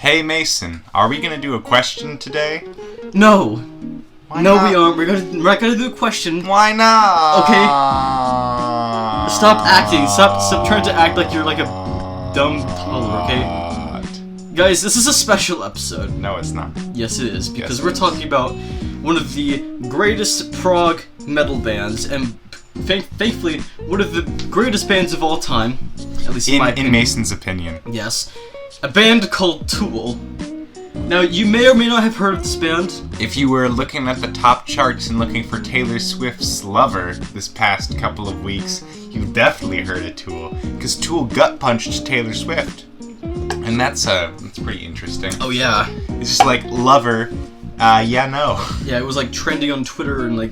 Hey Mason, are we gonna do a question today? No. Why no, not? we aren't. We're not gonna do a question. Why not? Okay. Stop acting. Stop trying to act like you're like a dumb toddler, okay? Guys, this is a special episode. No, it's not. Yes, it is, because we're talking about one of the greatest prog metal bands, and thankfully, one of the greatest bands of all time, at least in my opinion. In Mason's opinion. Yes. A band called Tool. Now, you may or may not have heard of this band. If you were looking at the top charts and looking for Taylor Swift's Lover this past couple of weeks, you've definitely heard of Tool, because Tool gut-punched Taylor Swift. And that's pretty interesting. Oh, yeah. It's just like, Lover, yeah, no. Yeah, it was like trending on Twitter and like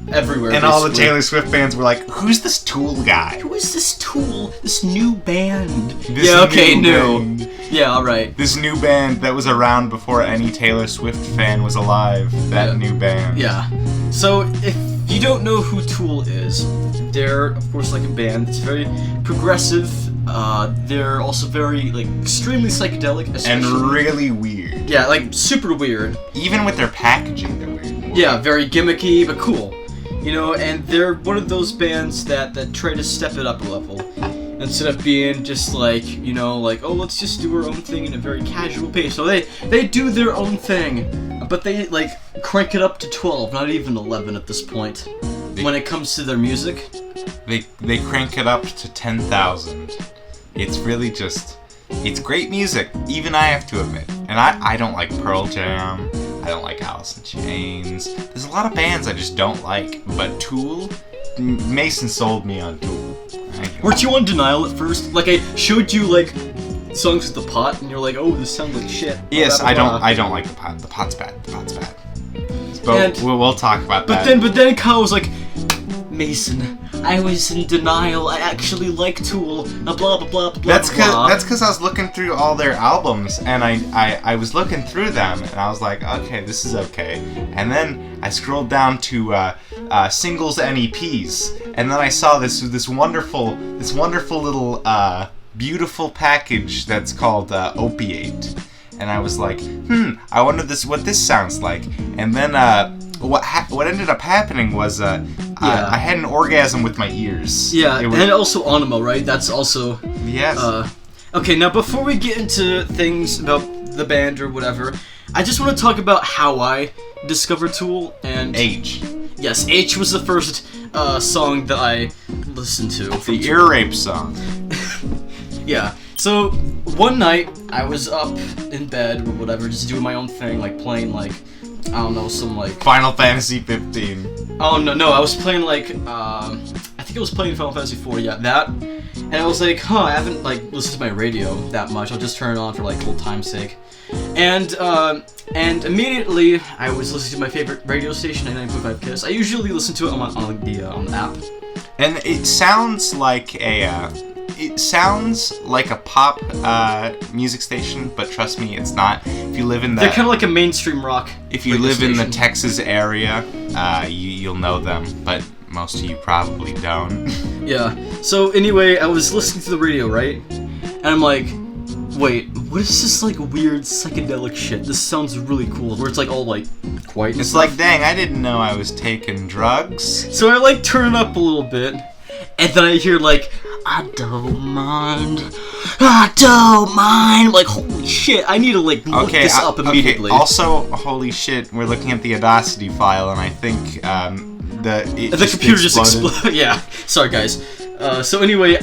everywhere. And all the Taylor Swift fans were like, who's this Tool guy? Who is this Tool? This new band? This yeah, okay, new new. band. Yeah, alright. This new band that was around before any Taylor Swift fan was alive. That new band. Yeah. So, if you don't know who Tool is, they're, of course, like a band. It's very progressive. They're also very, like, extremely psychedelic. And really weird. Yeah, like, super weird. Even with their packaging, they're weird. Yeah, very gimmicky, but cool. You know, and they're one of those bands that try to step it up a level. Instead of being just like, you know, like, oh, let's just do our own thing in a very casual pace. So they do their own thing, but they, like, crank it up to 12, not even 11 at this point. When it comes to their music. They crank it up to 10,000. It's really just, it's great music, even I have to admit. And I don't like Pearl Jam, I don't like Alice in Chains. There's a lot of bands I just don't like, but Tool, Mason sold me on Tool. Weren't you on denial at first? Like, I showed you, like, songs with the pot, and you're like, oh, this sounds like shit. Yes, blah, blah, blah. I don't like the pot. The pot's bad. The pot's bad. But we'll talk about that. But then Kyle was like, Mason, I was in denial. I actually like Tool. Blah blah blah blah blah. That's because I was looking through all their albums, and I was looking through them, and I was like, okay, this is okay. And then I scrolled down to singles and EPs, and then I saw this wonderful little beautiful package that's called Opiate, and I was like, I wonder what this sounds like. And then what ended up happening was I had an orgasm with my ears. Yeah, and also Ænima, right? That's also... Yes. Okay, now before we get into things about the band or whatever, I just want to talk about how I discovered Tool and... H. Yes, H was the first song that I listened to. The ear rape song. Yeah. So, one night, I was up in bed or whatever, just doing my own thing, like playing, like, I don't know, some, like... Final Fantasy 15. Oh, no, I was playing, like, I think I was playing Final Fantasy 4, yeah, that. And I was like, I haven't, like, listened to my radio that much, I'll just turn it on for, like, old time's sake. And immediately, I was listening to my favorite radio station, 99.5 KISS. I usually listen to it on the app. And it sounds like a pop music station, but trust me, it's not. If you live in the... They're kind of like a mainstream rock. If you live in the Texas area, you'll know them, but most of you probably don't. Yeah. So anyway, I was listening to the radio, right? And I'm like, wait, what is this, like, weird psychedelic shit? This sounds really cool. Where it's, like, all, like, quiet and It's stuff. like, dang, I didn't know I was taking drugs. So I, like, turn it up a little bit, and then I hear, like, I don't mind. I'm like, holy shit, I need to, like, look this up immediately. Okay. Also, holy shit, we're looking at the Audacity file, and I think, the computer just exploded. Yeah. Sorry, guys. So anyway,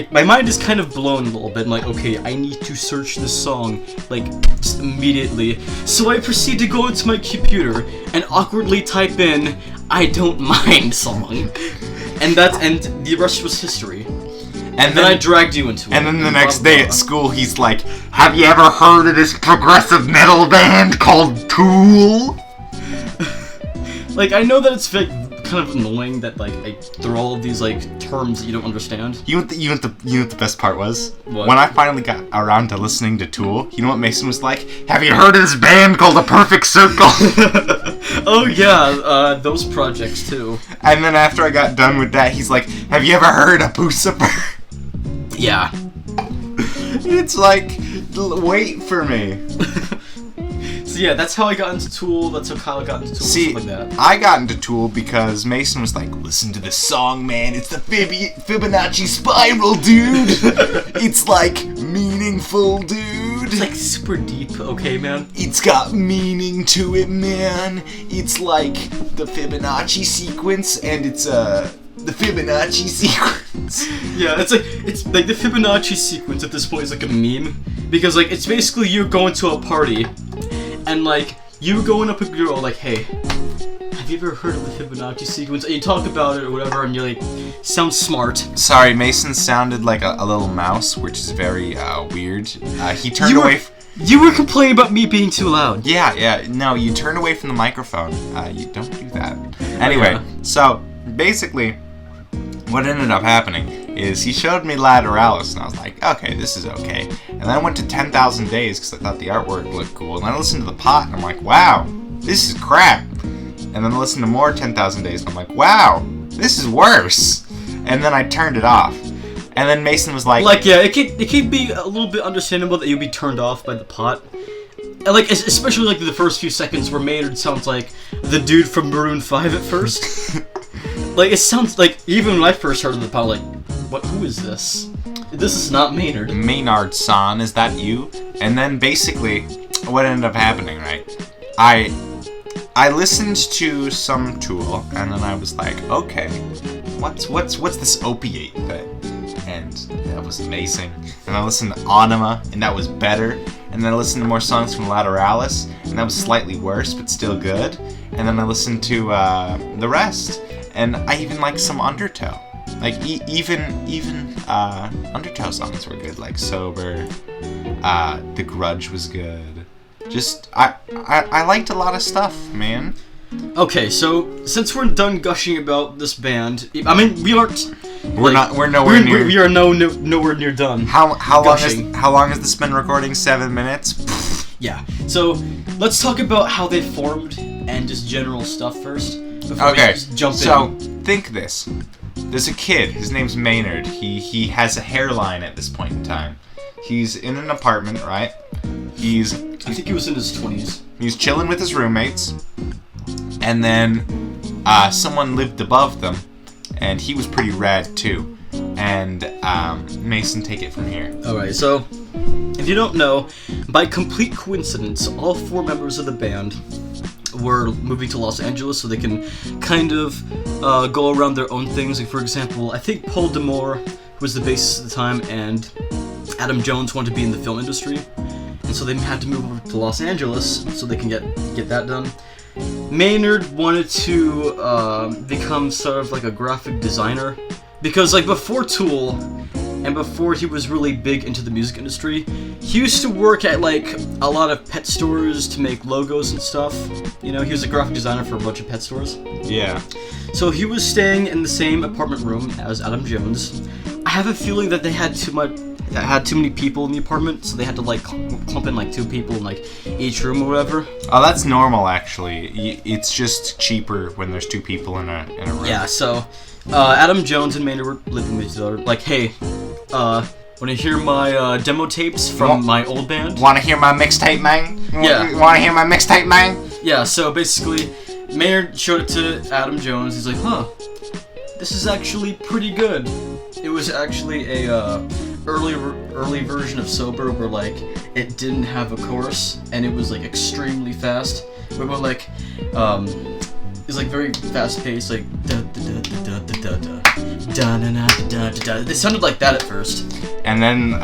my mind is kind of blown a little bit. I'm like, okay, I need to search this song, like, just immediately. So I proceed to go into my computer and awkwardly type in, I don't mind song. And the rest was history. And then I dragged you into it. And then the next day at school, he's like, have you ever heard of this progressive metal band called Tool? Like, I know that it's kind of annoying that, like, I throw all of these, like, terms that you don't understand. You know what the best part was? What? When I finally got around to listening to Tool, you know what Mason was like? Have you heard of this band called The Perfect Circle? Oh yeah, those projects too. And then after I got done with that, he's like, have you ever heard of Pucifer? Yeah. It's like, wait for me. So yeah, that's how I got into Tool. That's how Kyle got into Tool. See, stuff like that. I got into Tool because Mason was like, listen to this song, man. It's the Fibonacci spiral, dude. It's like meaningful, dude. It's like super deep, okay, man? It's got meaning to it, man. It's like the Fibonacci sequence, and it's the Fibonacci sequence. Yeah, it's like the Fibonacci sequence at this point is like a meme, because like it's basically you going to a party, and like you going up a girl like, hey, have you ever heard of the Fibonacci sequence? And you talk about it or whatever, and you're like, sounds smart. Sorry, Mason sounded like a little mouse, which is very weird. He turned away. You were complaining about me being too loud. Yeah. No, you turned away from the microphone. You don't do that. Anyway, so basically, what ended up happening is he showed me Lateralus, and I was like, okay, this is okay. And then I went to 10,000 Days because I thought the artwork looked cool. And then I listened to the Pot, and I'm like, wow, this is crap. And then I listened to more 10,000 Days, and I'm like, wow, this is worse. And then I turned it off. And then Mason was like... Like, yeah, it can be a little bit understandable that you'd be turned off by the Pot. And like, especially like the first few seconds where Maynard sounds like the dude from Maroon 5 at first. Like, it sounds like, even when I first heard of the Pot, like, who is this? This is not Maynard. Maynard-san, is that you? And then basically, what ended up happening, right? I listened to some Tool, and then I was like, okay, what's this Opiate thing? And that was amazing. And I listened to Ænima, and that was better. And then I listened to more songs from Lateralus, and that was slightly worse, but still good. And then I listened to the rest, and I even liked some Undertow. Like even Undertow songs were good, like Sober. The Grudge was good. Just I liked a lot of stuff, man. Okay, so since we're done gushing about this band, I mean we aren't. We're nowhere near. We are nowhere near done. How long has this been recording? 7 minutes. Yeah. So let's talk about how they formed and just general stuff first. Before we just jump in. So think this. There's a kid. His name's Maynard. He has a hairline at this point in time. He's in an apartment, right? I think he was in his 20s. He's chilling with his roommates, and then someone lived above them. And he was pretty rad too. And Mason, take it from here. Alright, so if you don't know, by complete coincidence, all 4 members of the band were moving to Los Angeles so they can kind of go around their own things. Like, for example, I think Paul D'Amour, who was the bassist at the time, and Adam Jones wanted to be in the film industry. And so they had to move over to Los Angeles so they can get that done. Maynard wanted to become sort of like a graphic designer because like before Tool and before he was really big into the music industry, he used to work at like a lot of pet stores to make logos and stuff. You know, he was a graphic designer for a bunch of pet stores. Yeah. So he was staying in the same apartment room as Adam Jones. I have a feeling that they had too many people in the apartment, so they had to like clump in like 2 people in like each room or whatever. Oh, that's normal actually. It's just cheaper when there's 2 people in a room. Yeah, so Adam Jones and Maynard were living with each other. Like, hey, wanna hear my demo tapes from my old band? Wanna hear my mixtape, man? Yeah. Wanna hear my mixtape, man? Yeah, so basically, Maynard showed it to Adam Jones. He's like, huh, this is actually pretty good. It was actually a early version of Sober where like it didn't have a chorus and it was like extremely fast. But like it's like very fast paced, like da da da da da da da da da da da. They sounded like that at first. And then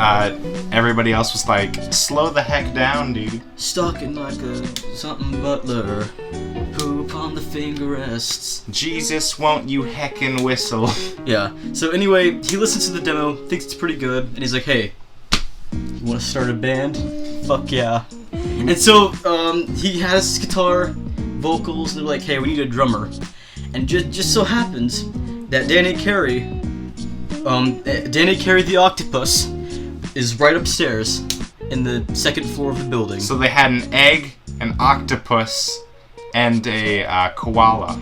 everybody else was like, slow the heck down, dude. Stalking like a something butler. Poop on the finger rests. Jesus, won't you heckin' whistle? Yeah. So anyway, he listens to the demo, thinks it's pretty good, and he's like, hey, you wanna start a band? Fuck yeah. And so he has guitar, vocals, and they're like, hey, we need a drummer. And just so happens that Danny Carey the Octopus is right upstairs in the 2nd floor of the building. So they had an egg, an octopus, and a koala,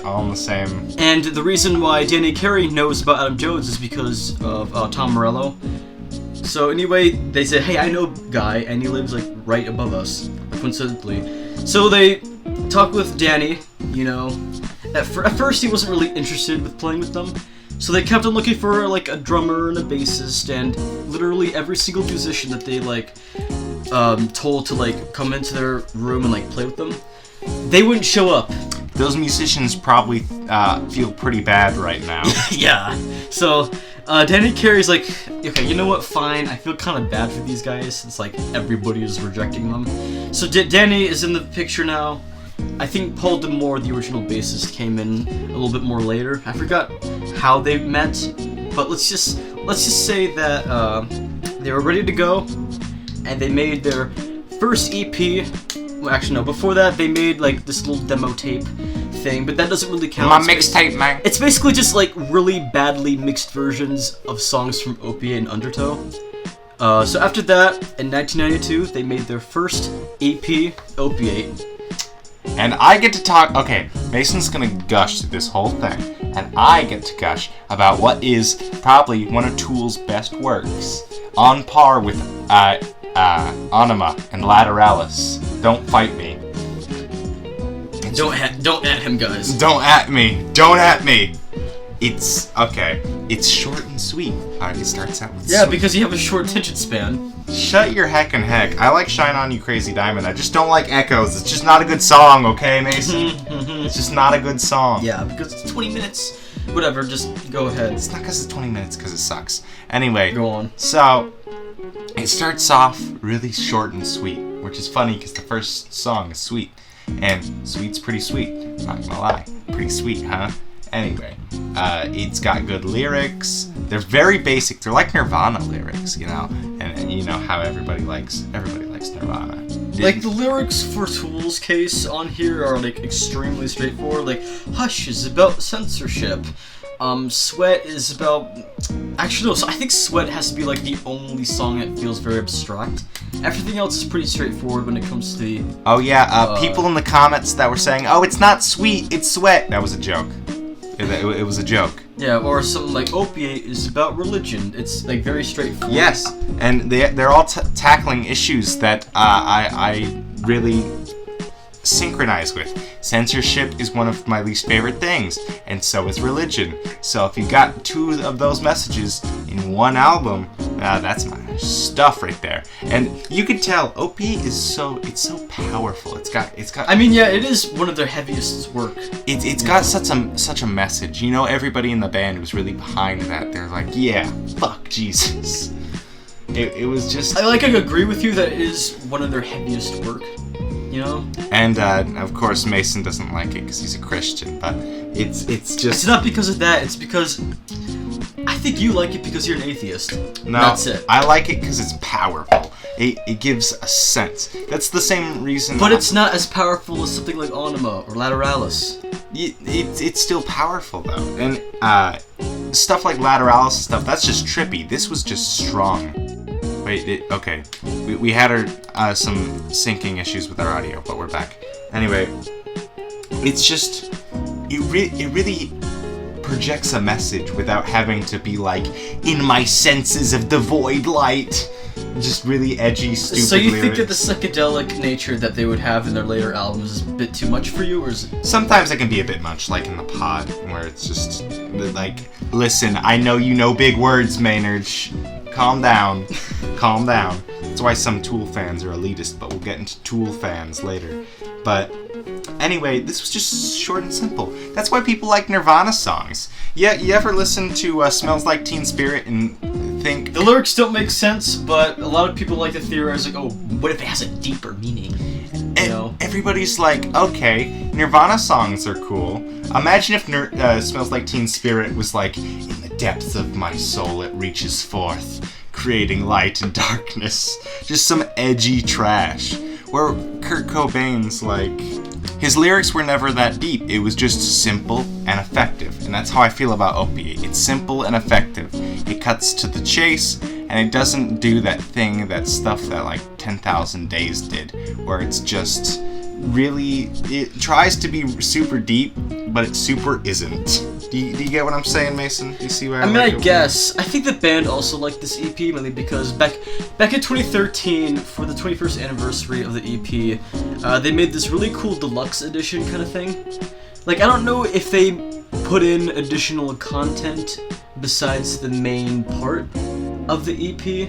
all in the same. And the reason why Danny Carey knows about Adam Jones is because of Tom Morello. So anyway, they say, hey, I know Guy, and he lives, like, right above us, coincidentally. So they talk with Danny, you know. At first, he wasn't really interested with playing with them. So they kept on looking for, like, a drummer and a bassist, and literally every single musician that they, like, told to, like, come into their room and, like, play with them, they wouldn't show up. Those musicians probably feel pretty bad right now. Yeah. So Danny Carey's like, okay, you know what? Fine. I feel kind of bad for these guys. It's like everybody is rejecting them. So Danny is in the picture now. I think Paul D'Amour, the original bassist, came in a little bit more later. I forgot how they met, but let's just say that they were ready to go, and they made their first EP. Well, actually, no. Before that, they made like this little demo tape thing, but that doesn't really count. My mixtape, man. It's basically just like really badly mixed versions of songs from Opiate and Undertow. So after that, in 1992, they made their first EP, Opiate. And I get to talk. Okay, Mason's gonna gush through this whole thing, and I get to gush about what is probably one of Tool's best works, on par with Ænima and Lateralus. Don't fight me. Don't at him, guys. Don't at me. Don't at me. It's okay. It's short and sweet. Alright, it starts out with sweet. Because you have a short attention span. Shut your heckin' heck. I like Shine On You Crazy Diamond. I just don't like Echoes. It's just not a good song, okay, Mason? It's just not a good song. Yeah, because it's 20 minutes. Whatever, just go ahead. It's not because it's 20 minutes, because it sucks. Anyway. Go on. So, it starts off really short and sweet, which is funny because the first song is sweet. And sweet's pretty sweet. Not gonna lie. Pretty sweet, huh? Anyway, it's got good lyrics. They're very basic. They're like Nirvana lyrics, you know? And you know how everybody likes Nirvana. Like, the lyrics for Tool's case on here are, like, extremely straightforward. Like, Hush is about censorship. Sweat is about... Actually, no, so I think Sweat has to be, like, the only song that feels very abstract. Everything else is pretty straightforward when it comes to the... Oh, yeah, people in the comments that were saying, oh, it's not sweet, it's sweat. That was a joke. It was a joke. Yeah, or something like Opiate is about religion. It's, like, very straightforward. Yes, and they're all tackling issues that I really synchronize with. Censorship is one of my least favorite things, and so is religion. So if you got two of those messages in one album, that's my stuff right there. And you can tell Opiate is so powerful. It's got. I mean, yeah, it is one of their heaviest work. It's got such a message. You know, everybody in the band was really behind that. They're like, yeah, fuck Jesus. It was just. I agree with you that it is one of their heaviest work. You know? And, of course, Mason doesn't like it because he's a Christian, but it's just... It's not because of that, it's because... I think you like it because you're an atheist. No, that's it. I like it because it's powerful. It gives a sense. That's the same reason... But it's not as powerful as something like Ænima or Lateralus. It's still powerful, though. And, stuff like Lateralus and stuff, that's just trippy. This was just strong. Wait, okay. We had some syncing issues with our audio, but we're back. Anyway, it's just... It really projects a message without having to be like, in my senses of the void light. Just really edgy, stupid So you lyrics. think that the psychedelic nature that they would have in their later albums is a bit too much for you, or is it... Sometimes it can be a bit much, like in the pod, where it's just, like, listen, I know you know big words, Maynard. Shh. Calm down. Calm down. That's why some Tool fans are elitist, but we'll get into Tool fans later. But anyway, this was just short and simple. That's why people like Nirvana songs. Yeah, you ever listen to Smells Like Teen Spirit and think... The lyrics don't make sense, but a lot of people like to theorize, like, oh, what if it has a deeper meaning? You know? Everybody's like, okay, Nirvana songs are cool. Imagine if Smells Like Teen Spirit was like, in the depths of my soul it reaches forth, creating light and darkness. Just some edgy trash. Where Kurt Cobain's like, his lyrics were never that deep. It was just simple and effective. And that's how I feel about Opiate. It's simple and effective. It cuts to the chase, and it doesn't do that stuff that like 10,000 Days did, where it's just really, it tries to be super deep, but it super isn't. Do you get what I'm saying, Mason? Do you see where I guess. I think the band also liked this EP, mainly because back in 2013, for the 21st anniversary of the EP, they made this really cool deluxe edition kind of thing. Like, I don't know if they put in additional content besides the main part of the EP,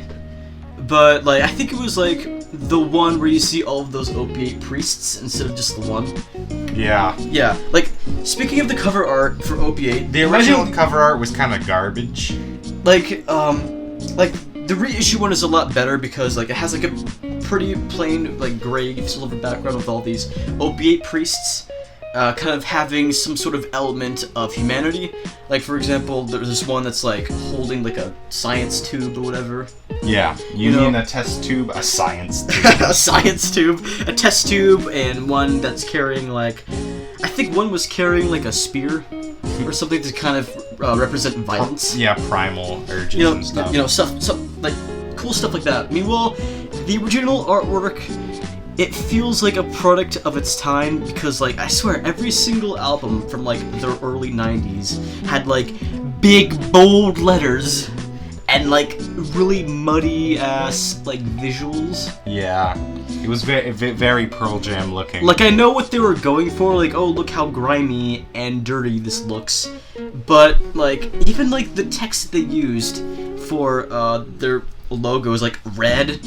but, like, I think it was, like, the one where you see all of those Opiate priests instead of just the one. Yeah. Yeah, like, speaking of the cover art for Opiate... The original cover art was kind of garbage. Like, the reissue one is a lot better because, like, it has, like, a pretty plain, like, gray silver background with all these Opiate priests, kind of having some sort of element of humanity. Like, for example, there's this one that's, like, holding, like, a science tube or whatever. Yeah, you mean a test tube? A science tube. A science tube. A test tube, and one that's carrying, like... I think one was carrying, like, a spear or something to kind of represent violence. Yeah, primal urges and stuff. Stuff, like, cool stuff like that. Meanwhile, the original artwork... It feels like a product of its time because, like, I swear, every single album from, like, the early 90s had, like, big, bold letters and, like, really muddy-ass, like, visuals. Yeah. It was very Pearl Jam looking. Like, I know what they were going for, like, oh, look how grimy and dirty this looks. But, like, even, like, the text they used for their logo is, like, red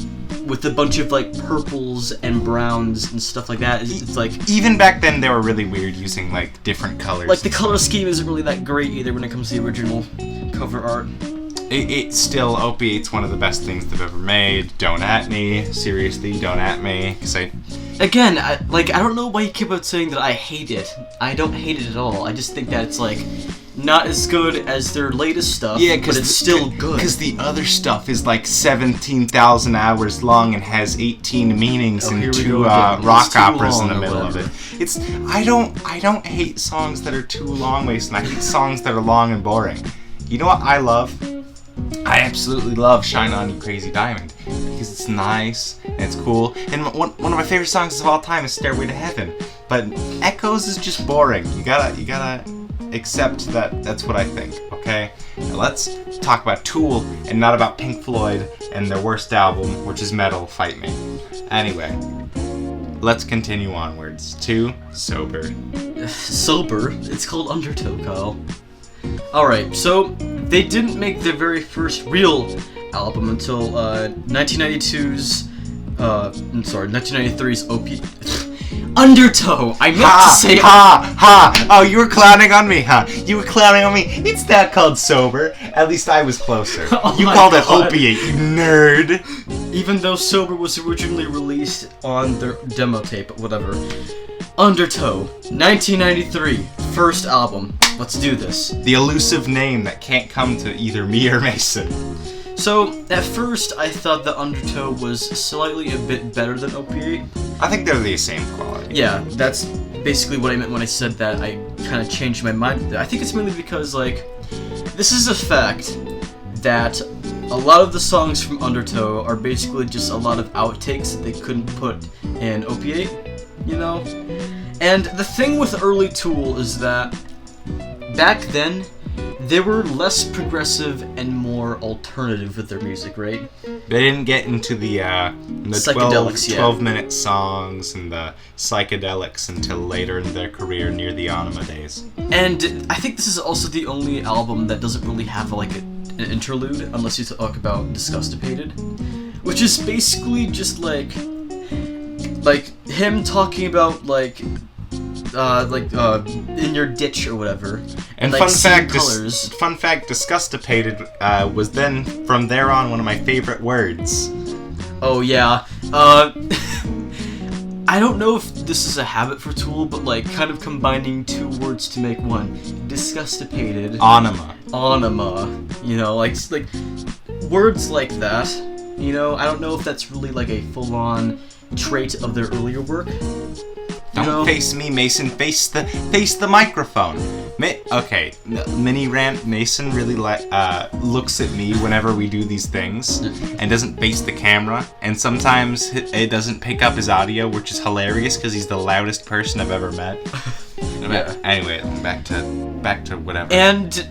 with a bunch of, like, purples and browns and stuff like that. It's like... Even back then, they were really weird using, like, different colors. Like, the color scheme isn't really that great either when it comes to the original cover art. It's still, Opiate's one of the best things they've ever made. Don't at me. Seriously, don't at me. Cause Again, I don't know why you keep on saying that I hate it. I don't hate it at all. I just think that it's, like, not as good as their latest stuff, but it's still good. Because the other stuff is, like, 17,000 hours long and has 18 meanings and 2 rock operas in the middle of it. I don't hate songs that are too long, Mason. I hate songs that are long and boring. You know what I love? I absolutely love Shine On You Crazy Diamond because it's nice and it's cool. And one of my favorite songs of all time is Stairway to Heaven. But Echoes is just boring. You gotta accept that that's what I think, okay? Now let's talk about Tool and not about Pink Floyd and their worst album, which is Metal, Fight Me. Anyway, let's continue onwards to Sober. Sober? It's called Undertow, Kyle. Alright, so they didn't make their very first real album until 1993's Opiate. Undertow! I meant to say... Oh, you were clowning on me, huh? You were clowning on me. It's not called Sober. At least I was closer. You called it Opiate, you nerd. Even though Sober was originally released on their demo tape, whatever. Undertow, 1993, first album. Let's do this. The elusive name that can't come to either me or Mason. So, at first, I thought that Undertow was slightly a bit better than Opiate. I think they're the same quality. Yeah, that's basically what I meant when I said that. I kind of changed my mind. I think it's mainly because, like, this is a fact that a lot of the songs from Undertow are basically just a lot of outtakes that they couldn't put in Opiate, you know? And the thing with early Tool is that back then, they were less progressive and more alternative with their music, right? They didn't get into the psychedelics, 12-minute songs and the psychedelics until later in their career, near the Ænima days. And I think this is also the only album that doesn't really have, like, an interlude, unless you talk about Disgorged, which is basically just, like him talking about, in your ditch or whatever. And like, fun fact, Disgorged was then, from there on, one of my favorite words. Oh, yeah. I don't know if this is a habit for Tool, but, like, kind of combining two words to make one. Disgorged. Ænima. You know, like, words like that. You know, I don't know if that's really, like, a full-on trait of their earlier work. Don't face me, Mason. Face the microphone. Okay, mini rant. Mason really looks at me whenever we do these things and doesn't face the camera, and sometimes it doesn't pick up his audio, which is hilarious because he's the loudest person I've ever met. Yeah. Anyway, back to whatever. And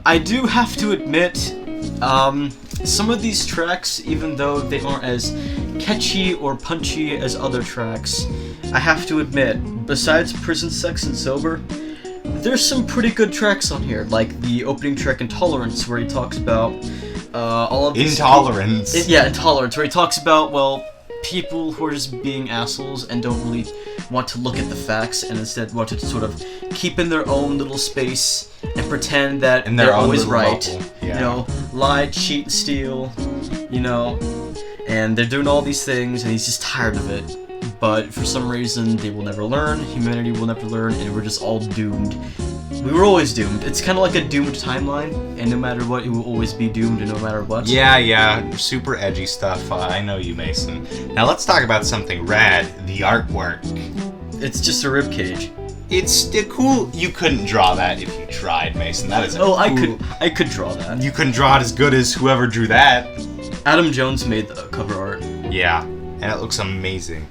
I do have to admit, some of these tracks, even though they aren't as catchy or punchy as other tracks, I have to admit, besides Prison, Sex, and Sober, there's some pretty good tracks on here, like the opening track Intolerance, where he talks about all of these Intolerance. Intolerance, where he talks about, well, people who are just being assholes and don't really want to look at the facts and instead want to sort of keep in their own little space and pretend that they're always right. Yeah. You know, lie, cheat, steal, you know, and they're doing all these things and he's just tired of it. But for some reason, they will never learn, humanity will never learn, and we're just all doomed. We were always doomed. It's kind of like a doomed timeline, and no matter what, it will always be doomed, and no matter what. Yeah, super edgy stuff. I know you, Mason. Now let's talk about something rad, the artwork. It's just a ribcage. It's cool. You couldn't draw that if you tried, Mason. That is cool. I could draw that. You couldn't draw it as good as whoever drew that. Adam Jones made the cover art. Yeah, and it looks amazing.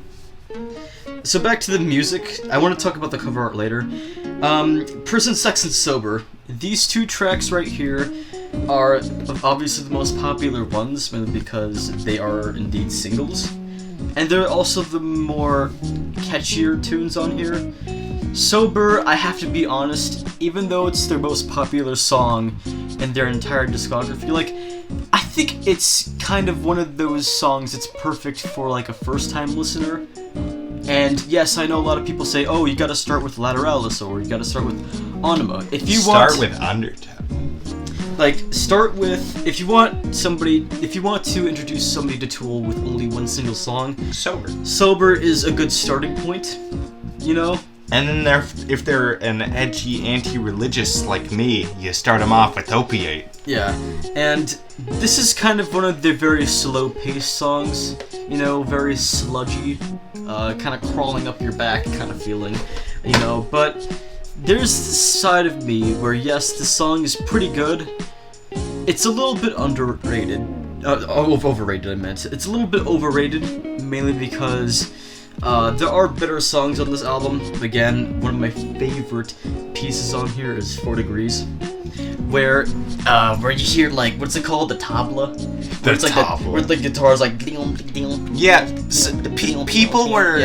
So back to the music. I want to talk about the cover art later. Prison, Sex, and Sober. These two tracks right here are obviously the most popular ones, mainly because they are indeed singles. And they're also the more catchier tunes on here. Sober, I have to be honest, even though it's their most popular song in their entire discography, like, I think it's kind of one of those songs that's perfect for, like, a first-time listener. And yes, I know a lot of people say, oh, you gotta start with Lateralus, or you gotta start with Ænima. If you start with Undertow. Like, start with, if you want to introduce somebody to Tool with only one single song, Sober is a good starting point, you know? And then if they're an edgy anti-religious like me, you start them off with Opiate. Yeah, and this is kind of one of the very slow-paced songs, you know, very sludgy, kind of crawling up your back kind of feeling, you know, but there's this side of me where, yes, the song is pretty good. It's a little bit underrated. Overrated, I meant. It's a little bit overrated, mainly because there are better songs on this album. Again, one of my favorite pieces on here is 4 Degrees, where you hear, like, what's it called? The tabla? Where the guitar is like ding ding. Yeah, people were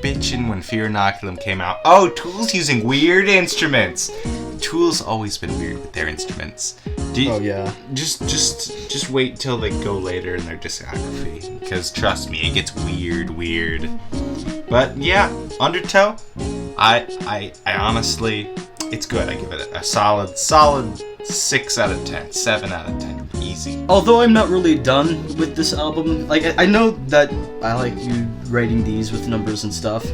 bitching when Fear Inoculum came out. Oh, Tool's using weird instruments. Tool's always been weird with their instruments. Just wait till they go later in their discography, because trust me, it gets weird. But yeah, Undertow, I honestly, it's good. I give it a solid 6 out of 10, 7 out of 10, easy. Although I'm not really done with this album, like, I know that I like you rating these with numbers and stuff,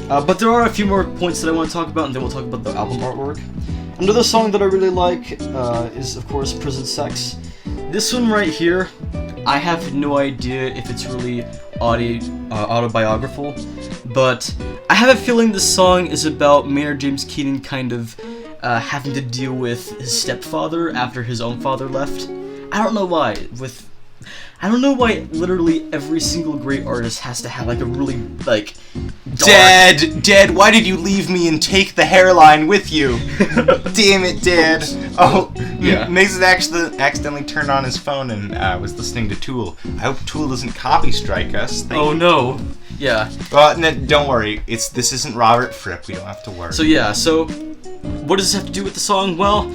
but there are a few more points that I want to talk about, and then we'll talk about the album artwork. Another song that I really like is, of course, Prison Sex. This one right here, I have no idea if it's really autobiographical, but I have a feeling this song is about Maynard James Keenan kind of having to deal with his stepfather after his own father left. I don't know why. Literally every single great artist has to have, like, a really, like, dark... Dad, why did you leave me and take the hairline with you? Damn it, Dad. Oh, yeah. Mason accidentally turned on his phone and was listening to Tool. I hope Tool doesn't copy strike us. No. Yeah. Well, no, don't worry. This isn't Robert Fripp. We don't have to worry. So what does this have to do with the song? Well,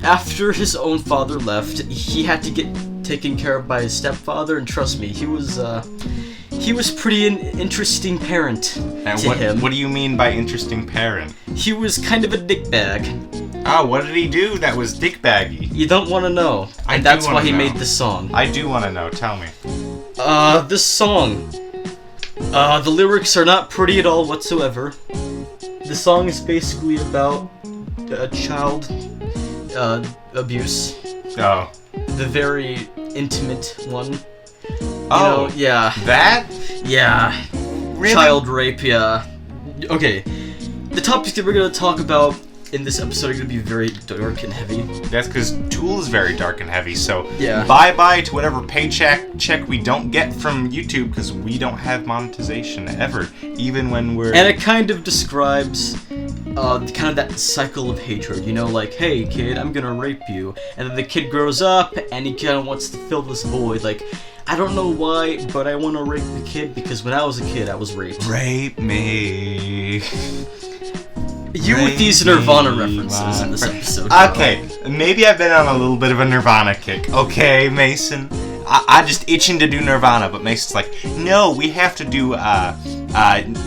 after his own father left, he had to get taken care of by his stepfather, and trust me, he was pretty an interesting parent to him. What do you mean by interesting parent? He was kind of a dickbag. Oh, what did he do that was dickbaggy? You don't want to know. And that's why he made this song. I do want to know. Tell me. This song. The lyrics are not pretty at all whatsoever. The song is basically about child abuse. Oh. The very intimate one. Oh, yeah. That? Yeah. Really? Child rape, yeah. Okay. The topics that we're gonna talk about in this episode are going to be very dark and heavy. That's because Tool is very dark and heavy, so Yeah. bye-bye to whatever paycheck we don't get from YouTube, because we don't have monetization ever, even when we're... And it kind of describes kind of that cycle of hatred, you know, like, hey kid, I'm gonna rape you, and then the kid grows up and he kind of wants to fill this void, like, I don't know why, but I want to rape the kid because when I was a kid I was raped. Rape me. You with these Nirvana references in this episode. Okay, maybe I've been on a little bit of a Nirvana kick. Okay, Mason. I'm just itching to do Nirvana, but Mason's like, no, we have to do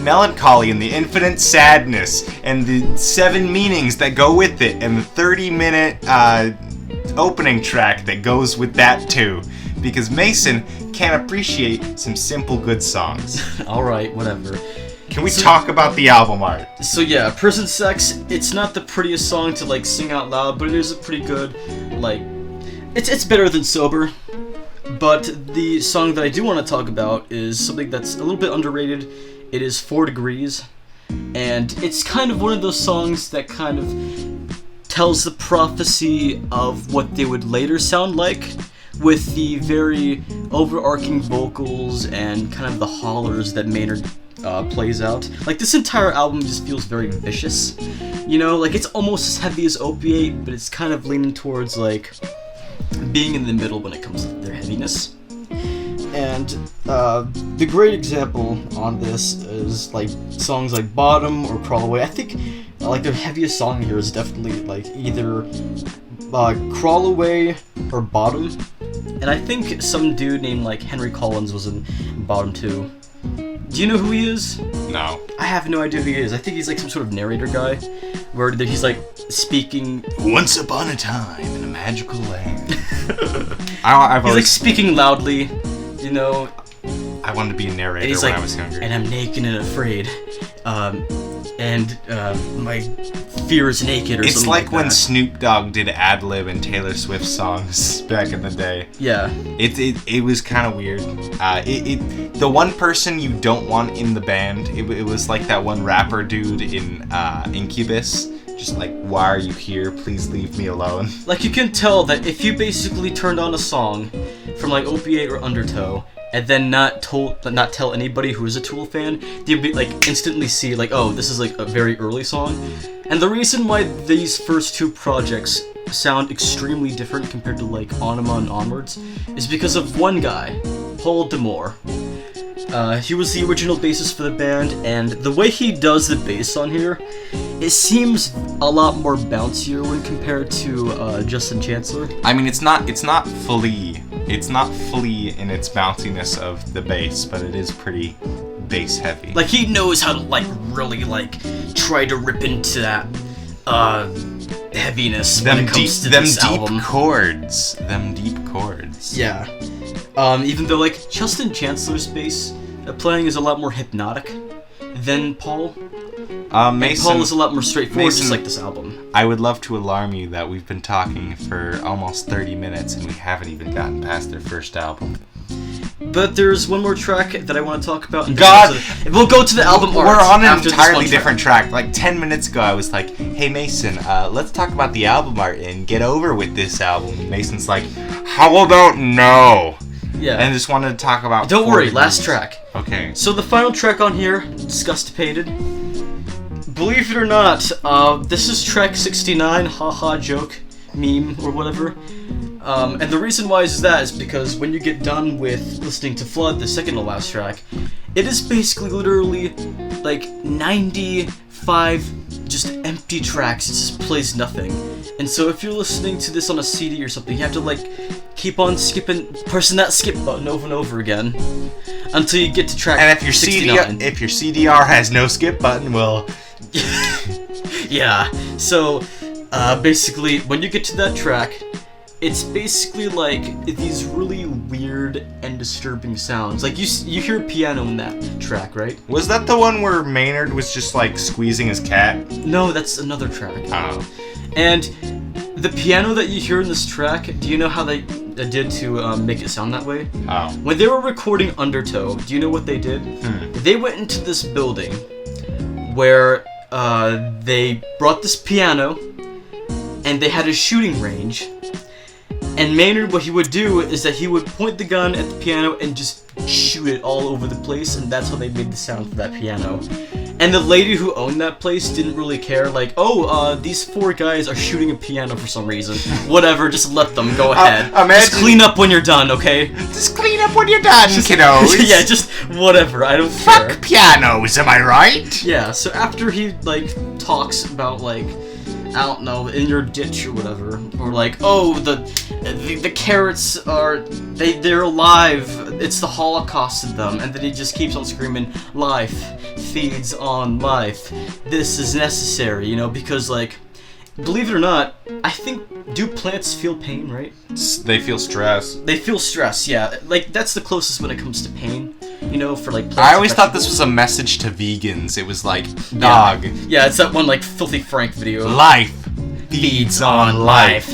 Melancholy and the Infinite Sadness and the 7 meanings that go with it and the 30-minute opening track that goes with that too. Because Mason can't appreciate some simple good songs. Alright, whatever. Can we talk about the album art? So yeah, Prison Sex, it's not the prettiest song to like sing out loud, but it is a pretty good, like, it's better than Sober. But the song that I do want to talk about is something that's a little bit underrated. It is 4 Degrees, and it's kind of one of those songs that kind of tells the prophecy of what they would later sound like, with the very overarching vocals and kind of the hollers that Maynard plays out. Like, this entire album just feels very vicious, you know, like it's almost as heavy as Opiate, but it's kind of leaning towards like being in the middle when it comes to their heaviness. And the great example on this is like songs like Bottom or Crawl Away. I think like their heaviest song here is definitely like either Crawl Away or Bottom. And I think some dude named like Henry Collins was in Bottom too. Do you know who he is? No. I have no idea who he is. I think he's like some sort of narrator guy, where he's like speaking. Once upon a time in a magical land. He's like speaking loudly, you know. I wanted to be a narrator he's when like, I was younger. And I'm naked and afraid, and my fear is naked, or it's something like when that. Snoop Dogg did ad-lib in Taylor Swift songs back in the day. Yeah. It was kind of weird. The one person you don't want in the band, it was like that one rapper dude in Incubus. Just like, why are you here? Please leave me alone. Like, you can tell that if you basically turned on a song from like Opiate or Undertow, and then not tell anybody who is a Tool fan, they'd be like instantly see like, oh, this is like a very early song. And the reason why these first 2 projects sound extremely different compared to like Ænima and onwards is because of one guy, Paul D'Amour. He was the original bassist for the band, and the way he does the bass on here, it seems a lot more bouncier when compared to Justin Chancellor. I mean, it's not fully in its bounciness of the bass, but it is pretty bass heavy. Like, he knows how to like really like try to rip into that heaviness when it comes to this album. Them deep chords. Yeah. Even though like Justin Chancellor's bass playing is a lot more hypnotic than Paul. Mason, Paul is a lot more straightforward, Mason, just like this album. I would love to alarm you that we've been talking for almost 30 minutes and we haven't even gotten past their first album. But there's one more track that I want to talk about. We'll go to the album art. We're on an after entirely different track. Like 10 minutes ago, I was like, "Hey Mason, let's talk about the album art and get over with this album." And Mason's like, "How about no?" Yeah. And just wanted to talk about. Don't worry, last track. Okay. So the final track on here, Disgustipated. Believe it or not, this is track 69, haha joke, meme, or whatever. And the reason why is because when you get done with listening to Flood, the second to last track, it is basically literally like 95 just empty tracks. It just plays nothing. And so if you're listening to this on a CD or something, you have to like keep on pressing that skip button over and over again until you get to track 69. If your CDR has no skip button, well... Yeah, so basically when you get to that track, it's basically like these really weird and disturbing sounds. Like you hear piano in that track, right? Was that the one where Maynard was just like squeezing his cat? No, that's another track. Oh. And the piano that you hear in this track, do you know how they did to make it sound that way? Oh. When they were recording Undertow, do you know what they did? They went into this building where they brought this piano, and they had a shooting range. And Maynard, what he would do is that he would point the gun at the piano and just shoot it all over the place, and that's how they made the sound for that piano. And the lady who owned that place didn't really care, like, these 4 guys are shooting a piano for some reason. Whatever, just let them, go ahead. Just clean up when you're done, okay? Just clean up when you're done, kiddos. Yeah, just whatever, I don't care. Fuck pianos, am I right? Yeah, so after he, like, talks about, like, I don't know, in your ditch or whatever, or like, the carrots are, they're alive, it's the Holocaust in them, and then he just keeps on screaming, life feeds on life, this is necessary, you know, because, like, believe it or not, I think, do plants feel pain, right? They feel stress. They feel stress, yeah, like, that's the closest when it comes to pain. You know, for like. I always thought this was a message to vegans. It was like, dog. Yeah, it's that one like Filthy Frank video. Life feeds on life.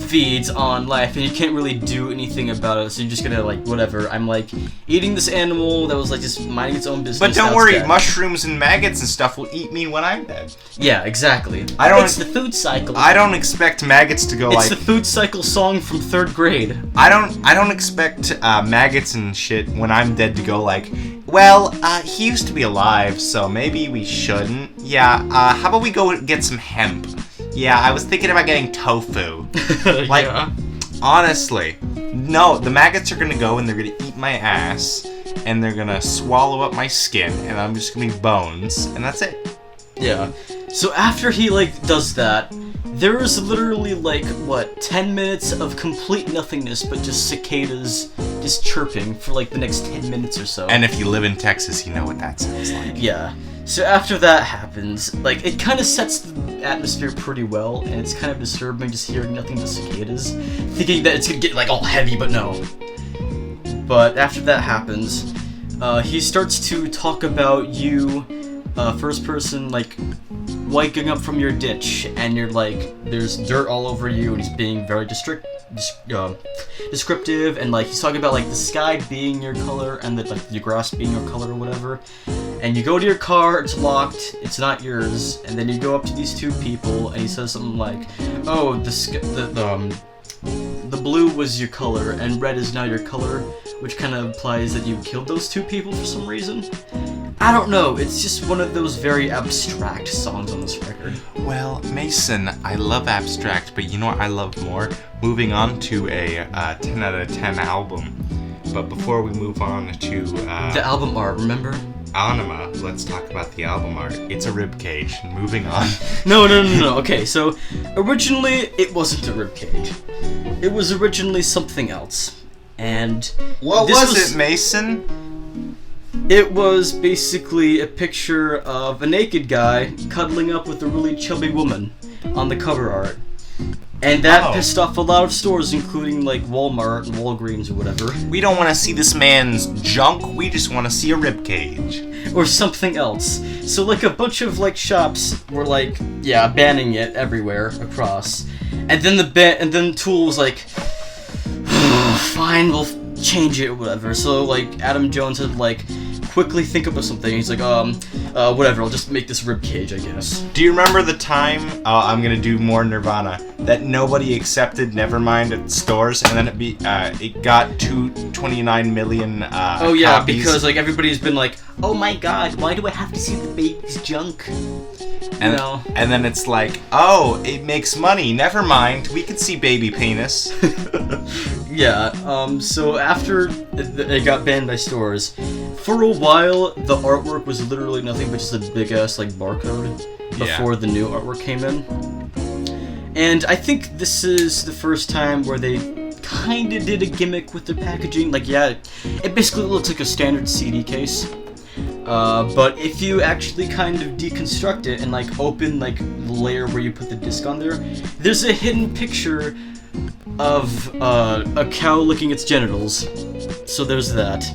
Feeds on life, and you can't really do anything about it. So you're just gonna like whatever. I'm like eating this animal that was like just minding its own business. But don't worry, mushrooms and maggots and stuff will eat me when I'm dead. Yeah, exactly. It's the food cycle. I don't expect maggots to go It's the food cycle song from 3rd grade. I don't expect maggots and shit when I'm dead to go like, well, he used to be alive, so maybe we shouldn't. Yeah, how about we go get some hemp? Yeah, I was thinking about getting tofu. Like, yeah. Honestly, no, the maggots are gonna go and they're gonna eat my ass, and they're gonna swallow up my skin, and I'm just gonna be bones, and that's it. Yeah. So after he, like, does that, there is literally, like, 10 minutes of complete nothingness, but just cicadas just chirping for, like, the next 10 minutes or so. And if you live in Texas, you know what that sounds like. Yeah. So after that happens, like, it kind of sets the atmosphere pretty well, and it's kind of disturbing just hearing nothing but cicadas, thinking that it's gonna get, like, all heavy, but no. But after that happens, he starts to talk about you, first person, like, waking up from your ditch, and you're like, there's dirt all over you, and he's being very descriptive, and like he's talking about like the sky being your color and the grass being your color or whatever. And you go to your car, it's locked, it's not yours, and then you go up to these 2 people, and he says something like, oh, the blue was your color, and red is now your color, which kind of implies that you killed those 2 people for some reason. I don't know, it's just one of those very abstract songs on this record. Well, Mason, I love abstract, but you know what I love more? Moving on to a 10 out of 10 album. But before we move on to... the album art, remember? Ænima, let's talk about the album art. It's a ribcage. Moving on. No. Okay, so originally it wasn't a ribcage. It was originally something else. And what was it, Mason? It was basically a picture of a naked guy cuddling up with a really chubby woman on the cover art. And that pissed off a lot of stores, including like Walmart and Walgreens or whatever. We don't want to see this man's junk, we just want to see a ribcage. Or something else. So like a bunch of like shops were like, yeah, banning it everywhere across. And then Tool was like, fine, we'll change it or whatever. So like Adam Jones had like quickly think up of something. He's like, whatever, I'll just make this ribcage, I guess. Do you remember the time, I'm gonna do more Nirvana, that nobody accepted Nevermind at stores, and then it got 29 million oh yeah, copies? Because like everybody's been like, oh my god, why do I have to see the baby's junk? And then it's like, oh, it makes money, never mind, we can see baby penis. Yeah, so after it got banned by stores, for a while the artwork was literally nothing but just a big ass like barcode before the new artwork came in. And I think this is the first time where they kinda did a gimmick with their packaging. Like, yeah, it basically looks like a standard CD case. But if you actually kind of deconstruct it and like open like the layer where you put the disc on there, there's a hidden picture of a cow licking its genitals. So there's that.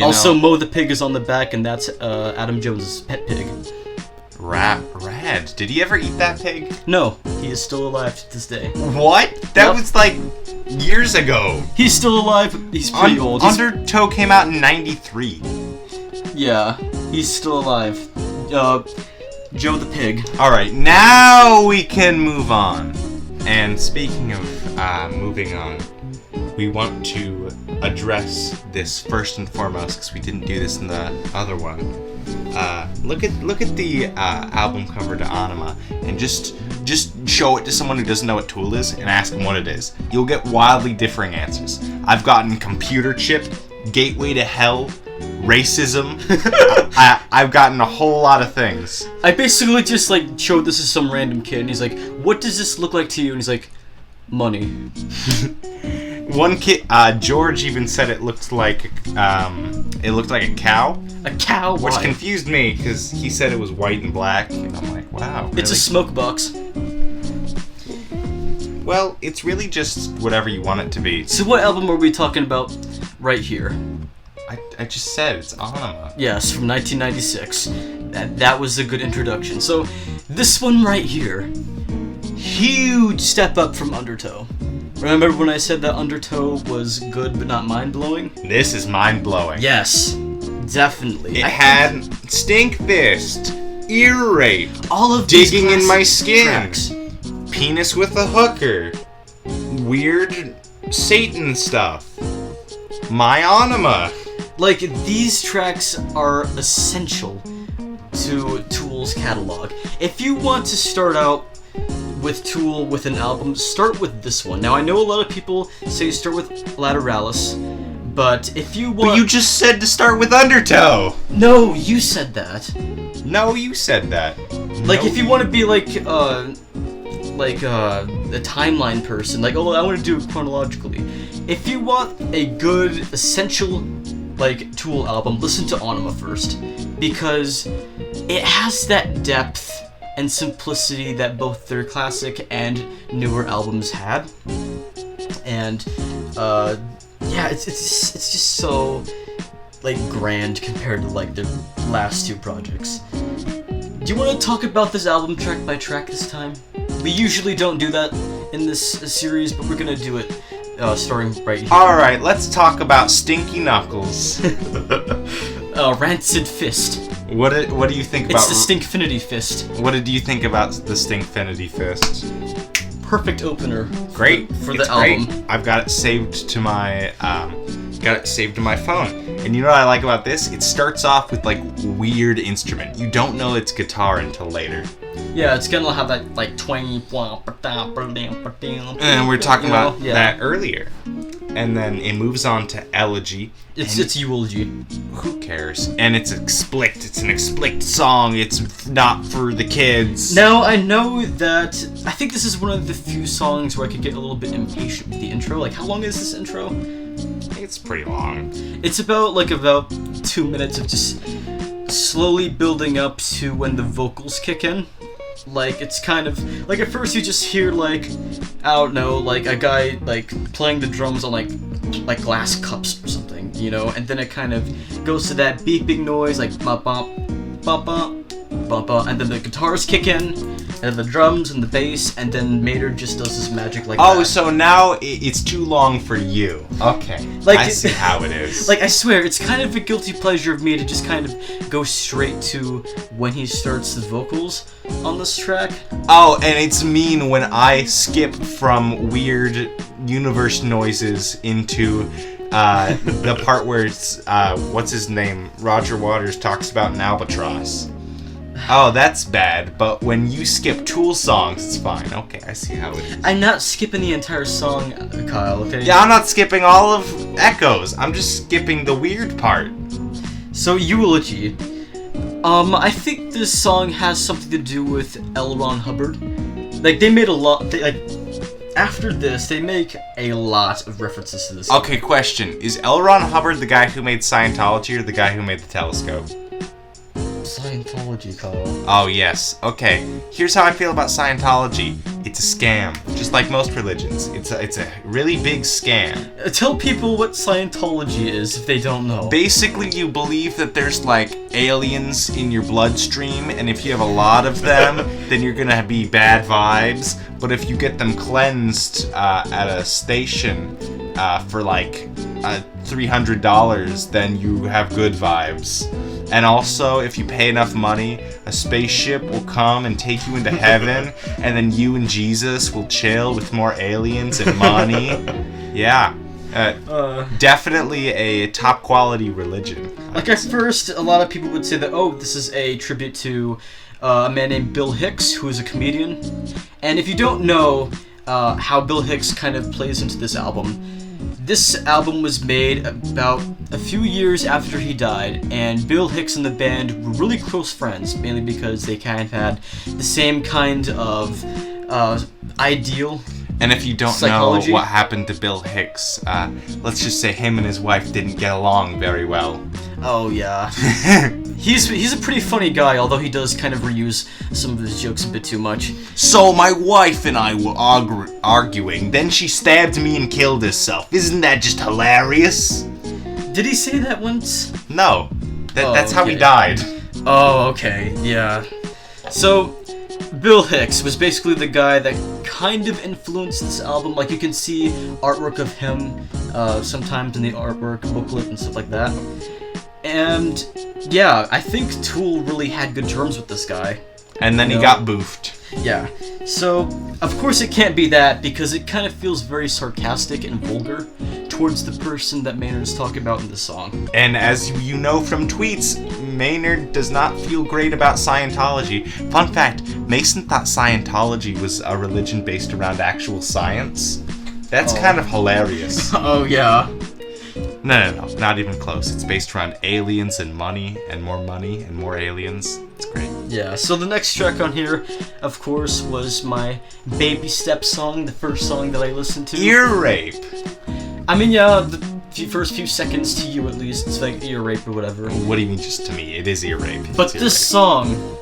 Also, Mo the Pig is on the back, and that's Adam Jones' pet pig. Rad. Did he ever eat that pig? No, he is still alive to this day. What? That was like years ago. He's still alive. He's pretty old. Undertow came out in '93. Yeah, he's still alive. Joe the Pig. Alright, now we can move on. And speaking of moving on, we want to address this first and foremost, because we didn't do this in the other one. Look at the album cover to Ænima, and just show it to someone who doesn't know what Tool is, and ask them what it is. You'll get wildly differing answers. I've gotten computer chip, gateway to hell, racism. I've gotten a whole lot of things. I basically just like showed this to some random kid, and he's like, "What does this look like to you?" And he's like, "Money." One kid, George, even said it looked like a cow. A cow? Which Why? confused me, because he said it was white and black, and I'm like, wow, really? It's a smoke box. Well, it's really just whatever you want it to be. So what album are we talking about right here? I just said it's Ænima. Yes, from 1996. That was a good introduction. So this one right here, huge step up from Undertow. Remember when I said that Undertow was good but not mind-blowing? This is mind-blowing. Yes, definitely. It had Stink Fist, Ear Rape, all of these Digging in My classic Skin, tracks. Penis with a Hooker, Weird Satan Stuff, My Ænima. Like, these tracks are essential to Tool's catalog. If you want to start out with Tool with an album, start with this one. Now, I know a lot of people say start with Lateralus, but if you want... But you just said to start with Undertow! No, you said that. No, you said that. Like, No. if you want to be like a timeline person, like, oh, I want to do it chronologically. If you want a good, essential, like, Tool album, listen to Ænima first. Because it has that depth and simplicity that both their classic and newer albums had. And, yeah, it's just so, like, grand compared to, like, their last two projects. Do you want to talk about this album track by track this time? We usually don't do that in this series, but we're gonna do it starting right here. Alright, let's talk about Stinky Knuckles. Rancid Fist. What do you think about... It's the Stinkfinity Fist. What did you think about the Stinkfinity Fist? Perfect opener. Great. For It's the album. Great. I've got it saved to my phone. And you know what I like about this? It starts off with like weird instrument. You don't know it's guitar until later. Yeah, it's gonna have that like twangy. And we were talking about yeah. that earlier. And then it moves on to Elegy. It's eulogy. Who cares? And it's an explicit song. It's not for the kids. Now, I know that I think this is one of the few songs where I could get a little bit impatient with the intro. Like, how long is this intro? It's pretty long. It's about 2 minutes of just slowly building up to when the vocals kick in. Like, it's kind of like at first you just hear like, I don't know, like a guy like playing the drums on like glass cups or something, you know, and then it kind of goes to that beeping noise like bop bop bop bop bop bop, and then the guitars kick in, and the drums and the bass, and then Mater just does his magic like that. Oh, so now it's too long for you. Okay. Like, I see how it is. Like, I swear, it's kind of a guilty pleasure of me to just kind of go straight to when he starts the vocals on this track. Oh, and it's mean when I skip from weird universe noises into the part where it's, what's his name? Roger Waters talks about an albatross. Oh, that's bad, but when you skip Tool songs, it's fine. Okay, I see how it is. I'm not skipping the entire song, Kyle, okay? Yeah, I'm not skipping all of Echoes. I'm just skipping the weird part. So, Eulogy. I think this song has something to do with L. Ron Hubbard. Like, they made a lot... after this, they make a lot of references to this. Okay, question. Is L. Ron Hubbard the guy who made Scientology or the guy who made the telescope? Scientology, Kyle. Oh, yes. Okay. Here's how I feel about Scientology. It's a scam. Just like most religions. It's a really big scam. Tell people what Scientology is if they don't know. Basically, you believe that there's, like, aliens in your bloodstream, and if you have a lot of them, then you're gonna be bad vibes. But if you get them cleansed at a station for, like, $300, then you have good vibes. And also, if you pay enough money, a spaceship will come and take you into heaven, and then you and Jesus will chill with more aliens and money. Yeah. Definitely a top quality religion. Like, at first, a lot of people would say that, oh, this is a tribute to a man named Bill Hicks, who is a comedian. And if you don't know how Bill Hicks kind of plays into this album was made about a few years after he died, and Bill Hicks and the band were really close friends, mainly because they kind of had the same kind of ideal. And if you don't psychology. know what happened to Bill Hicks, let's just say him and his wife didn't get along very well. Oh, yeah. He's a pretty funny guy, although he does kind of reuse some of his jokes a bit too much. So my wife and I were arguing, then she stabbed me and killed herself. Isn't that just hilarious? Did he say that once? No. That's how he okay. died. Oh, okay, yeah. So, Bill Hicks was basically the guy that kind of influenced this album. Like, you can see artwork of him sometimes in the artwork booklet and stuff like that. And, yeah, I think Tool really had good terms with this guy. And then he got boofed. Yeah. So, of course it can't be that, because it kind of feels very sarcastic and vulgar towards the person that Maynard's talking about in the song. And as you know from tweets, Maynard does not feel great about Scientology. Fun fact, Mason thought Scientology was a religion based around actual science. That's kind of hilarious. Oh, yeah. No, not even close. It's based around aliens and money and more aliens. It's great. Yeah, so the next track on here, of course, was my Baby Step song, the first song that I listened to. Ear rape. I mean, yeah, the first few seconds to you at least, it's like ear rape or whatever. What do you mean just to me? It is ear rape. But this song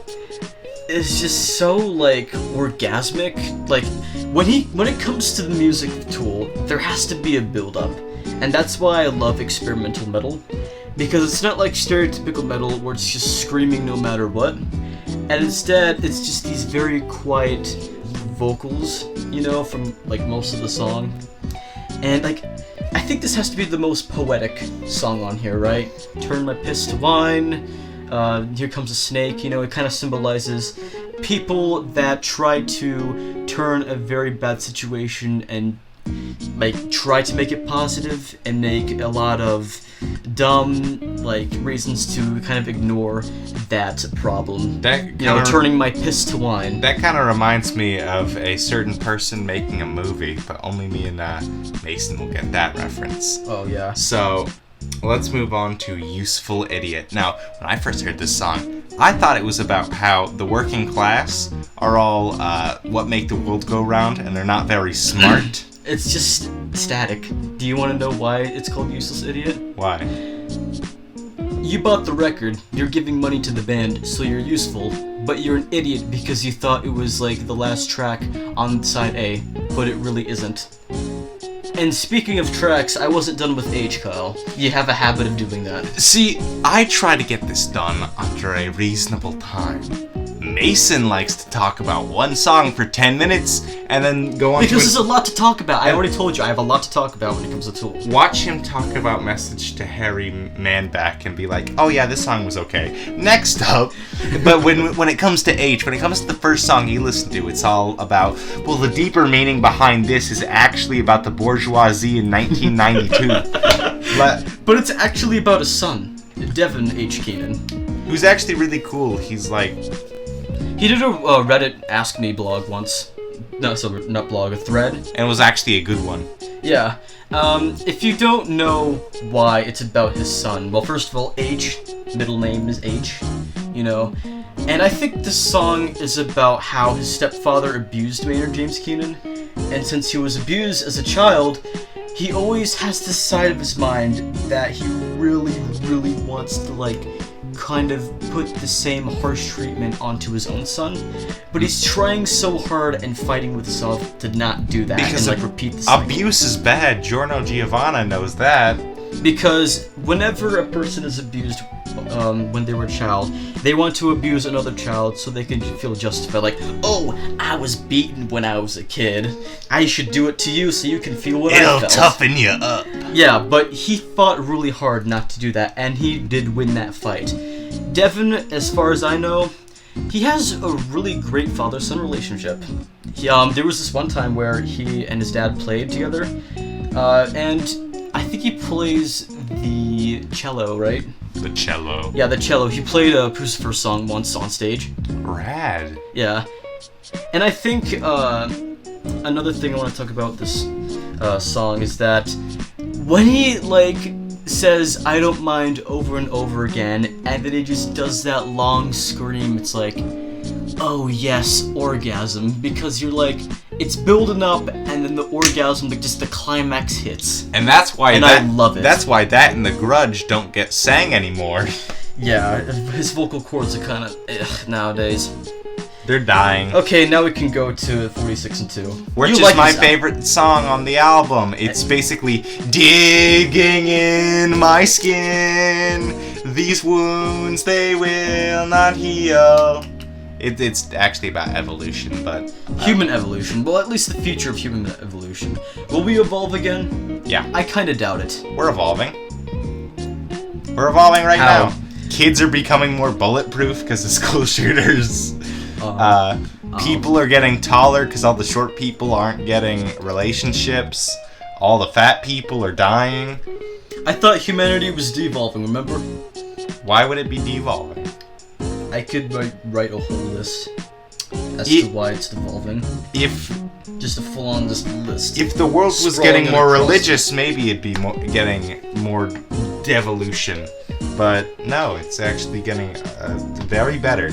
is just so, like, orgasmic. Like, when it comes to the music of Tool, there has to be a build-up. And that's why I love experimental metal, because it's not like stereotypical metal where it's just screaming no matter what, and instead it's just these very quiet vocals, you know, from like most of the song. And like, I think this has to be the most poetic song on here, right? Turn my piss to wine, here comes a snake, you know, it kind of symbolizes people that try to turn a very bad situation and like try to make it positive and make a lot of dumb like reasons to kind of ignore that problem. Turning my piss to wine. That kind of reminds me of a certain person making a movie, but only me and Mason will get that reference. Oh yeah. So let's move on to Useful Idiot. Now, when I first heard this song, I thought it was about how the working class are all what make the world go round, and they're not very smart. It's just static. Do you want to know why it's called Useless Idiot? Why? You bought the record, you're giving money to the band, so you're useful, but you're an idiot because you thought it was like the last track on side A, but it really isn't. And speaking of tracks, I wasn't done with H, Kyle. You have a habit of doing that. See, I try to get this done under a reasonable time. Mason likes to talk about one song for 10 minutes and then go on because there's a lot to talk about. I already told you, I have a lot to talk about when it comes to Tool. Watch him talk about Message to Harry Manback and be like, oh yeah, this song was okay. Next up, but when it comes to H, when it comes to the first song you listen to, it's all about, well, the deeper meaning behind this is actually about the bourgeoisie in 1992. But it's actually about a son, Devin H. Keenan. Who's actually really cool. He's like... He did a Reddit Ask Me blog once. No, sorry, not blog, a thread. And it was actually a good one. Yeah. If you don't know why it's about his son, well, first of all, H, middle name is H, you know. And I think this song is about how his stepfather abused Maynard James Keenan. And since he was abused as a child, he always has this side of his mind that he really, really wants to, like, kind of put the same harsh treatment onto his own son, but he's trying so hard and fighting with himself to not do that because and like repeat the cycle. Abuse is bad. Giorno Giovanna knows that. Because whenever a person is abused when they were a child, they want to abuse another child so they can feel justified. Like, oh, I was beaten when I was a kid. I should do it to you so you can feel what I felt. It'll toughen you up. Yeah, but he fought really hard not to do that, and he did win that fight. Devin, as far as I know, he has a really great father-son relationship. There was this one time where he and his dad played together, and I think he plays the cello, right? The cello. Yeah, the cello. He played a Pucifer song once on stage. Rad. Yeah. And I think another thing I want to talk about this song is that when he, like, says, "I don't mind" over and over again, and then he just does that long scream, it's like, oh yes, orgasm, because you're like, it's building up, and then the orgasm, like, just the climax hits. And that's why I love it. That's why that and The Grudge don't get sang anymore. Yeah, his vocal cords are kind of nowadays. They're dying. Okay, now we can go to 46 and 2. Which is my favorite song on the album. It's basically digging in my skin. These wounds, they will not heal. It's actually about evolution, but... Human evolution. Well, at least the future of human evolution. Will we evolve again? Yeah. I kinda doubt it. We're evolving. We're evolving right now. Kids are becoming more bulletproof because of school shooters. People are getting taller because all the short people aren't getting relationships. All the fat people are dying. I thought humanity was devolving, remember? Why would it be devolving? I could write a whole list as to why it's devolving. Just a full-on list. If the world was getting more religious, maybe it'd be getting more devolution. But no, it's actually getting very better.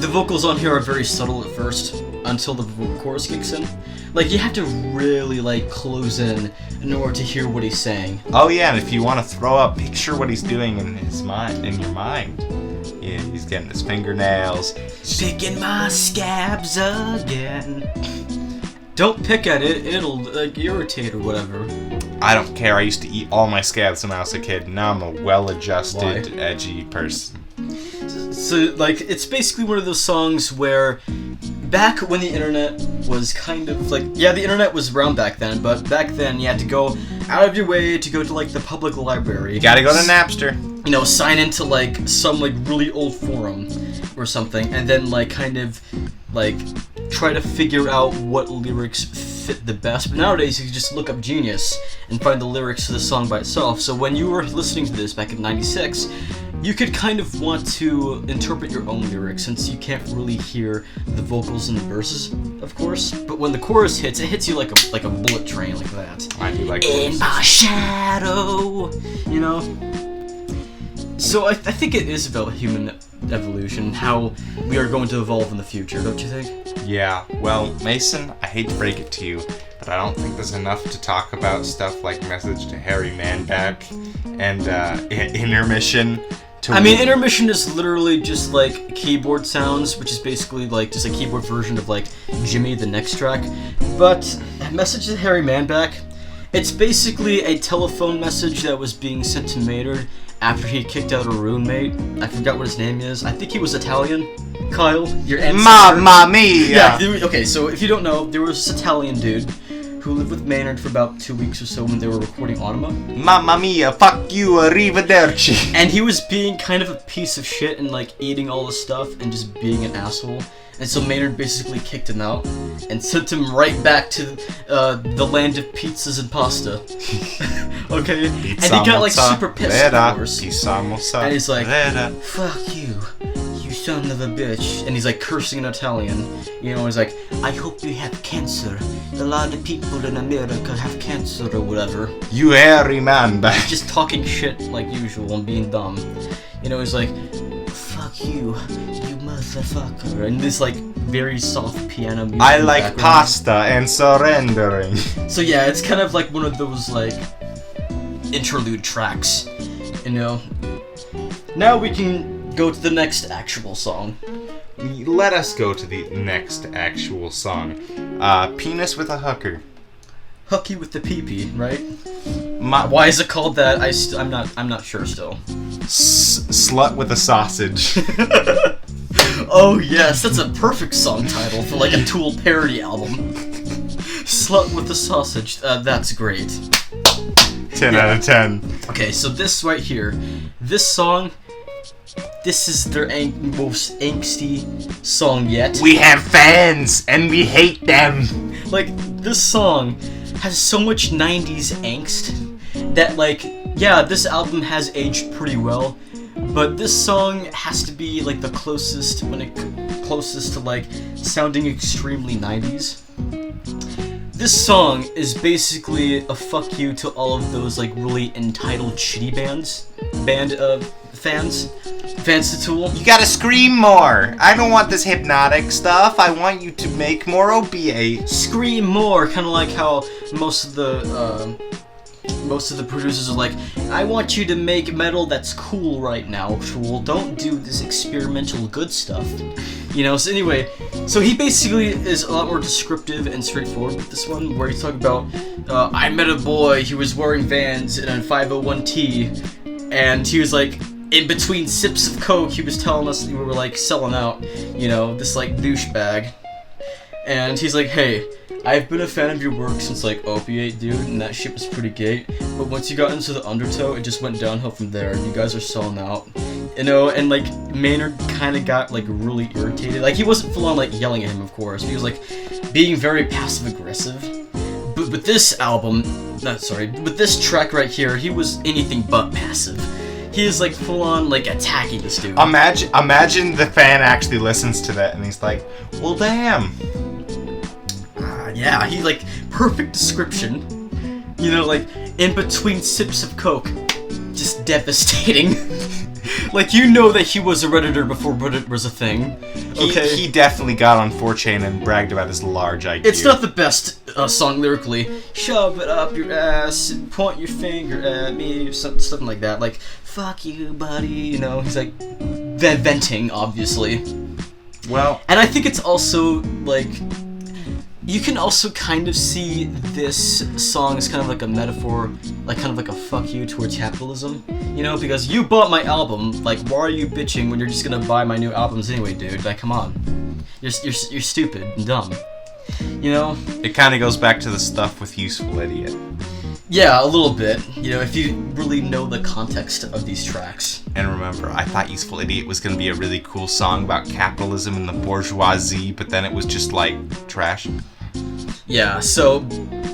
The vocals on here are very subtle at first, until the chorus kicks in. Like, you have to really, like, close in order to hear what he's saying. Oh yeah, and if you want to throw up, picture what he's doing in his mind, in your mind. Yeah, he's getting his fingernails. Picking my scabs again. Don't pick at it, it'll, like, irritate or whatever. I don't care, I used to eat all my scabs when I was a kid. Now I'm a well-adjusted, edgy person. So, like, it's basically one of those songs where, back when the internet was kind of, like, yeah, the internet was around back then, but back then you had to go out of your way to go to, like, the public library. You gotta go to Napster. You know, sign into, like, some, like, really old forum or something, and then, like, kind of, like, try to figure out what lyrics fit the best. But nowadays, you can just look up Genius and find the lyrics to the song by itself. So when you were listening to this back in '96, you could kind of want to interpret your own lyrics, since you can't really hear the vocals and the verses, of course. But when the chorus hits, it hits you like a bullet train, like that. I do like In my shadow, you know? So I think it is about human evolution, how we are going to evolve in the future, don't you think? Yeah, well, Mason, I hate to break it to you, but I don't think there's enough to talk about stuff like Message to Harry Manback and Intermission. Intermission is literally just, like, keyboard sounds, which is basically, like, just a keyboard version of, like, Jimmy, the next track. But Message to Harry Manback, it's basically a telephone message that was being sent to Maynard after he kicked out a roommate. I forgot what his name is. I think he was Italian. Kyle, your ancestor. Mamma mia! Yeah, okay, so if you don't know, there was this Italian dude who lived with Maynard for about 2 weeks or so when they were recording Ænima. Mamma mia, fuck you, arrivederci. And he was being kind of a piece of shit and, like, eating all the stuff and just being an asshole. And so Maynard basically kicked him out and sent him right back to the land of pizzas and pasta. Okay? Pizza, and he got, like, mozza, super pissed, vera, of course. Pizza, mozza, and he's like, vera. fuck you, you son of a bitch. And he's, like, cursing in Italian. You know, he's like, I hope you have cancer. A lot of people in America have cancer or whatever. You hairy man back. Just talking shit like usual and being dumb. You know, he's like, fuck you, you motherfucker. And this, like, very soft piano music. I like pasta and surrendering. So yeah, it's kind of like one of those, like, interlude tracks, you know. Now we can go to the next actual song. Let us go to the next actual song. Penis with a hooker. Hooky with the pee-pee, right? Why is it called that? I'm not sure still. Slut with a sausage. Oh yes, that's a perfect song title for, like, a Tool parody album. Slut with a sausage. That's great. 10 out of 10. Okay, so this right here, this song, this is their most angsty song yet. We have fans, and we hate them. Like, this song has so much 90s angst that, like, yeah, this album has aged pretty well, but this song has to be, like, the closest to, like, sounding extremely 90s. This song is basically a fuck you to all of those, like, really entitled shitty fans to Tool. You gotta scream more. I don't want this hypnotic stuff. I want you to make more Opiate. Scream more, kind of like how most of the producers are like, I want you to make metal that's cool right now, Tool. Don't do this experimental good stuff. You know, so anyway, so he basically is a lot more descriptive and straightforward with this one, where he's talking about, I met a boy, he was wearing Vans and a 501T, and he was like, in between sips of coke, he was telling us that we were, like, selling out, you know, this, like, douchebag. And he's like, hey, I've been a fan of your work since, like, Opiate, dude, and that shit was pretty gay. But once you got into the Undertow, it just went downhill from there, and you guys are selling out. You know, and, like, Maynard kind of got, like, really irritated. Like, he wasn't full on, like, yelling at him, of course. He was, like, being very passive-aggressive. But with this with this track right here, he was anything but passive. He is, like, full-on, like, attacking this dude. Imagine the fan actually listens to that and he's like, well, damn. Yeah, he, like, perfect description. You know, like, in between sips of coke. Just devastating. Like, you know that he was a Redditor before Reddit was a thing. Okay? He definitely got on 4chan and bragged about his large IQ. It's not the best song lyrically. Shove it up your ass and point your finger at me, or something like that. Like, fuck you, buddy. You know, he's like venting, obviously. Well, and I think it's also like, you can also kind of see this song as kind of like a metaphor, like kind of like a fuck you towards capitalism. You know, because you bought my album, like, why are you bitching when you're just gonna buy my new albums anyway, dude? Like, come on. You're stupid and dumb. You know? It kind of goes back to the stuff with Useful Idiot. Yeah, a little bit. You know, if you really know the context of these tracks. And remember, I thought Useful Idiot was going to be a really cool song about capitalism and the bourgeoisie, but then it was just, like, trash. Yeah, so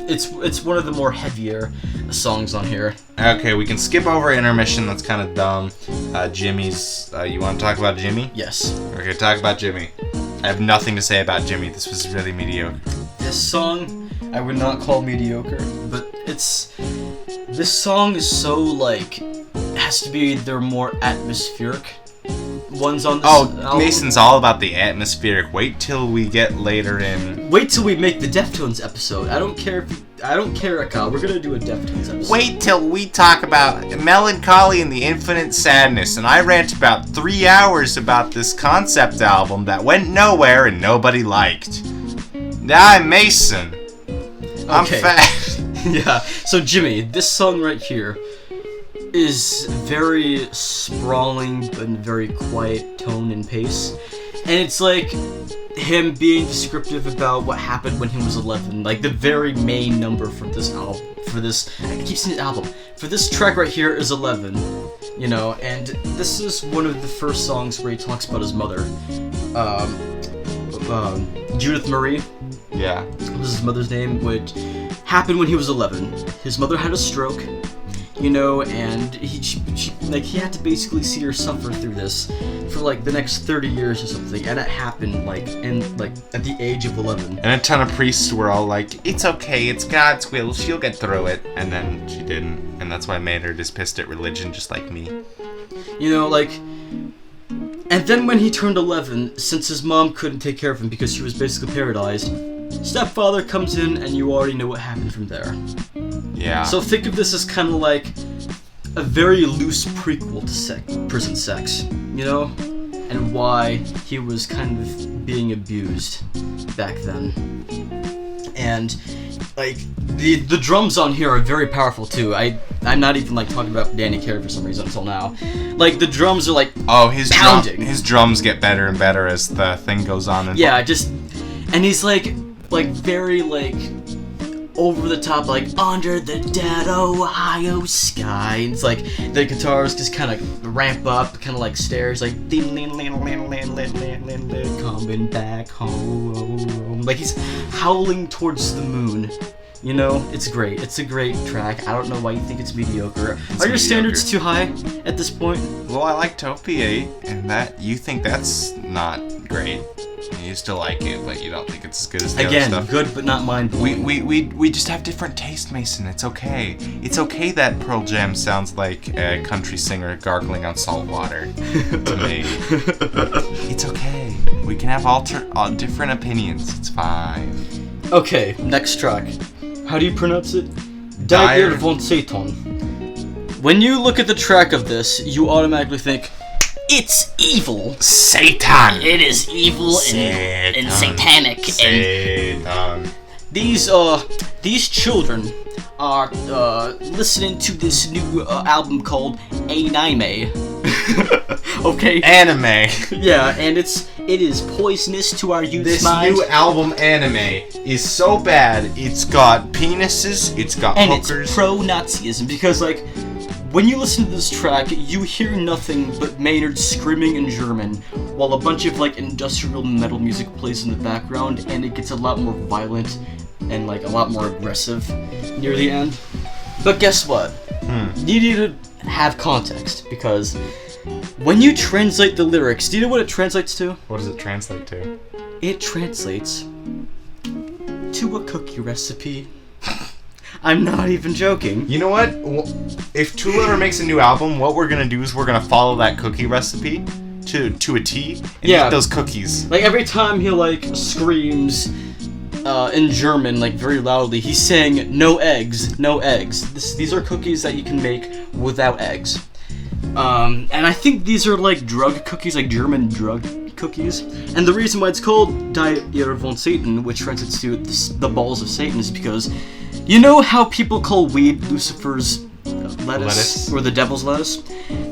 it's one of the more heavier songs on here. Okay, we can skip over intermission. That's kind of dumb. Jimmy's... you want to talk about Jimmy? Yes. Okay, talk about Jimmy. I have nothing to say about Jimmy. This was really mediocre. This song, I would not call mediocre, but this song is so, like, it has to be their more atmospheric ones on this album. Mason's all about the atmospheric. Wait till we get later in... Wait till we make the Deftones episode. I don't care, Aka. We're gonna do a Deftones episode. Wait till we talk about melancholy and the infinite sadness, and I rant about 3 hours about this concept album that went nowhere and nobody liked. I'm Mason. I'm fat. Yeah, so Jimmy, this song right here is very sprawling but very quiet tone and pace. And it's like him being descriptive about what happened when he was 11. Like the very main number for this album, I keep saying album, for this track right here is 11. You know, and this is one of the first songs where he talks about his mother. Judith Marie. Yeah. This is his mother's name, which happened when he was 11. His mother had a stroke, you know, and he had to basically see her suffer through this for like the next 30 years or something, and it happened like at the age of 11. And a ton of priests were all like, "It's okay, it's God's will, she'll get through it," and then she didn't, and that's why Maynard is pissed at religion, just like me. You know, like. And then when he turned 11, since his mom couldn't take care of him because she was basically paralyzed, stepfather comes in and you already know what happened from there. Yeah. So think of this as kind of like a very loose prequel to prison sex, you know? And why he was kind of being abused back then. And like the drums on here are very powerful too. I'm not even like talking about Danny Carey for some reason until now. Like the drums are like pounding. His drums get better and better as the thing goes on. And yeah, and he's like very like over the top, like, under the dead Ohio sky. And it's like, the guitars just kind of ramp up, kind of like stairs, like, coming back home. Like, he's howling towards the moon. You know, it's great. It's a great track. I don't know why you think it's mediocre. Are your standards too high at this point? Well, I like Opiate, and that you think that's not great. You still like it, but you don't think it's as good as the other stuff. Again, good but not mind-blowing. We just have different taste, Mason. It's okay. It's okay that Pearl Jam sounds like a country singer gargling on salt water to me. It's okay. We can have different opinions. It's fine. Okay, next track. How do you pronounce it? Dire von Satan. When you look at the track of this, you automatically think, it's evil. Satan. It is evil and satanic. Satan. And these children are listening to this new album called Ænima. Okay. Anime. Yeah, and it is poisonous to our youth's minds. This new album, Anime, is so bad. It's got penises. It's got hookers. And it's pro-Nazism because, like, when you listen to this track, you hear nothing but Maynard screaming in German, while a bunch of, like, industrial metal music plays in the background, and it gets a lot more violent and, like, a lot more aggressive near the end. But guess what? You need to have context, because when you translate the lyrics, do you know what it translates to? What does it translate to? It translates to a cookie recipe. I'm not even joking. You know what? If Tool makes a new album, what we're gonna do is we're gonna follow that cookie recipe to a T and eat those cookies. Like, every time he, like, screams in German, like, very loudly, he's saying, no eggs, no eggs. These are cookies that you can make without eggs. And I think these are, like, drug cookies, like German drug cookies. And the reason why it's called Dire von Satan, which translates to the balls of Satan, is because you know how people call weed Lucifer's lettuce? Or the devil's lettuce?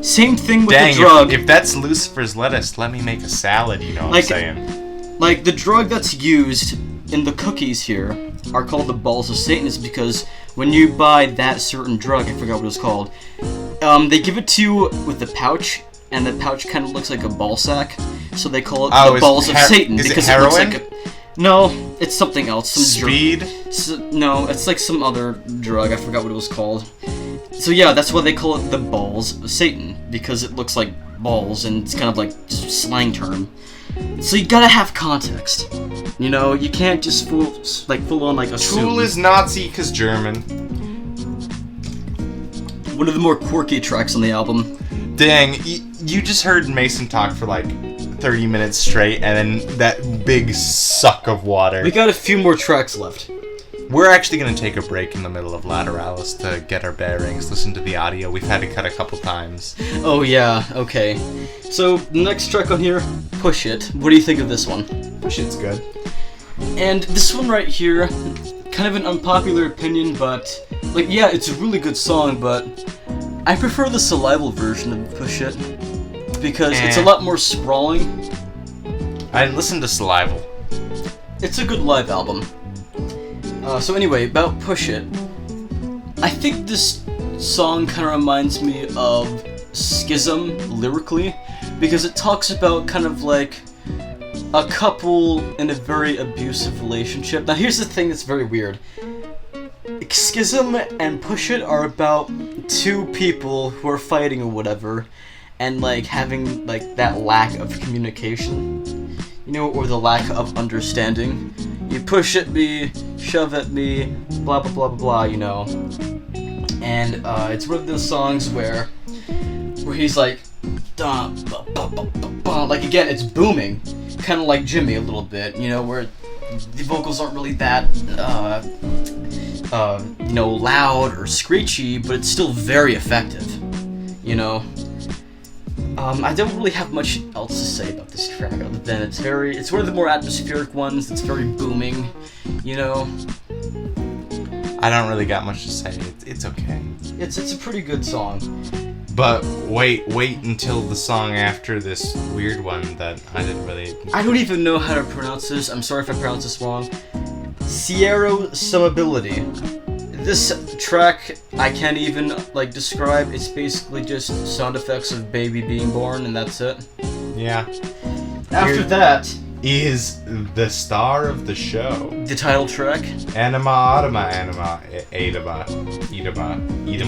Same thing with the drug. If that's Lucifer's lettuce, let me make a salad, you know what I'm saying? Like, the drug that's used in the cookies here are called the balls of Satan is because when you buy that certain drug, I forgot what it was called, they give it to you with the pouch, and the pouch kind of looks like a ball sack, so they call it the balls of Satan. Is it heroin? No, it's something else. Some Speed? No, it's like some other drug. I forgot what it was called. So yeah, that's why they call it the balls of Satan, because it looks like balls, and it's kind of like just a slang term. So you gotta have context. You know, you can't just full on like assume. Tool is Nazi because German. One of the more quirky tracks on the album. Dang, you just heard Mason talk for like 30 minutes straight, and then that big suck of water. We got a few more tracks left. We're actually going to take a break in the middle of Lateralus to get our bearings, listen to the audio. We've had to cut a couple times. Oh yeah, okay. So, the next track on here, Push It. What do you think of this one? Push It's good. And this one right here, kind of an unpopular opinion, but, like, yeah, it's a really good song, but I prefer the Salival version of Push It, because it's a lot more sprawling. I listened to Salival. It's a good live album. So anyway, about Push It, I think this song kind of reminds me of Schism lyrically, because it talks about kind of like a couple in a very abusive relationship. Now here's the thing that's very weird. Schism and Push It are about two people who are fighting or whatever, and like having like that lack of communication, you know, or the lack of understanding. You push at me, shove at me, blah blah blah blah blah, you know. And it's one of those songs where he's like, like again, it's booming, kind of like Jimmy a little bit, you know, where the vocals aren't really that, you know, loud or screechy, but it's still very effective, you know. I don't really have much else to say about this track other than it's one of the more atmospheric ones. It's very booming, you know. I don't really got much to say. It's okay. It's a pretty good song. But wait until the song after this weird one that I didn't really... I don't even know how to pronounce this. I'm sorry if I pronounce this wrong. Zero Summability. This track I can't even like describe. It's basically just sound effects of baby being born, and that's it. Yeah. After that is the star of the show. The title track. Ænima.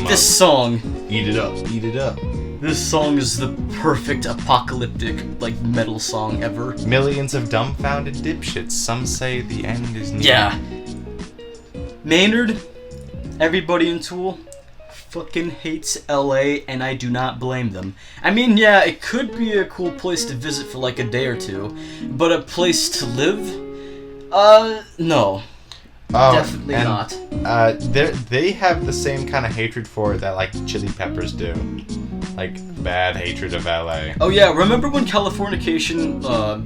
This song. Eat it up. This song is the perfect apocalyptic like metal song ever. Millions of dumbfounded dipshits. Some say the end is near. Yeah. Maynard, everybody in Tool, fucking hates LA, and I do not blame them. I mean, yeah, it could be a cool place to visit for like a day or two, but a place to live? No. Oh, definitely not. They have the same kind of hatred for it that like Chili Peppers do. Like, bad hatred of LA. Oh yeah, remember when Californication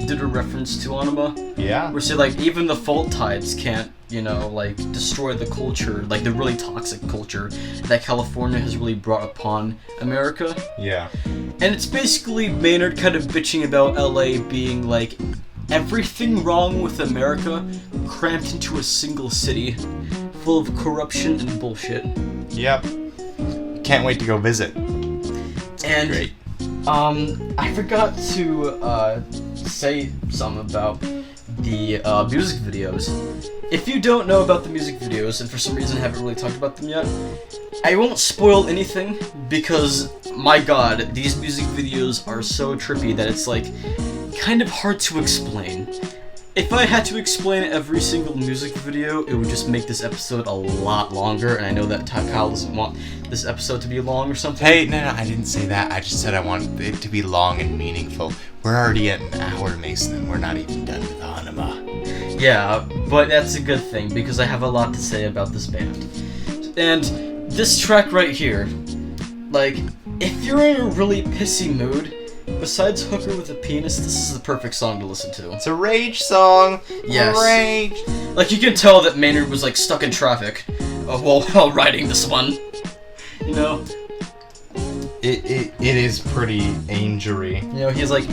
did a reference to Ænima? Yeah. Where say like, even the fault tides can't, you know, like, destroy the culture, like the really toxic culture that California has really brought upon America. Yeah. And it's basically Maynard kind of bitching about LA being like, everything wrong with America cramped into a single city, full of corruption and bullshit. Yep. Can't wait to go visit. And great. I forgot to say something about the music videos. If you don't know about the music videos, and for some reason haven't really talked about them yet, I won't spoil anything because, my god, these music videos are so trippy that it's like kind of hard to explain. If I had to explain every single music video, it would just make this episode a lot longer, and I know that Kyle doesn't want this episode to be long or something. Hey, no, I didn't say that. I just said I want it to be long and meaningful. We're already at an hour, Mason, and we're not even done with Ænima. Yeah, but that's a good thing, because I have a lot to say about this band. And this track right here, like, if you're in a really pissy mood, besides Hooker with a Penis, this is the perfect song to listen to. It's a rage song. Yes. Rage. Like, you can tell that Maynard was, like, stuck in traffic while writing this one. You know? It is pretty angery. You know, he's like,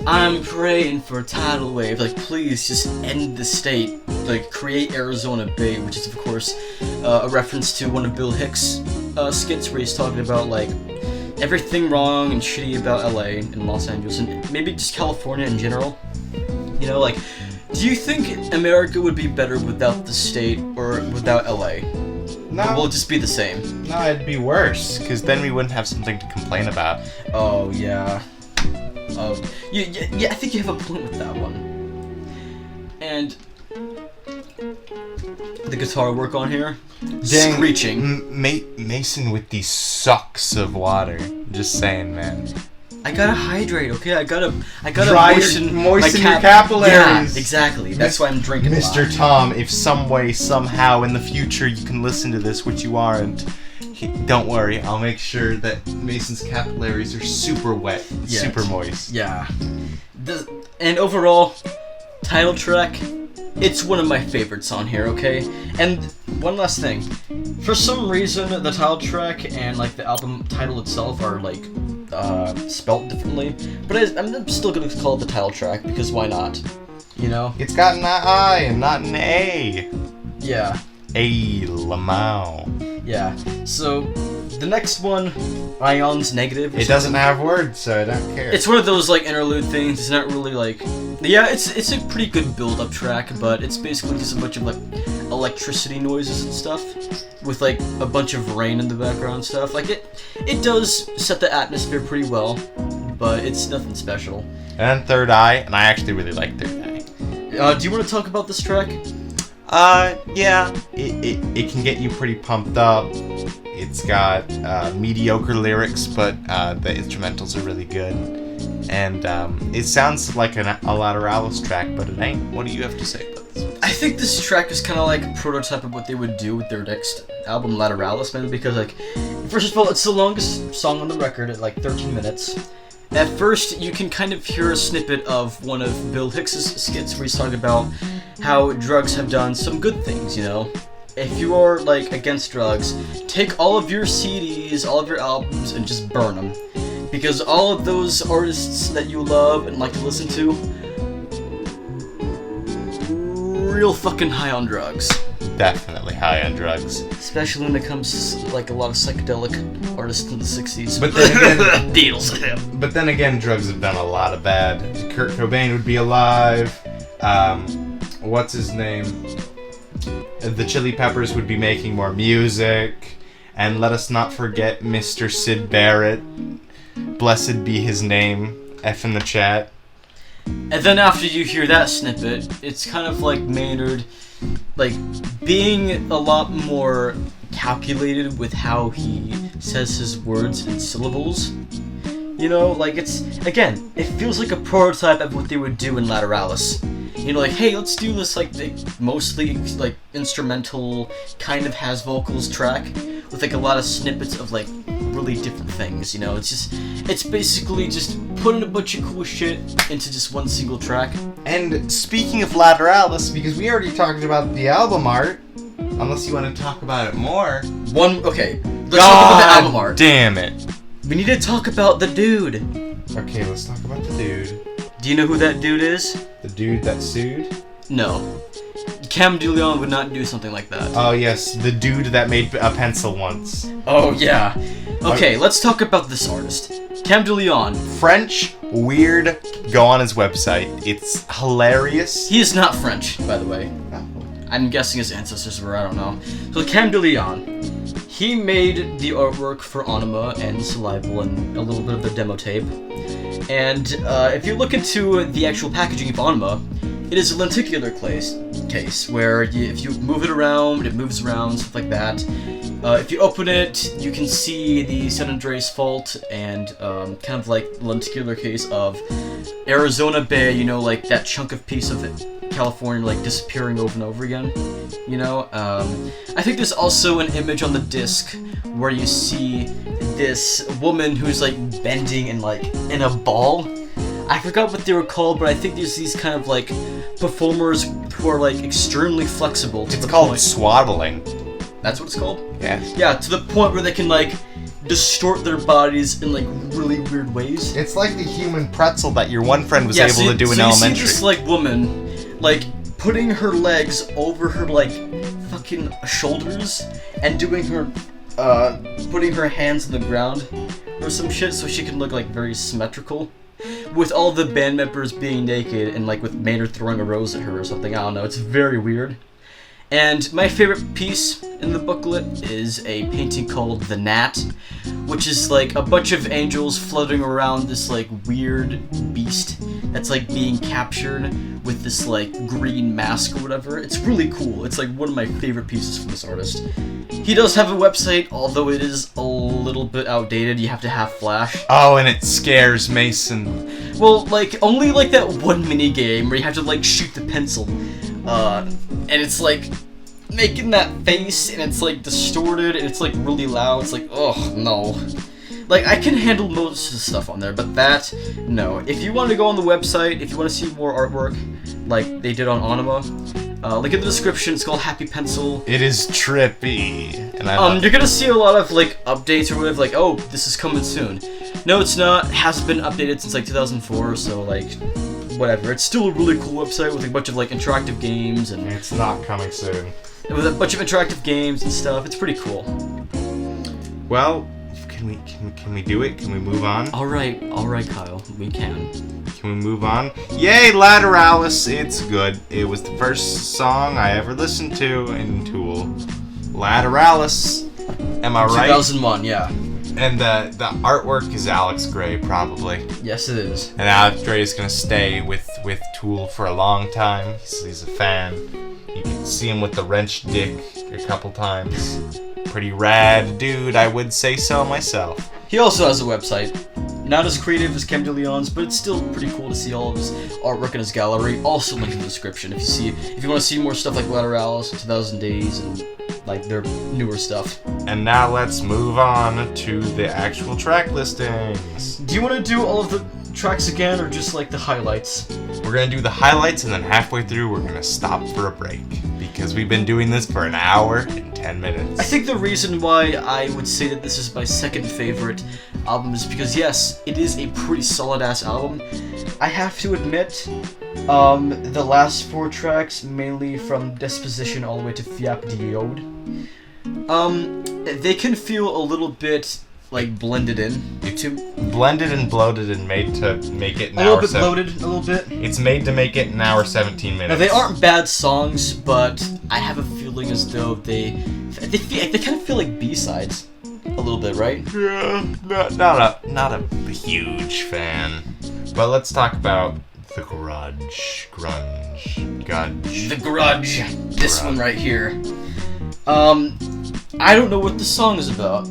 I'm praying for a tidal wave. Like, please just end the state. Like, create Arizona Bay, which is, of course, a reference to one of Bill Hicks' skits where he's talking about, like, everything wrong and shitty about LA and Los Angeles, and maybe just California in general. You know, like, do you think America would be better without the state or without LA? No. Or will it just be the same? No, it'd be worse, because then we wouldn't have something to complain about. Oh, yeah. Yeah, I think you have a point with that one. And the guitar work on here, Dang, screeching. Mason with these sucks of water. Just saying, man. I gotta hydrate, okay? I gotta moisten my your capillaries. Yeah, exactly. That's why I'm drinking a lot. Mr. Tom, if some way, somehow, in the future you can listen to this, which you aren't, don't worry. I'll make sure that Mason's capillaries are super wet, super moist. Yeah. And overall, title track, it's one of my favorites on here, okay? And one last thing. For some reason, the title track and, like, the album title itself are, like, spelt differently. But I'm still gonna call it the title track, because why not? You know? It's got an I and not an A. Yeah. A Lamau. Yeah. So, the next one, Ion's Negative. It doesn't have words, so I don't care. It's one of those, like, interlude things. It's not really, like... Yeah, it's a pretty good build-up track, but it's basically just a bunch of, like, electricity noises and stuff, with, like, a bunch of rain in the background and stuff. Like, it does set the atmosphere pretty well, but it's nothing special. And then Third Eye, and I actually really like Third Eye. Do you want to talk about this track? Yeah. It can get you pretty pumped up. It's got mediocre lyrics, but the instrumentals are really good. And it sounds like a Lateralus track, but it ain't. What do you have to say about this? I think this track is kind of like a prototype of what they would do with their next album, Lateralus, mainly because, like, first of all, it's the longest song on the record at, like, 13 minutes. At first, you can kind of hear a snippet of one of Bill Hicks' skits where he's talking about how drugs have done some good things, you know? If you are, like, against drugs, take all of your CDs, all of your albums, and just burn them. Because all of those artists that you love and like to listen to real fucking high on drugs. Definitely high on drugs. Especially when it comes to like a lot of psychedelic artists in the 60s. But then again, Beatles. But then again, drugs have done a lot of bad. Kurt Cobain would be alive. What's his name? The Chili Peppers would be making more music. And let us not forget Mr. Syd Barrett. Blessed be his name. F in the chat. And then after you hear that snippet, it's kind of like Maynard, like, being a lot more calculated with how he says his words in syllables. You know, like, it's, again, it feels like a prototype of what they would do in Lateralus. You know, like, hey, let's do this, like, mostly, like, instrumental, kind of has vocals track, with, like, a lot of snippets of, like, really different things, you know? It's basically just putting a bunch of cool shit into just one single track. And speaking of Lateralus, because we already talked about the album art, unless you want to talk about it more. Okay, let's talk about the album art. Damn it. We need to talk about the dude. Okay, let's talk about the dude. Do you know who that dude is? The dude that sued? No. Cam DeLeon would not do something like that. Oh yes, the dude that made a pencil once. Oh yeah. Okay, let's talk about this artist. Cam DeLeon. French, weird, go on his website. It's hilarious. He is not French, by the way. Oh. I'm guessing his ancestors were, I don't know. So Cam DeLeon, he made the artwork for Ænima and Salival and a little bit of the demo tape. And if you look into the actual packaging of Ænima, it is a lenticular case where if you move it around, it moves around, stuff like that. If you open it, you can see the San Andreas Fault and kind of like lenticular case of Arizona Bay, you know, like that chunk of piece of it. California like disappearing over and over again, you know. I think there's also an image on the disc where you see this woman who's like bending and like in a ball. I forgot what they were called, but I think there's these kind of like performers who are like extremely flexible. It's called swaddling. That's what it's called? Yeah. Yeah, to the point where they can like distort their bodies in like really weird ways. It's like the human pretzel that your one friend was able to do in elementary. You see this like woman, like putting her legs over her like fucking shoulders and doing her, putting her hands on the ground or some shit so she can look like very symmetrical. With all the band members being naked and like with Maynard throwing a rose at her or something, I don't know, it's very weird. And my favorite piece in the booklet is a painting called The Gnat, which is like a bunch of angels floating around this like weird beast that's like being captured with this like green mask or whatever. It's really cool. It's like one of my favorite pieces from this artist. He does have a website, although it is a little bit outdated. You have to have Flash. Oh, and it scares Mason. Well, like, only like that one mini game where you have to like shoot the pencil. And it's like making that face and it's like distorted and it's like really loud. It's like, oh no. Like, I can handle most of the stuff on there, but that, no. If you want to go on the website, if you want to see more artwork like they did on Ænima, link in the description. It's called Happy Pencil. It is trippy. And you're gonna see a lot of like updates or whatever, like, oh, this is coming soon. No, it's not. It hasn't been updated since like 2004, so like, whatever. It's still a really cool website with a bunch of like interactive games and it's not coming soon. With a bunch of interactive games and stuff. It's pretty cool. Well, can we do it? Can we move on? All right, Kyle. We can. Can we move on? Yay, Lateralus! It's good. It was the first song I ever listened to in Tool. Lateralus. Am I right? 2001, yeah. And the artwork is Alex Grey, probably. Yes, it is. And Alex Grey is gonna stay with Tool for a long time. He's a fan. You can see him with the wrench dick a couple times. Pretty rad dude, I would say so myself. He also has a website. Not as creative as Cam DeLeon's, but it's still pretty cool to see all of his artwork in his gallery. Also linked in the description if you want to see more stuff like Lateralus, 2000 Days, and like their newer stuff. And now let's move on to the actual track listings. Do you want to do all of the tracks again, or just like the highlights? We're gonna do the highlights, and then halfway through we're gonna stop for a break because we've been doing this for an hour and 10 10 minutes. I think the reason why I would say that this is my second favorite album is because, yes, it is a pretty solid-ass album. I have to admit, the last 4 tracks, mainly from Disposition all the way to Fiap Diode, they can feel a little bit, like, blended in. Blended and bloated and made to make it an hour. A little bit bloated, a little bit. It's made to make it an hour 17 minutes. Now, they aren't bad songs, but I have a feeling as though they kind of feel like B-sides. A little bit, right? Yeah, not a huge fan. But let's talk about the grunge. The grudge. This one right here. I don't know what the song is about.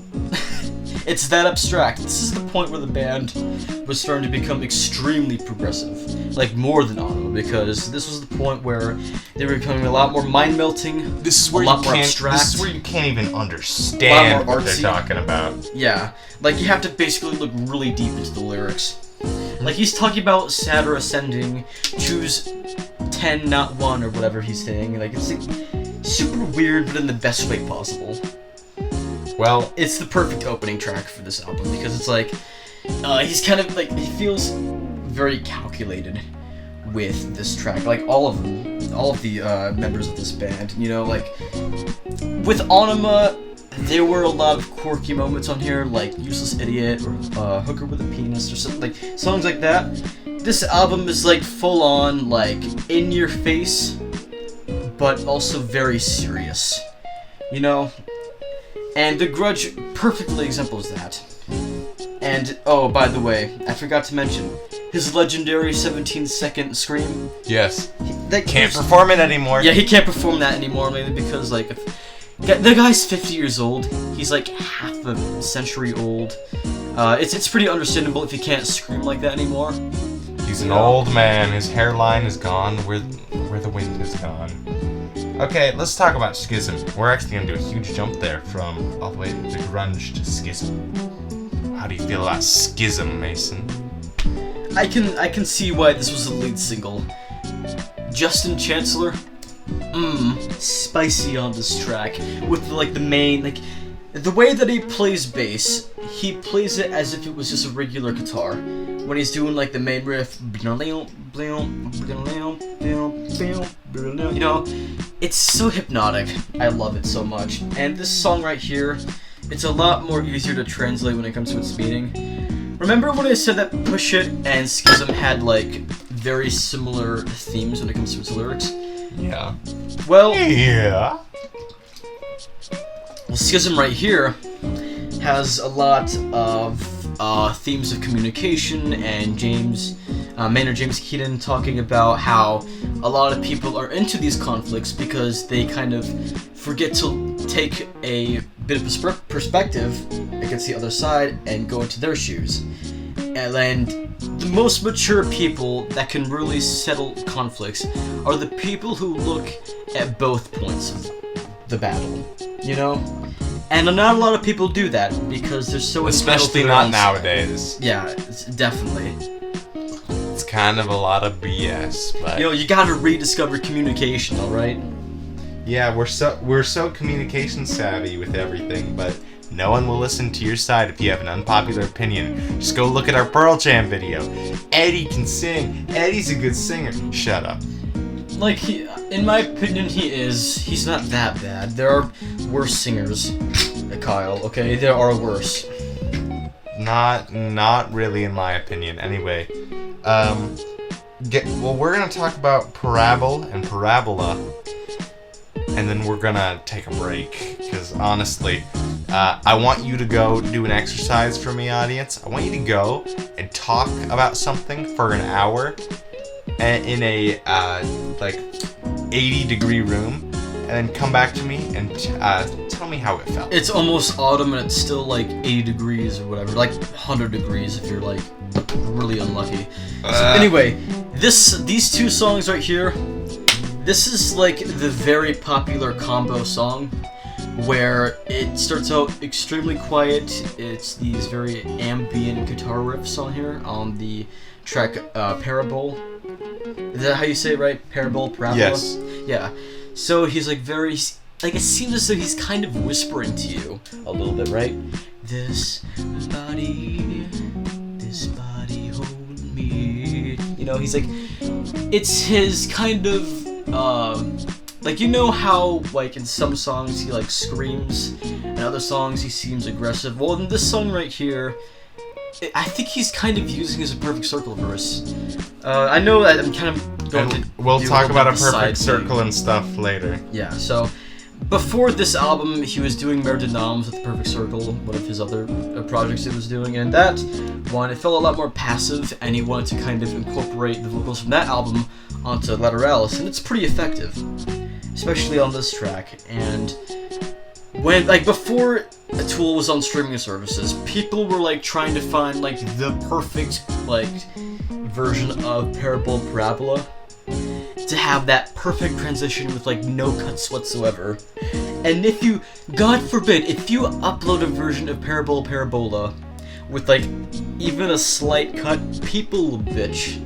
It's that abstract. This is the point where the band was starting to become extremely progressive. Like, more than Ænima, because this was the point where they were becoming a lot more mind-melting, This is where a lot more abstract. This is where you can't even understand more what they're artsy. talking about. Yeah, like, you have to basically look really deep into the lyrics. Like, he's talking about Saturn ascending, choose 10, not 1, or whatever he's saying. Like, it's like, super weird, but in the best way possible. Well, It's the perfect opening track for this album, because it's like, he's kind of, like, he feels very calculated with this track. Like, all of the members of this band, you know, like, with Ænima, there were a lot of quirky moments on here, like Useless Idiot, or Hooker with a Penis, or something, like, songs like that. This album is, like, full-on, like, in-your-face, but also very serious, you know? And The Grudge perfectly exemplifies that. And, oh, by the way, I forgot to mention, his legendary 17-second scream. yes. Can't perform it anymore. Yeah, he can't perform that anymore, mainly because, like, the guy's 50 years old. He's, like, half a century old. It's pretty understandable if you can't scream like that anymore. He's an old man. His hairline is gone where the wind has gone. Okay, let's talk about Schism. We're actually going to do a huge jump there from all the way to grunge to Schism. How do you feel about Schism, Mason? I can see why this was the lead single. Justin Chancellor, spicy on this track with the main, like, the way that he plays bass. He plays it as if it was just a regular guitar. When he's doing like the main riff, you know, it's so hypnotic. I love it so much. And this song right here, it's a lot more easier to translate when it comes to its meaning. Remember when I said that Push It and Schism had like very similar themes when it comes to its lyrics? Yeah. Well, Schism right here has a lot of themes of communication, and Maynard James Keenan talking about how a lot of people are into these conflicts because they kind of forget to take a bit of perspective against the other side and go into their shoes. And the most mature people that can really settle conflicts are the people who look at both points of the battle, you know? And not a lot of people do that because they're so especially not nowadays. Yeah, it's definitely. It's kind of a lot of BS, but You know, you gotta rediscover communication, alright? yeah, we're so communication savvy with everything, but no one will listen to your side if you have an unpopular opinion. Just go look at our Pearl Jam video. Eddie can sing. Eddie's a good singer. Shut up. Like, in my opinion, he's not that bad. There are worse singers, Kyle, okay? There are worse. Not really in my opinion. Anyway, we're gonna talk about Parabol and Parabola, and then we're gonna take a break, because honestly, I want you to go do an exercise for me, audience. I want you to go and talk about something for an hour in a 80-degree room, and then come back to me and tell me how it felt. It's almost autumn and it's still like 80 degrees or whatever, like 100 degrees if you're like really unlucky. So anyway, these two songs right here, this is like the very popular combo song where it starts out extremely quiet. It's these very ambient guitar riffs on here on the track Parabol. Is that how you say it right? Parabola? Yes. Yeah. So he's like like, it seems as though he's kind of whispering to you a little bit, right? This body hold me. You know, he's like, it's his kind of, like, you know how, like, in some songs he, like, screams, and other songs he seems aggressive? Well, in this song right here, I think he's kind of using as a perfect circle verse. I know that I'm kind of going to... We'll talk about a perfect circle and stuff later. Yeah, so... Before this album, he was doing Merde Noms with the Perfect Circle, one of his other projects he was doing, and that one, it felt a lot more passive, and he wanted to kind of incorporate the vocals from that album onto Lateralus, and it's pretty effective, especially on this track. And when, like, before a Tool was on streaming services, people were, like, trying to find, like, the perfect, like, version of Parabol Parabola, to have that perfect transition with, like, no cuts whatsoever. And if you, God forbid, if you upload a version of Parabol Parabola with, like, even a slight cut, people will bitch.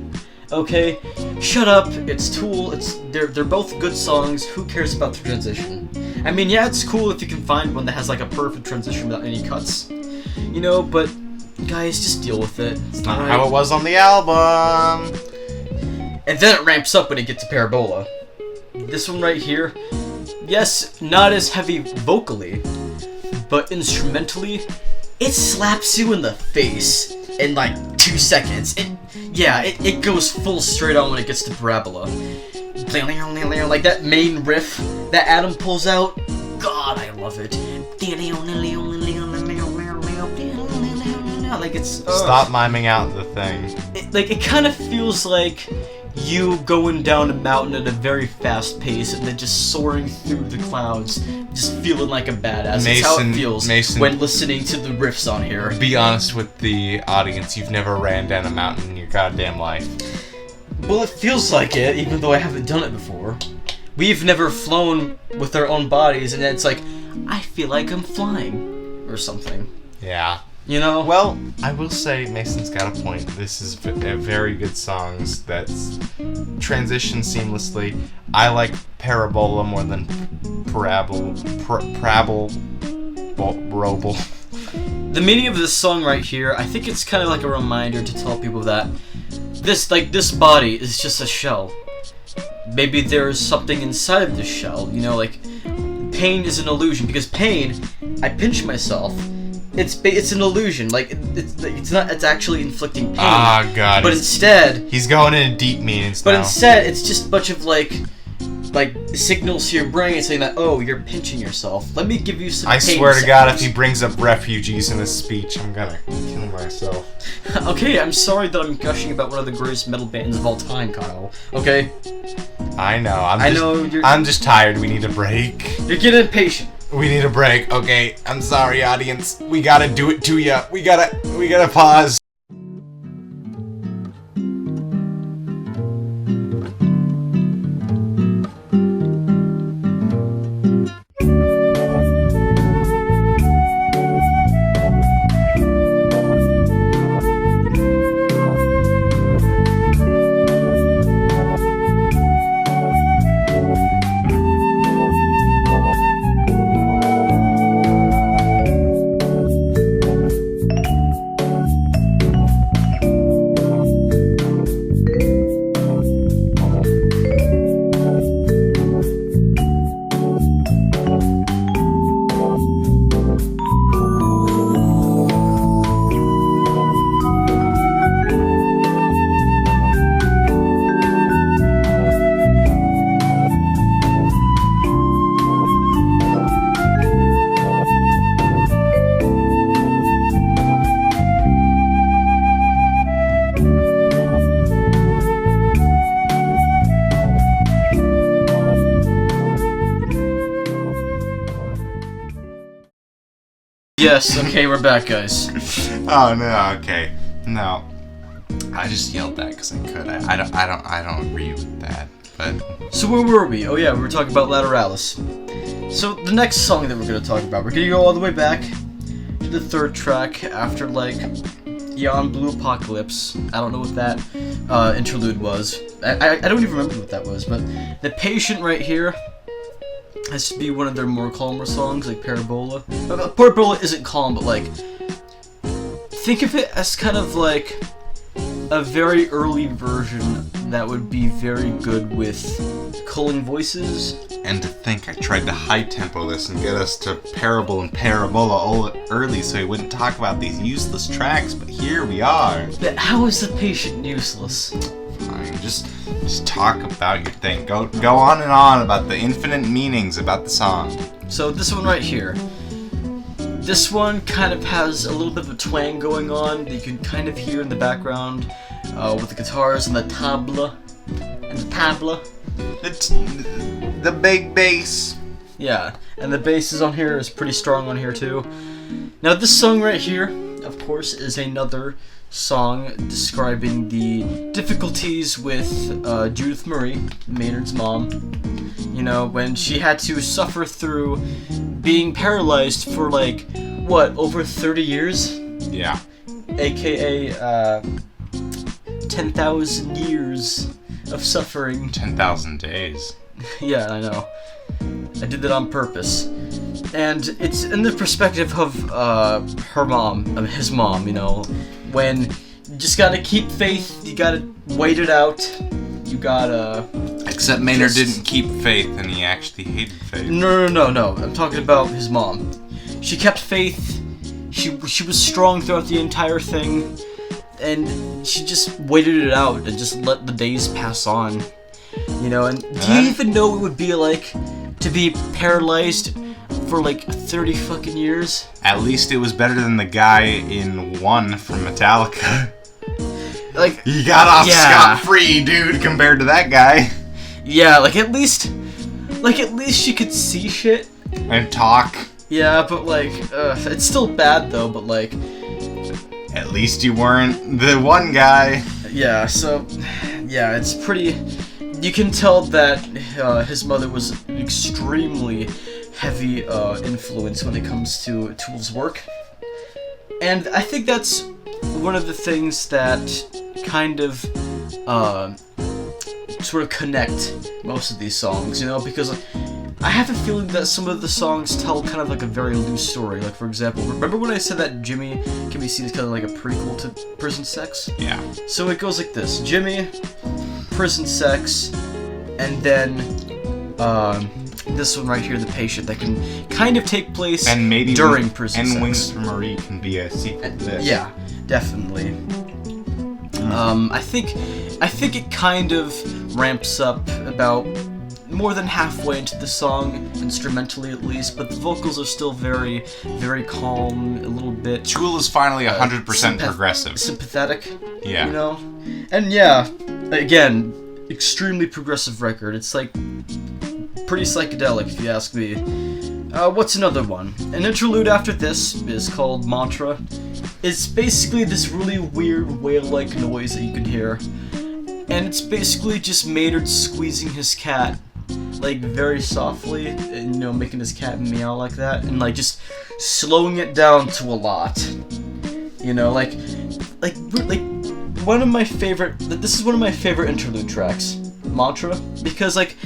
Okay? Shut up, it's Tool, they're both good songs, who cares about the transition? I mean, yeah, it's cool if you can find one that has, like, a perfect transition without any cuts. You know, but, guys, just deal with it. It's not how it was on the album! And then it ramps up when it gets to Parabola. This one right here, yes, not as heavy vocally, but instrumentally, it slaps you in the face in like 2 seconds. It goes full straight on when it gets to Parabola. Like that main riff that Adam pulls out, God, I love it. Like it's... Stop miming out the thing. It kind of feels like you going down a mountain at a very fast pace and then just soaring through the clouds, just feeling like a badass. That's how it feels when listening to the riffs on here. Be honest with the audience, you've never ran down a mountain in your goddamn life. Well, it feels like it, even though I haven't done it before. We've never flown with our own bodies, and it's like, I feel like I'm flying, or something. Yeah. You know? Well, I will say Mason's got a point. This is very good songs that transition seamlessly. I like Parabola more than Parabol. The meaning of this song right here, I think it's kind of like a reminder to tell people that this body is just a shell. Maybe there's something inside of this shell. You know, like, pain is an illusion. Because pain, I pinch myself. It's an illusion. Like it's actually inflicting pain. Ah, God. But instead, he's going into deep meanings now. But instead, it's just a bunch of like signals to your brain saying that, oh, you're pinching yourself. Let me give you some. I swear to God, if he brings up refugees in his speech, I'm gonna kill myself. Okay, I'm sorry that I'm gushing about one of the greatest metal bands of all time, Kyle. Okay. I know. I'm just tired. We need a break. You're getting impatient. We need a break. Okay, I'm sorry, audience. We gotta do it to ya. We gotta pause. Yes, okay, we're back, guys. Oh no, okay. No. I just yelled that because I could. I don't agree with that. But so where were we? Oh yeah, we were talking about Lateralus. So the next song that we're gonna talk about, we're gonna go all the way back to the third track after like Eon Blue Apocalypse. I don't know what that interlude was. I don't even remember what that was, but the patient right here. has to be one of their more calmer songs, like Parabola. Parabola isn't calm, but like, think of it as kind of like a very early version that would be very good with culling voices. And to think I tried to high tempo this and get us to Parable and Parabola early so we wouldn't talk about these useless tracks, but here we are. But how is the patient useless? Fine, just talk about your thing. Go on and on about the infinite meanings about the song. So this one right here. This one kind of has a little bit of a twang going on that you can kind of hear in the background with the guitars and the tabla. The big bass. Yeah, and the bass is on here, is pretty strong on here too. Now this song right here, of course, is another song describing the difficulties with Judith Marie, Maynard's mom. You know, when she had to suffer through being paralyzed for like, what, over 30 years? Yeah. A.K.A. 10,000 years of suffering. 10,000 days. Yeah, I know. I did that on purpose. And it's in the perspective of her mom, his mom, you know, when you just gotta keep faith, you gotta wait it out, you gotta... Except Maynard didn't keep faith and he actually hated faith. No, I'm talking about his mom. She kept faith, she was strong throughout the entire thing, and she just waited it out and just let the days pass on. You know, and do you even know what it would be like to be paralyzed for like 30 fucking years? At least it was better than the guy in One from Metallica. Like, he got off scot-free, dude, compared to that guy. Yeah, like at least she could see shit and talk. Yeah, but like, it's still bad though. But like, at least you weren't the one guy. Yeah. So, yeah, it's pretty. You can tell that his mother was an extremely heavy influence when it comes to Tool's work, and I think that's one of the things that kind of sort of connect most of these songs, you know, because I have a feeling that some of the songs tell kind of like a very loose story. Like, for example, remember when I said that Jimmy can be seen as kind of like a prequel to Prison Sex? Yeah. So it goes like this: Jimmy, Prison Sex, and then this one right here, The Patient, that can kind of take place and maybe during Prison Sex. And Wings for Marie can be a sequel to this. Yeah, definitely. I think it kind of ramps up about more than halfway into the song, instrumentally at least, but the vocals are still very, very calm, a little bit... Tool is finally 100% progressive. Sympathetic, yeah. You know? And yeah, again, extremely progressive record. It's like pretty psychedelic, if you ask me. What's another one? An interlude after this is called Mantra. It's basically this really weird whale-like noise that you can hear. And it's basically just Maynard squeezing his cat, like, very softly, and, you know, making his cat meow like that, and, like, just slowing it down to a lot. You know, like, one of my favorite, this is one of my favorite interlude tracks, Mantra, because, like,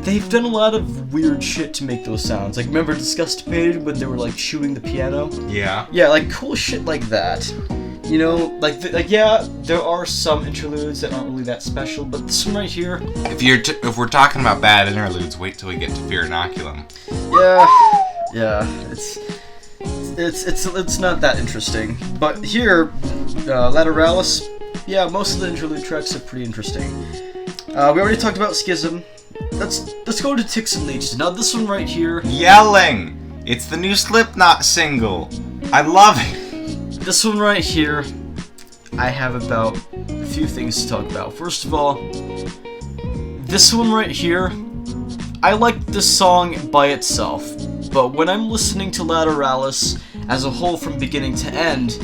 they've done a lot of weird shit to make those sounds. Like, remember Disgusted when they were, like, shooting the piano? Yeah. Yeah, like, cool shit like that. You know, yeah, there are some interludes that aren't really that special, but this one right here... If we're talking about bad interludes, wait till we get to Fear Inoculum. Yeah, it's not that interesting. But here, Lateralus, yeah, most of the interlude tracks are pretty interesting. We already talked about Schism. Let's go to Ticks and Leeches. Now this one right here... Yelling! It's the new Slipknot single. I love it. This one right here, I have about a few things to talk about. First of all, this one right here, I like this song by itself, but when I'm listening to Lateralus as a whole from beginning to end,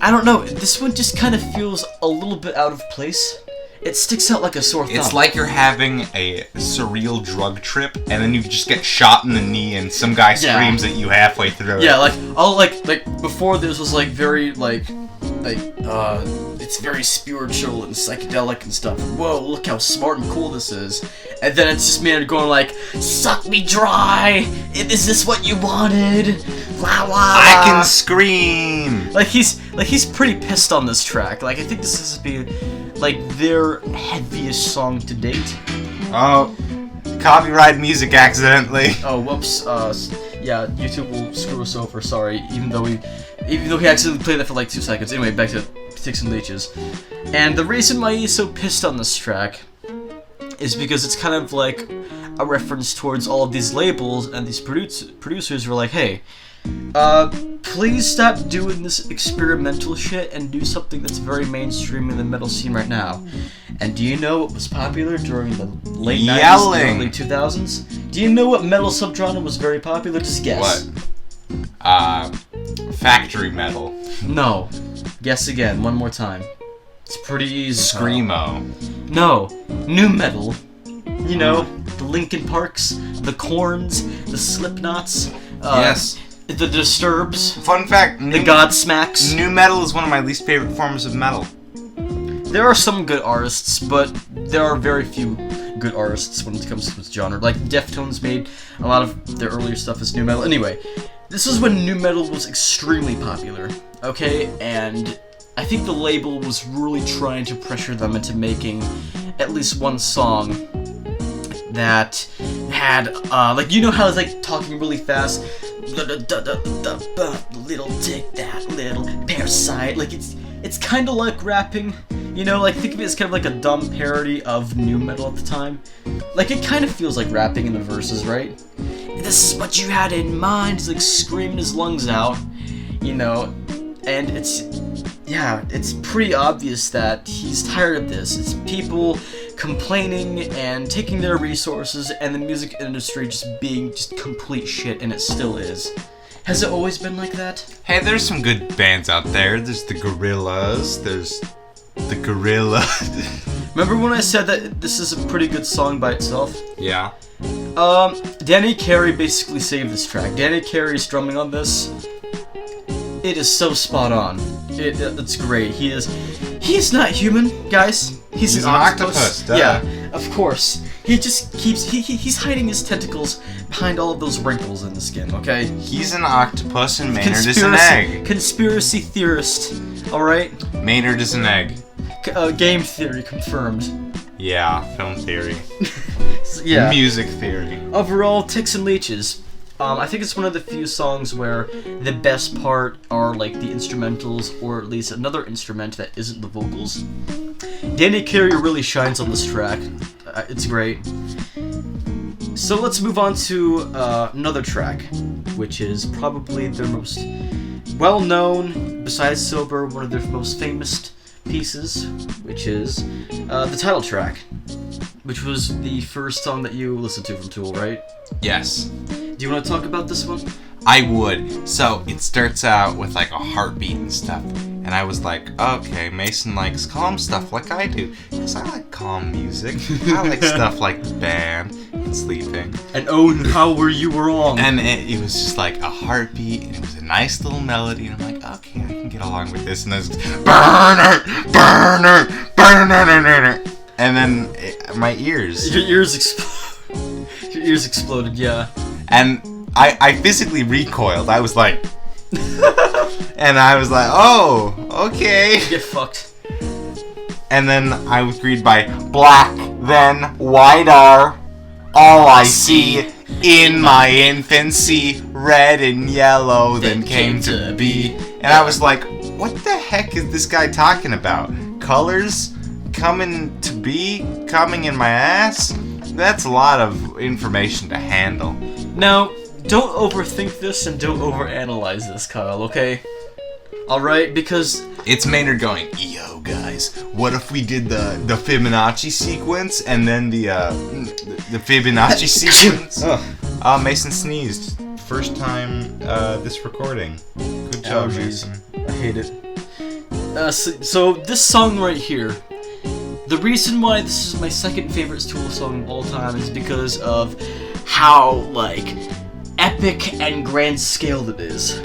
I don't know, this one just kind of feels a little bit out of place. It sticks out like a sore thumb. It's like you're having a surreal drug trip, and then you just get shot in the knee, and some guy screams at you halfway through. Yeah, like before this was like very it it's very spiritual and psychedelic and stuff. Whoa, look how smart and cool this is. And then it's just Maynard going like, suck me dry! Is this what you wanted? La la. I can scream! Like he's pretty pissed on this track. Like, I think this has to be, like, their heaviest song to date. Oh, copyright music accidentally. Oh, whoops. Yeah, YouTube will screw us over, sorry, even though he accidentally played that for like 2 seconds. Anyway, back to Sticks and Leeches. And the reason why he's so pissed on this track is because it's kind of like a reference towards all of these labels, and these producers were like, hey, please stop doing this experimental shit and do something that's very mainstream in the metal scene right now. And do you know what was popular during the late 90s and early 2000s? Do you know what metal subgenre was very popular? Just guess. What? Factory metal. No. Guess again, one more time. It's pretty easy. Screamo. No. New metal. You know, the Linkin Parks, the Korns, the Slipknots. Yes. The Disturbs. Fun fact. The Godsmacks. New metal is one of my least favorite forms of metal. There are some good artists, but there are very few good artists when it comes to this genre. Like, Deftones made a lot of their earlier stuff as new metal. Anyway, this is when new metal was extremely popular, okay? And I think the label was really trying to pressure them into making at least one song that had, like, you know how it's like talking really fast? Little tick, that little parasite. Like, it's kind of like rapping. You know, like, think of it as kind of like a dumb parody of new metal at the time. Like, it kind of feels like rapping in the verses, right? This is what you had in mind. He's like screaming his lungs out, you know, and it's pretty obvious that he's tired of this. It's people complaining and taking their resources, and the music industry just being just complete shit, and it still is. Has it always been like that? Hey, there's some good bands out there. There's the Gorillas. There's the Gorilla. Remember when I said that this is a pretty good song by itself? Yeah. Danny Carey basically saved this track. Danny Carey's drumming on this. It is so spot on. It's great. He's not human, guys. He's an octopus. Duh. Yeah, of course. He just keeps he's hiding his tentacles behind all of those wrinkles in the skin. Okay. He's an octopus and Maynard is an egg. Conspiracy theorist. All right. Maynard is an egg. Game theory confirmed. Yeah, film theory. Yeah. Music theory. Overall, Ticks and Leeches. I think it's one of the few songs where the best part are like the instrumentals, or at least another instrument that isn't the vocals. Danny Carey really shines on this track. It's great. So let's move on to another track, which is probably their most well-known, besides Sober, one of their most famous pieces, which is the title track, which was the first song that you listened to from Tool, right? Yes. Do you want to talk about this one? I would. So it starts out with like a heartbeat and stuff, and I was like, okay, Mason likes calm stuff like I do, because I like calm music. I like stuff like the band and sleeping. And oh, how were you wrong? And it was just like a heartbeat, and it was a nice little melody, and I'm like, okay, I can get along with this. And then it's burn it, burn it, burn it, and then my ears. Your ears exploded. Your ears exploded, yeah. And I physically recoiled. I was like, and I was like, oh, okay. Get fucked. And then I was greeted by black, then whiter, all I see in my infancy, red and yellow, then came to be. And I was like, what the heck is this guy talking about? Colors coming to be, coming in my ass? That's a lot of information to handle. Now, don't overthink this and don't overanalyze this, Kyle, okay? Alright, because... It's Maynard going, yo guys, what if we did the Fibonacci sequence and then the Fibonacci sequence? Oh, Mason sneezed. First time this recording. Good job, Mason. I hate it. So this song right here, the reason why this is my second favorite Tool song of all time is because of how, like, epic and grand scaled it is.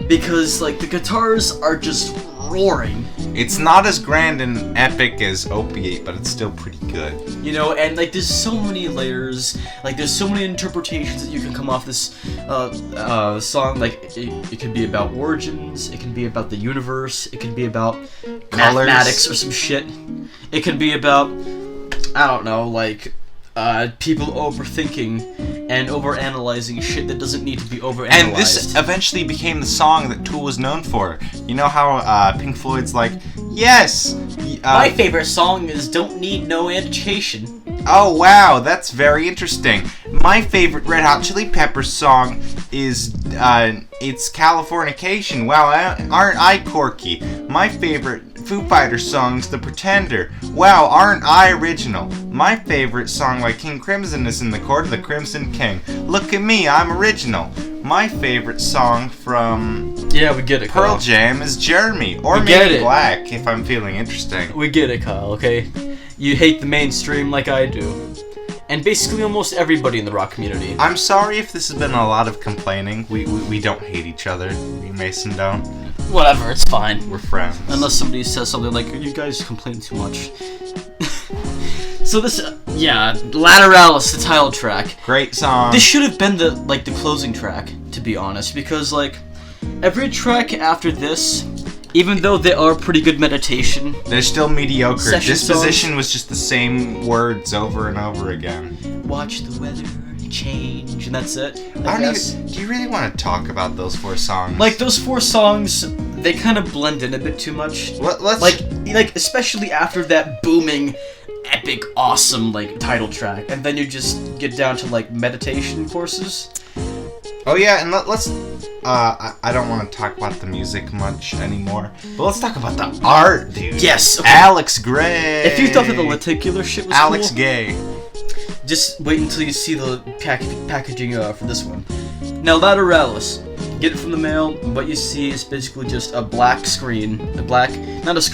Because, like, the guitars are just roaring, It's not as grand and epic as Opiate, but it's still pretty good. You know, and like there's so many layers, like there's so many interpretations that you can come off this song. Like it could be about origins, it can be about the universe, it can be about Colors. mathematics or some shit. It could be about, I don't know, like people overthinking and overanalyzing shit that doesn't need to be overanalyzed. And this eventually became the song that Tool was known for. You know how Pink Floyd's like, yes! My favorite song is Don't Need No Education. Oh wow, that's very interesting. My favorite Red Hot Chili Peppers song is, it's Californication. Wow, aren't I quirky? My favorite Foo Fighters song is The Pretender. Wow, aren't I original? My favorite song by King Crimson is In the Court of the Crimson King. Look at me, I'm original. My favorite song from Yeah, we get it, Pearl Kyle. Jam is Jeremy, or We get maybe it. Black if I'm feeling interesting. We get it, Kyle, okay? You hate the mainstream like I do. And basically almost everybody in the rock community. I'm sorry if this has been a lot of complaining. We don't hate each other. Me and Mason don't. Whatever, it's fine. We're friends. Unless somebody says something like, you guys complain too much. So this, Lateralus, the title track. Great song. This should have been the closing track, to be honest, because like every track after this, even though they are pretty good meditation, They're still mediocre. Session Disposition songs. was just the same words over and over again. watch the weather change, and that's it. I don't even, do you really want to talk about those 4 songs? Like those 4 songs, they kind of blend in a bit too much. Let's Like especially after that booming, epic, awesome title track, and then you just get down to meditation courses. Oh yeah, and let's. I don't want to talk about the music much anymore, but let's talk about the art, dude. Yes. Okay. Alex Gray. If you thought that the lenticular shit was Alex cool, Gay. just wait until you see the packaging for this one. Now, Lateralus, get it from the mail. What you see is basically just a black screen, just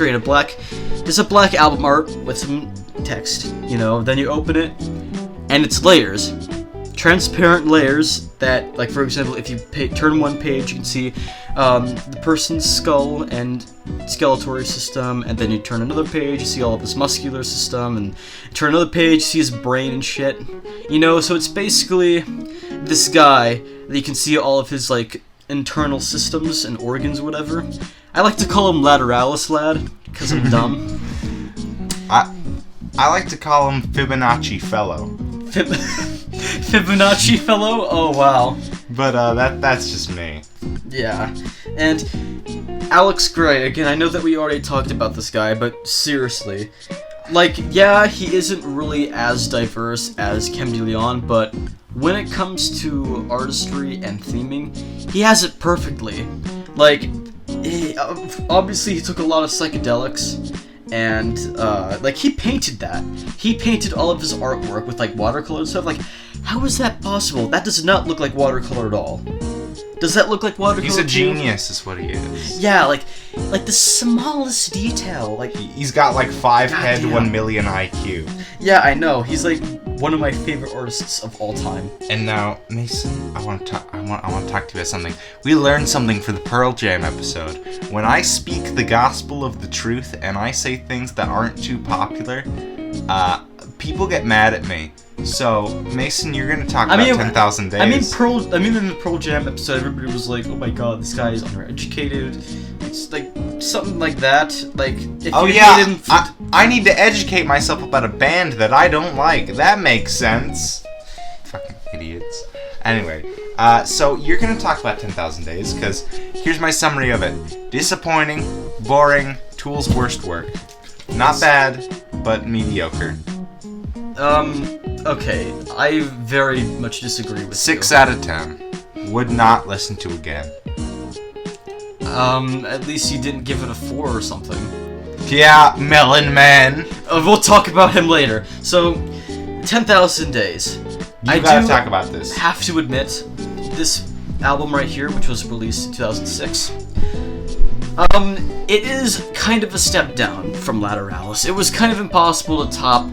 a black album art with some text. You know, then you open it, and it's layers. Transparent layers that, like for example, if you turn one page, you can see the person's skull and skeletal system, and then you turn another page, you see all of his muscular system, and turn another page, you see his brain and shit. You know, so it's basically this guy that you can see all of his internal systems and organs, or whatever. I like to call him Lateralus Lad because I'm dumb. I like to call him Fibonacci Fellow. Fibonacci fellow? Oh wow. But that's just me. Yeah. And Alex Gray, again, I know that we already talked about this guy, but seriously. He isn't really as diverse as Kem de Leon, but when it comes to artistry and theming, he has it perfectly. Obviously he took a lot of psychedelics, and he painted that. He painted all of his artwork with watercolor and stuff. How is that possible? That does not look like watercolor at all. Does that look like watercolor? He's a to you? genius, is what he is. Yeah, like the smallest detail. He's got 5 head, Goddamn. 1 million IQ. Yeah, I know. He's one of my favorite artists of all time. And now, Mason, I want to talk to you about something. We learned something for the Pearl Jam episode. When I speak the gospel of the truth and I say things that aren't too popular, people get mad at me. So, Mason, you're gonna talk about 10,000 Days. in the Pearl Jam episode, everybody was like, "Oh my God, this guy is undereducated." It's something like that. If oh you yeah, hate him, I need to educate myself about a band that I don't like. That makes sense. Fucking idiots. Anyway, so you're gonna talk about 10,000 Days, because here's my summary of it. Disappointing, boring, Tool's worst work. Not bad, but mediocre. Okay, I very much disagree with 6 you. out of 10. Would not listen to again. At least you didn't give it a 4 or something. Yeah, Melon Man. We'll talk about him later. So, 10,000 Days. You gotta talk about this. Have to admit, this album right here, which was released in 2006, it is kind of a step down from Lateralus. It was kind of impossible to top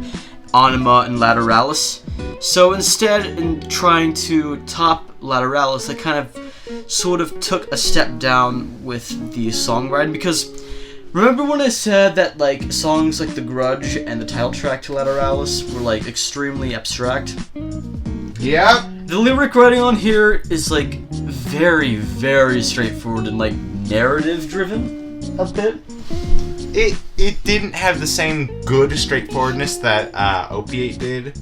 Ænima and Lateralus. So instead, in trying to top Lateralus, they kind of sort of took a step down with the songwriting, because Remember when I said that, like, songs like The Grudge and the title track to Lateralus were, like, extremely abstract? Yeah. The lyric writing on here is, like, very, very straightforward and, like, narrative-driven a bit. It didn't have the same good straightforwardness that Opiate did.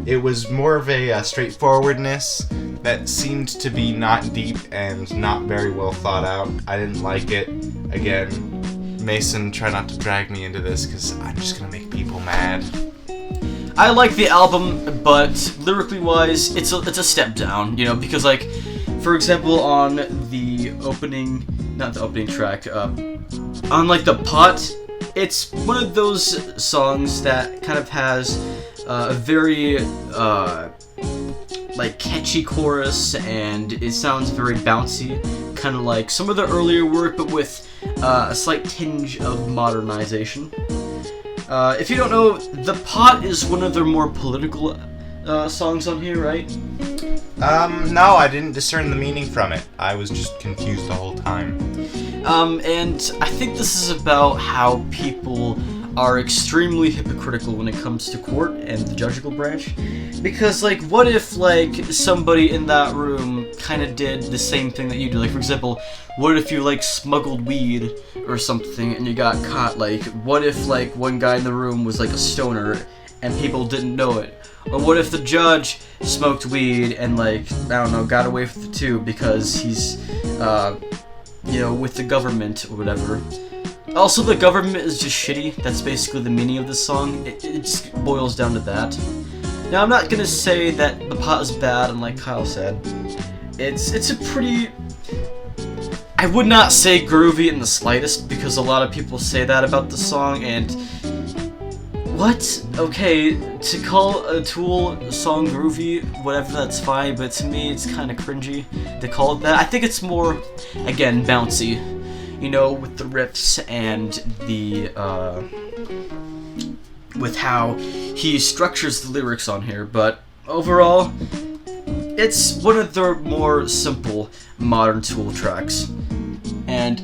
It was more of a straightforwardness that seemed to be not deep and not very well thought out. I didn't like it. Again, Mason, try not to drag me into this because I'm just gonna make people mad. I like the album, but lyrically wise, it's a step down, you know, because, like, for example, on the opening, not the opening track, on, like, The Pot, it's one of those songs that kind of has a very, like, catchy chorus, and it sounds very bouncy, kind of like some of the earlier work, but with a slight tinge of modernization. If you don't know, The Pot is one of their more political songs on here, right? No, I didn't discern the meaning from it. I was just confused the whole time. And I think this is about how people are extremely hypocritical when it comes to court and the judicial branch. Because, like, what if, like, somebody in that room kind of did the same thing that you do? Like, for example, what if you, like, smuggled weed or something and you got caught? Like, what if, like, one guy in the room was, like, a stoner and people didn't know it? Or what if the judge smoked weed and, like, I don't know, got away with it too because he's, you know, with the government or whatever. Also, the government is just shitty. That's basically the meaning of this song. It just boils down to that. Now, I'm not gonna say that The Pot is bad, and like Kyle said, it's a pretty... I would not say groovy in the slightest, because a lot of people say that about the song, and... What? Okay, to call a Tool song groovy, whatever, that's fine, but to me it's kind of cringy to call it that. I think it's more, again, bouncy. You know, with the riffs and the, with how he structures the lyrics on here, but overall, it's one of their more simple modern Tool tracks. And,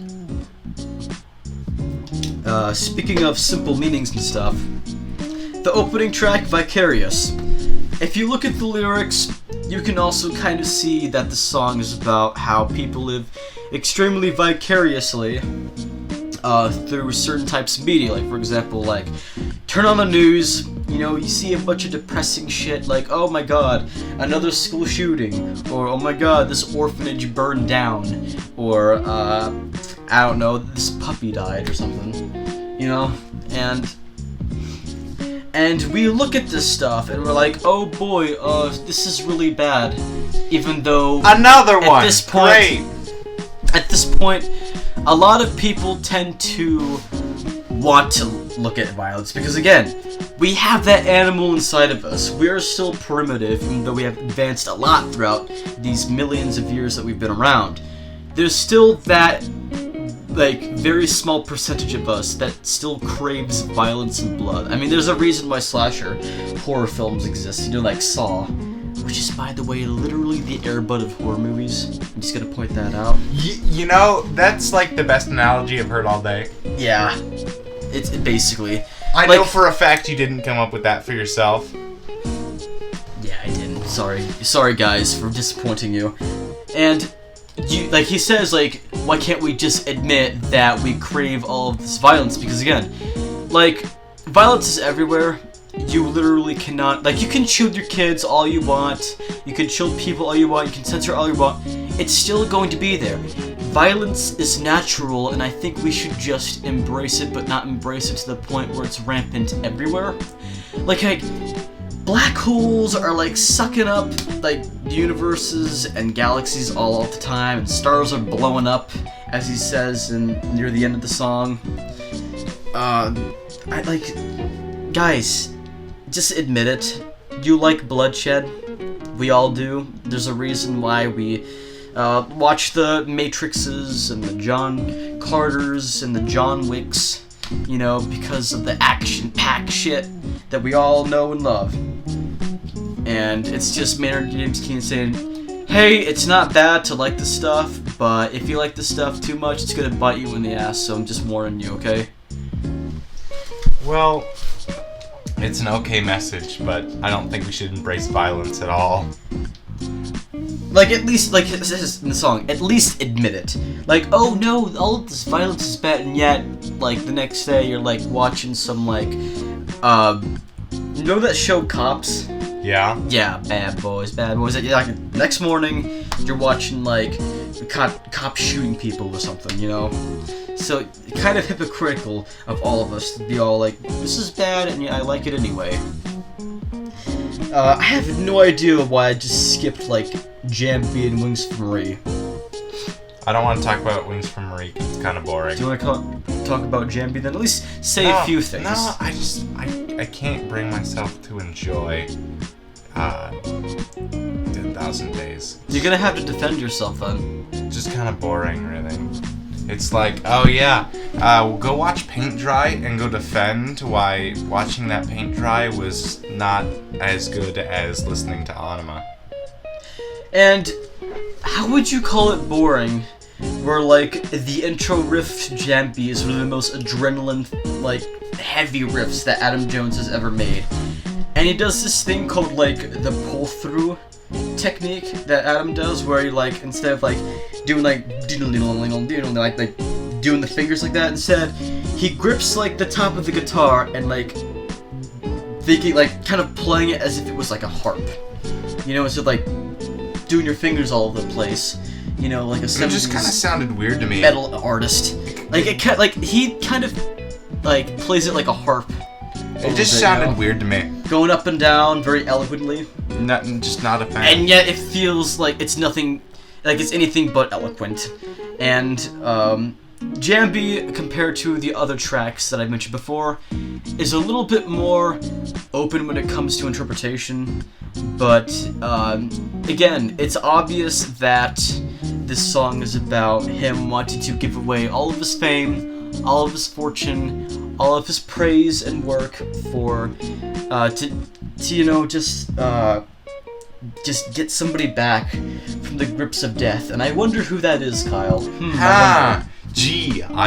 speaking of simple meanings and stuff, the opening track, Vicarious. If you look at the lyrics, you can also kind of see that the song is about how people live extremely vicariously through certain types of media. Like, for example, like, turn on the news, you know, you see a bunch of depressing shit like, oh my god, another school shooting, or oh my god, this orphanage burned down, or, I don't know, this puppy died or something, you know, and we look at this stuff and we're like, oh boy, this is really bad, even though another one, at this point, great. At this point, a lot of people tend to want to look at violence because, again, we have that animal inside of us. We are still primitive, even though we have advanced a lot throughout these millions of years that we've been around. There's still that, like, very small percentage of us that still craves violence and blood. I mean, there's a reason why slasher horror films exist, you know, like Saw. Which is, by the way, literally the Air Bud of horror movies. I'm just gonna point that out. You know, that's like the best analogy I've heard all day. Yeah. It's basically... I know for a fact you didn't come up with that for yourself. Yeah, I didn't. Sorry guys for disappointing you. And, like he says, like, why can't we just admit that we crave all of this violence? Because again, like, violence is everywhere. You literally cannot, like, you can shield your kids all you want, you can shield people all you want, you can censor all you want, it's still going to be there. Violence is natural, and I think we should just embrace it, but not embrace it to the point where it's rampant everywhere. Like, black holes are, like, sucking up, like, universes and galaxies all the time, and stars are blowing up, as he says near the end of the song. Guys, just admit it. You like bloodshed. We all do. There's a reason why we watch the Matrixes and the John Carters and the John Wicks, you know, because of the action-packed shit that we all know and love. And it's just Maynard James Keenan saying, hey, it's not bad to like the stuff, but if you like the stuff too much, it's gonna bite you in the ass, so I'm just warning you, okay? Well, it's an okay message, but I don't think we should embrace violence at all. Like, at least, like, this is in the song, at least admit it. Like, oh no, all of this violence is bad, and yet, like, the next day you're, like, watching some, like, you know that show Cops? Yeah? Yeah, Bad Boys. Like, next morning, you're watching, like, cops shooting people or something, you know? So, kind of hypocritical of all of us to be all like, this is bad, and I like it anyway. I have no idea why I just skipped, like, Jambi and Wings for Marie. I don't want to talk about Wings from Marie, 'cause it's kind of boring. Do you want to talk about Jambi then? At least say a few things. No, I can't bring myself to enjoy 10,000 Days. You're gonna have to defend yourself then. Just kind of boring, really. It's like, oh yeah, we'll go watch paint dry and go defend why watching that paint dry was not as good as listening to Ænima. And how would you call it boring? Where, like, the intro riff to Jambi is one of the most adrenaline, like, heavy riffs that Adam Jones has ever made. And he does this thing called, like, the pull-through technique that Adam does, where he, like, instead of, like, doing, like, like, doing the fingers like that, instead, he grips, like, the top of the guitar and, like, thinking, like, kind of playing it as if it was, like, a harp. You know, instead of, like, doing your fingers all over the place. You know, like a 70s it just kind of sounded weird to me. Metal artist. Like, he kind of, like, plays it like a harp. It just sounded weird to me. Going up and down very eloquently. Just not a fan. And yet it feels like it's nothing, like it's anything but eloquent. And, Jambi, compared to the other tracks that I mentioned before, is a little bit more open when it comes to interpretation. But, again, it's obvious that this song is about him wanting to give away all of his fame, all of his fortune, all of his praise and work for, to you know, just get somebody back from the grips of death. And I wonder who that is, Kyle. I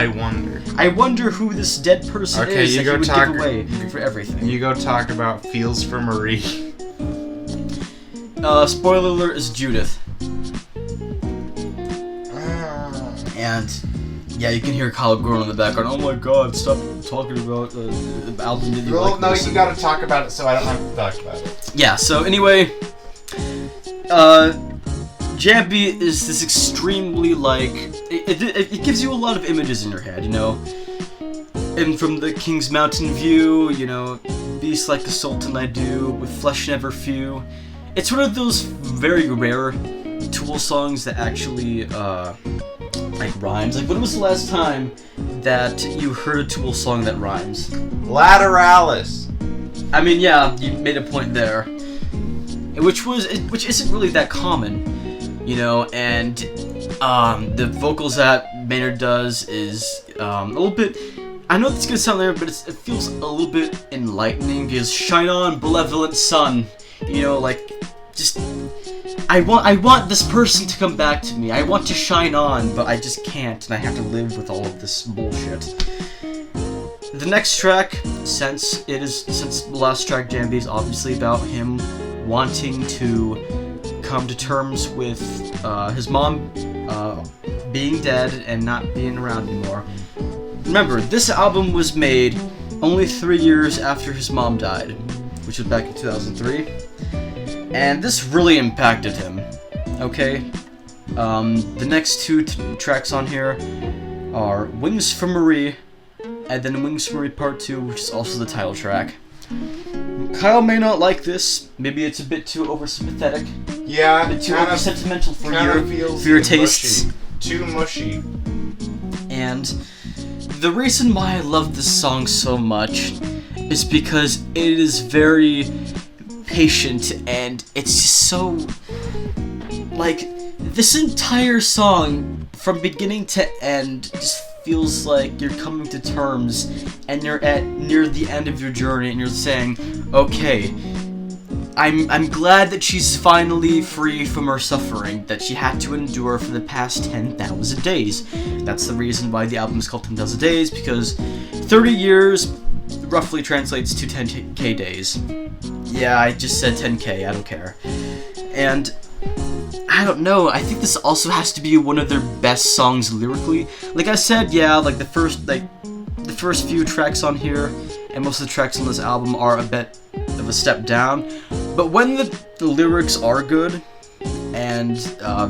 wonder. I wonder who this dead person is you that go he would talk, give away for everything. You go talk about Feels for Marie. Spoiler alert is Judith. And, yeah, you can hear Kyle groaning in the background. Oh my god, stop talking about the album that you like. No, you gotta talk about it so I don't have to talk about it. Yeah, so anyway, Jambi is this extremely, like, it gives you a lot of images in your head, you know? And from the King's Mountain view, you know, beasts like the Sultan I do, with flesh never few. It's one of those very rare Tool songs that actually, like, rhymes. Like, when was the last time that you heard a Tool song that rhymes? Lateralus! I mean, yeah, you made a point there. Which isn't really that common, you know, and, the vocals that Maynard does is, a little bit, I know it's gonna sound there, but it feels a little bit enlightening, because shine on, benevolent sun, you know, like, just, I want this person to come back to me. I want to shine on, but I just can't, and I have to live with all of this bullshit. The next track, since the last track, Jambi, is obviously about him wanting to come to terms with his mom being dead and not being around anymore. Remember, this album was made only 3 years after his mom died, which was back in 2003. And this really impacted him, okay? The next two tracks on here are Wings for Marie, and then Wings for Marie Part 2, which is also the title track. Kyle may not like this. Maybe it's a bit too over-sympathetic. Yeah, a bit too over-sentimental for your tastes. Mushy. Too mushy. And the reason why I love this song so much is because it is very patient, and it's just so, like, this entire song from beginning to end just feels like you're coming to terms and you're at near the end of your journey and you're saying, okay, I'm glad that she's finally free from her suffering that she had to endure for the past 10,000 days. That's the reason why the album is called 10,000 Days, because 30 years roughly translates to 10k days. Yeah, I just said 10k, I don't care. And I don't know, I think this also has to be one of their best songs lyrically. Like I said, yeah, like the first few tracks on here and most of the tracks on this album are a bit of a step down, but when the lyrics are good and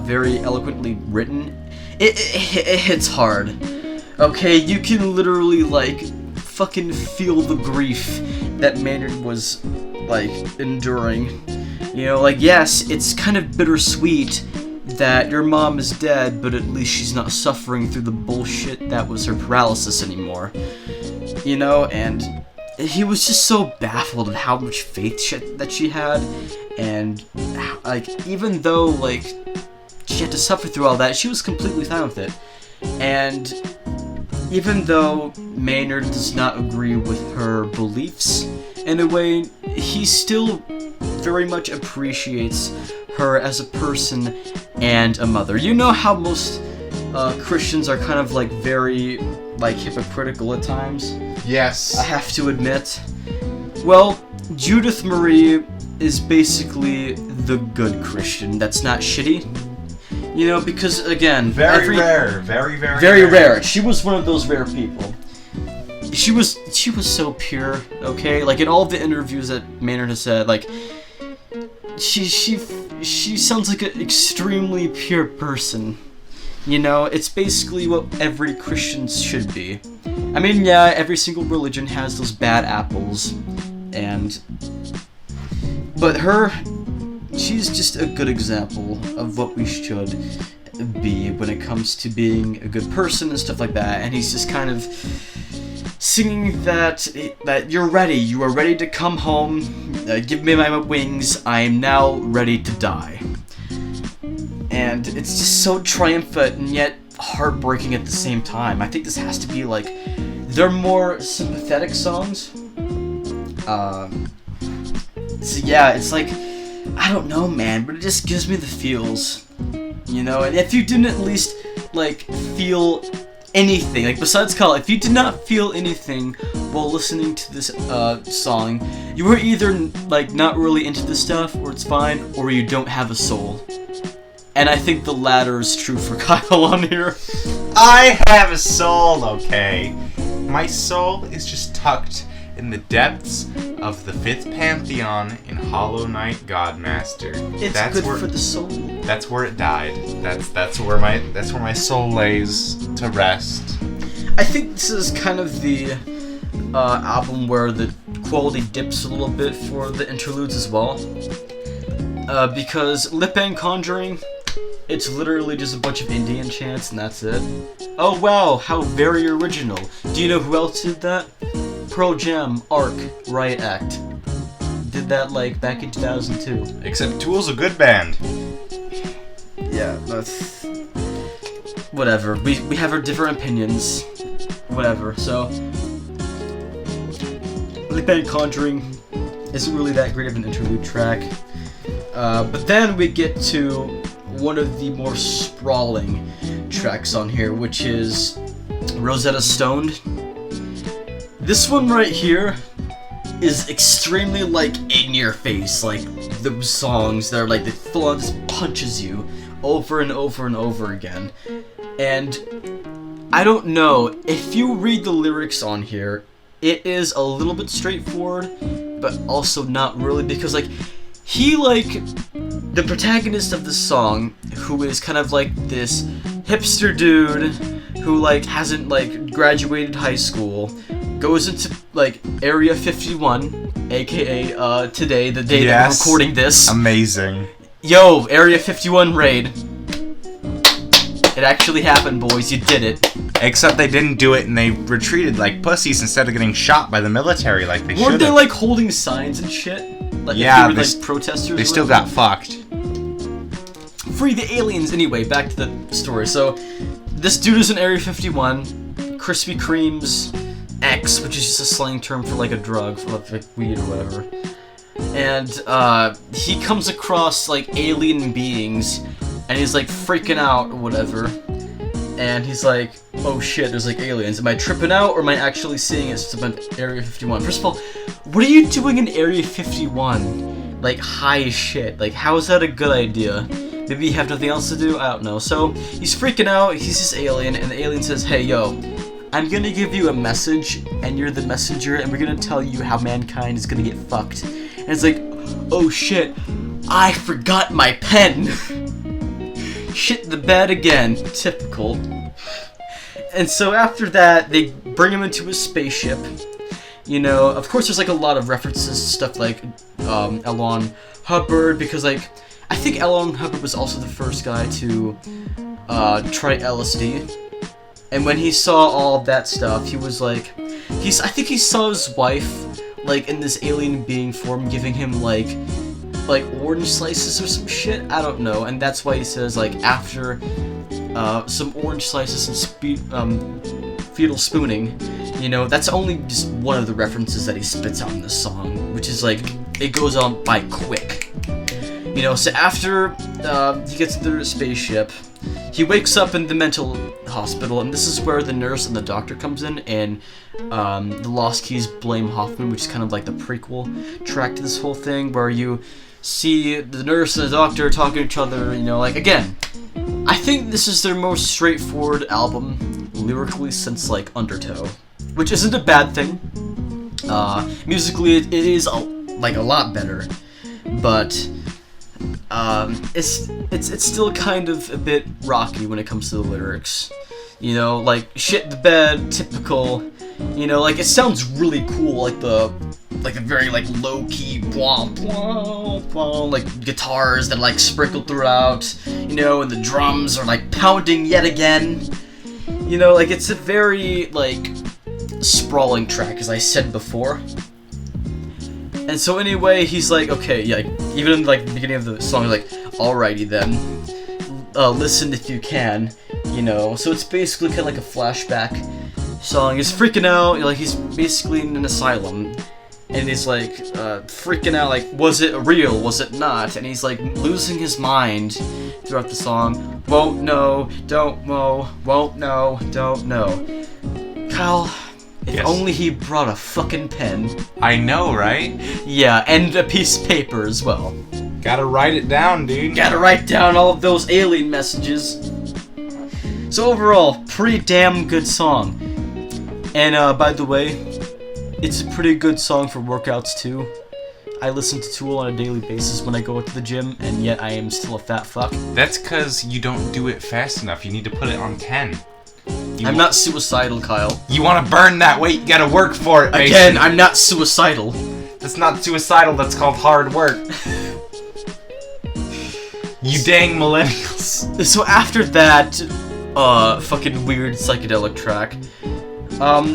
very eloquently written, it hits hard. Okay, you can literally like fucking feel the grief that Maynard was like enduring. You know, like, yes, it's kind of bittersweet that your mom is dead, but at least she's not suffering through the bullshit that was her paralysis anymore. You know, and he was just so baffled at how much faith that she had, and like, even though like she had to suffer through all that, she was completely fine with it. And even though Maynard does not agree with her beliefs in a way, he still very much appreciates her as a person and a mother. You know how most Christians are kind of like very like hypocritical at times? Yes. I have to admit. Well, Judith Marie is basically the good Christian that's not shitty. You know, because again, very rare. She was one of those rare people. She was so pure, okay? Like in all of the interviews that Maynard has said, like she sounds like an extremely pure person. You know, it's basically what every Christian should be. I mean, yeah, every single religion has those bad apples, but she's just a good example of what we should be when it comes to being a good person and stuff like that. And he's just kind of singing that you are ready to come home, give me my wings, I am now ready to die. And it's just so triumphant and yet heartbreaking at the same time. I think this has to be like their more sympathetic songs. So yeah, it's like, I don't know, man, but it just gives me the feels, you know. And if you didn't at least like feel anything, like besides Call, if you did not feel anything while listening to this song, you were either like not really into this stuff, or it's fine, or you don't have a soul. And I think the latter is true for Kyle on here. I have a soul, okay? My soul is just tucked in the depths of the fifth pantheon in Hollow Knight Godmaster. It's good for the soul. That's where it died. That's where my soul lays to rest. I think this is kind of the album where the quality dips a little bit for the interludes as well. Because Lip and Conjuring, it's literally just a bunch of Indian chants and that's it. Oh wow, how very original. Do you know who else did that? Pearl Jam, Arc, Riot Act. Did that like back in 2002. Except Tool's a good band. Yeah, that's... whatever. We have our different opinions. Whatever, so... Lip and Conjuring isn't really that great of an interlude track. But then we get to one of the more sprawling tracks on here, which is Rosetta Stoned. This one right here is extremely like in your face, like the songs that are like the full on just punches you over and over and over again. And I don't know, if you read the lyrics on here, it is a little bit straightforward, but also not really, because like he like the protagonist of the song, who is kind of like this hipster dude who like hasn't like graduated high school, goes into like Area 51, aka today, the day that we're recording this. Amazing. Yo, Area 51 raid. It actually happened, boys. You did it. Except they didn't do it and they retreated like pussies instead of getting shot by the military like they should. Weren't they like holding signs and shit? Like yeah, if they were like protesters. They still got fucked. Free the aliens. Anyway, back to the story. So this dude is in Area 51. Krispy Kreme's X, which is just a slang term for like a drug, for like weed or whatever. and he comes across like alien beings, and he's like freaking out or whatever, and he's like, oh shit, there's like aliens. Am I tripping out, or am I actually seeing it since I'm at Area 51? First of all, what are you doing in Area 51? Like, high as shit. Like, how is that a good idea? Maybe you have nothing else to do? I don't know. So, he's freaking out, he's this alien, and the alien says, hey, yo, I'm gonna give you a message, and you're the messenger, and we're gonna tell you how mankind is gonna get fucked. And it's like, oh shit, I forgot my pen! Shit the bed again. Typical. And so after that, they bring him into a spaceship. You know, of course there's like a lot of references to stuff like L. Ron Hubbard, because like, I think L. Ron Hubbard was also the first guy to try LSD. And when he saw all of that stuff, he was like, I think he saw his wife, like, in this alien being form, giving him, like orange slices or some shit, I don't know, and that's why he says, like, after, some orange slices and fetal spooning, you know, that's only just one of the references that he spits out in this song, which is, like, it goes on by quick. You know, so after, he gets into the spaceship, he wakes up in the mental hospital, and this is where the nurse and the doctor comes in, and the Lost Keys blame Hoffman, which is kind of like the prequel track to this whole thing, where you see the nurse and the doctor talking to each other, you know, like, again, I think this is their most straightforward album, lyrically, since, like, Undertow, which isn't a bad thing. Musically, it is, a lot better, but it's still kind of a bit rocky when it comes to the lyrics. You know, like, shit the bed, typical, you know, like, it sounds really cool, like the very, like, low-key, blah, blah, blah, like, guitars that, like, sprinkle throughout, you know, and the drums are, like, pounding yet again. You know, like, it's a very, like, sprawling track, as I said before. And so anyway, he's like, okay, yeah, even in, like, the beginning of the song, he's like, alrighty then, listen if you can, you know, so it's basically kind of like a flashback song. He's freaking out, like, he's basically in an asylum, and he's like, freaking out, like, was it real, was it not, and he's like, losing his mind throughout the song, won't know, don't know, won't know, don't know. Kyle, if only he brought a fucking pen. I know, right? Yeah, and a piece of paper as well. Gotta write it down, dude. Gotta write down all of those alien messages. So overall, pretty damn good song. And by the way, it's a pretty good song for workouts too. I listen to Tool on a daily basis when I go to the gym, and yet I am still a fat fuck. That's because you don't do it fast enough. You need to put it on 10. I'm not suicidal, Kyle. You want to burn that weight, you gotta work for it, Mason. Again, I'm not suicidal. That's not suicidal, that's called hard work. You dang millennials. So after that, fucking weird psychedelic track,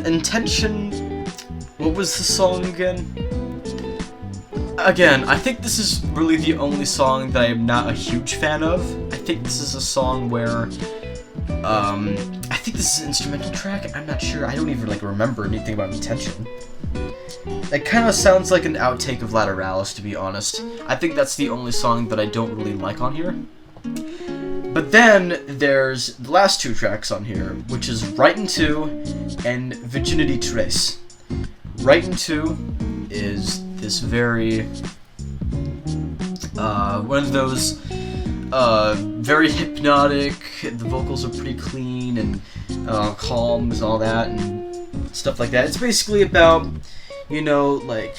Intention, what was the song again? Again, I think this is really the only song that I am not a huge fan of. I think this is a song where, I think this is an instrumental track. I'm not sure. I don't even, like, remember anything about Intention. It kind of sounds like an outtake of Lateralus, to be honest. I think that's the only song that I don't really like on here. But then there's the last two tracks on here, which is Right Into and Virginity Trace. Right Into is this very, one of those, very hypnotic, the vocals are pretty clean and calm and all that and stuff like that. It's basically about, you know, like,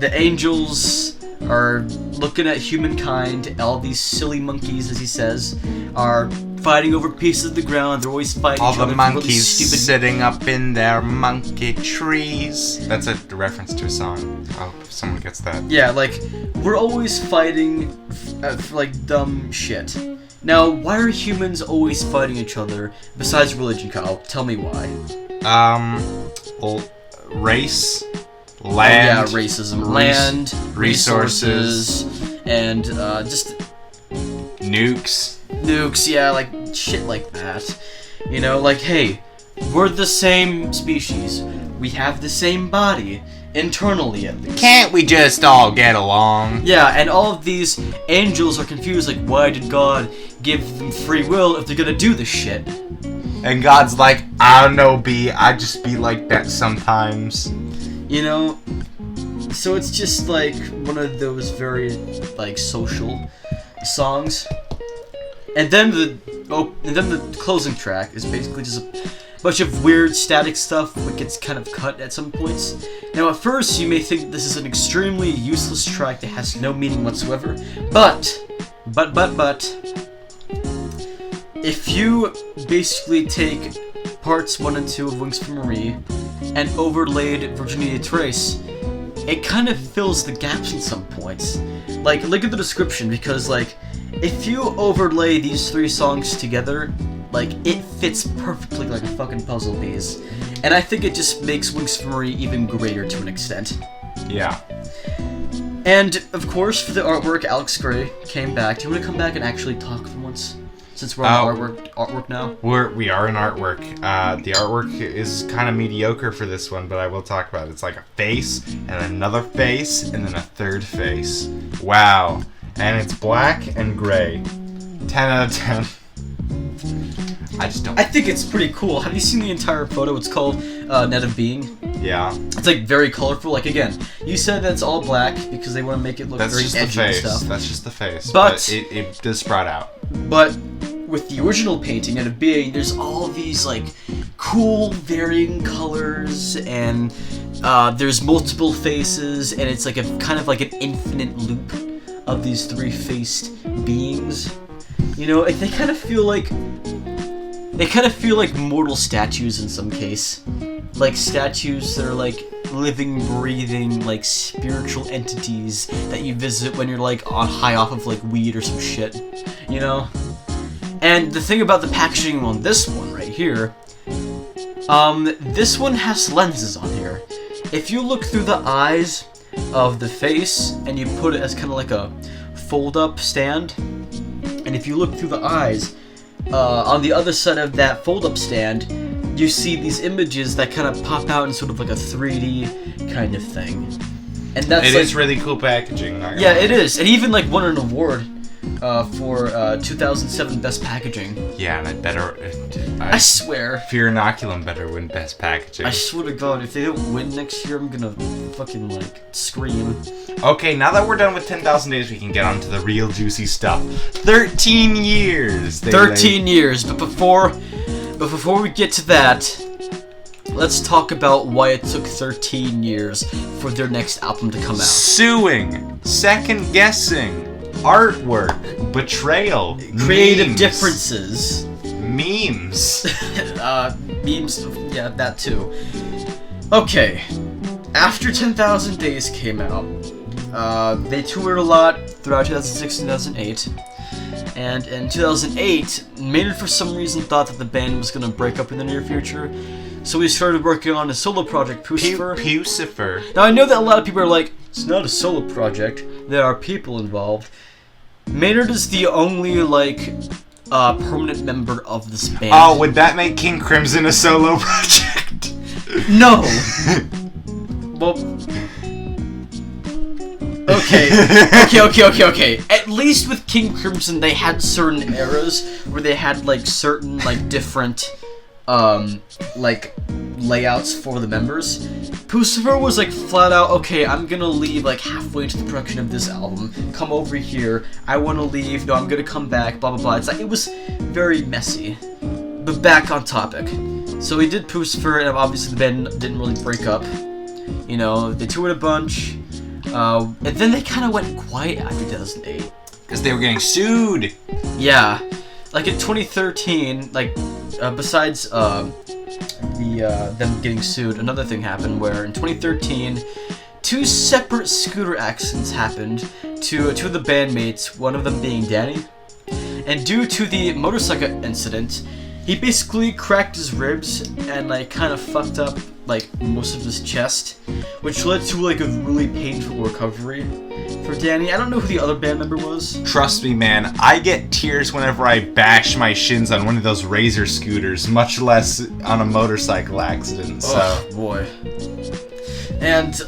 the angels are looking at humankind, all these silly monkeys, as he says, are fighting over pieces of the ground. They're always fighting all each other. All the monkeys really stupid sitting up in their monkey trees. That's a reference to a song. I hope someone gets that. Yeah, like, we're always fighting for, like, dumb shit. Now, why are humans always fighting each other, besides religion, Kyle? Tell me why. Well, race, land. Oh, yeah, racism. Land, resources, and, just... Nukes. Nukes, yeah, like, shit like that. You know, like, hey, we're the same species. We have the same body. internally at least. Can't we just all get along? Yeah, and all of these angels are confused, like, why did God give them free will if they're gonna do this shit? And God's like, I don't know, B, I just be like that sometimes. You know? So it's just, like, one of those very, like, social songs. And then the closing track is basically just a bunch of weird static stuff that gets kind of cut at some points. Now at first you may think this is an extremely useless track that has no meaning whatsoever, but, if you basically take parts 1 and 2 of Wings for Marie and overlaid Virginia Trace, it kind of fills the gaps in some points. Like, look at the description, because, like, if you overlay these 3 songs together, like, it fits perfectly like a fucking puzzle piece. And I think it just makes Wings for Marie even greater to an extent. Yeah. And, of course, for the artwork, Alex Gray came back. Do you want to come back and actually talk for once? Since we're on artwork now? We are in artwork. The artwork is kind of mediocre for this one, but I will talk about it. It's like a face, and another face, and then a third face. Wow. And it's black and gray. 10 out of 10. I just don't... I think it's pretty cool. Have you seen the entire photo? It's called Net of Being. Yeah. It's like very colorful. Like, again, you said that it's all black because they want to make it look very edgy and stuff. That's just the face. But it does sprout out. But with the original painting, Net of Being, there's all these like cool varying colors, and there's multiple faces, and it's like a kind of like an infinite loop of these 3-faced beings. You know, they kind of feel like mortal statues in some case. Like statues that are like living, breathing, like spiritual entities that you visit when you're like high off of like weed or some shit. You know? And the thing about the packaging on this one right here, this one has lenses on here. If you look through the eyes of the face and you put it as kind of like a fold-up stand, and if you look through the eyes, on the other side of that fold-up stand, you see these images that kind of pop out in sort of like a 3D kind of thing. And that's It is really cool packaging. Yeah, it is. And even like won an award for 2007 Best Packaging. Yeah, and I swear. Fear Inoculum better win Best Packaging. I swear to God, if they don't win next year, I'm gonna fucking like scream. Okay, now that we're done with 10,000 Days, we can get on to the real juicy stuff. 13 years! 13 years, but before we get to that, let's talk about why it took 13 years for their next album to come out. Suing, second guessing, artwork, betrayal, creative memes. differences. Memes. Memes, yeah, that too. Okay, after 10,000 Days came out, they toured a lot throughout 2006 and 2008. And in 2008, Maynard for some reason thought that the band was going to break up in the near future. So he started working on a solo project, Pucifer. Pucifer. Now I know that a lot of people are like, it's not a solo project, there are people involved. Maynard is the only, like, permanent member of this band. Oh, would that make King Crimson a solo project? No! Well... Okay. At least with King Crimson, they had certain eras where they had, like, certain, like, different, like, layouts for the members. Pucifer was, like, flat out, okay, I'm gonna leave, like, halfway into the production of this album. Come over here. I wanna leave. No, I'm gonna come back. Blah, blah, blah. It's like, it was very messy. But back on topic. So we did Pucifer, and obviously the band didn't really break up. You know, they toured a bunch. And then they kind of went quiet after 2008. Because they were getting sued. Yeah. Like in 2013, like, besides, them getting sued, another thing happened where in 2013, 2 separate scooter accidents happened to 2 of the bandmates, one of them being Danny. And due to the motorcycle incident, he basically cracked his ribs and, like, kind of fucked up, like, most of his chest, which led to, like, a really painful recovery for Danny. I don't know who the other band member was. Trust me, man, I get tears whenever I bash my shins on one of those Razor scooters, much less on a motorcycle accident, so... Oh, boy. And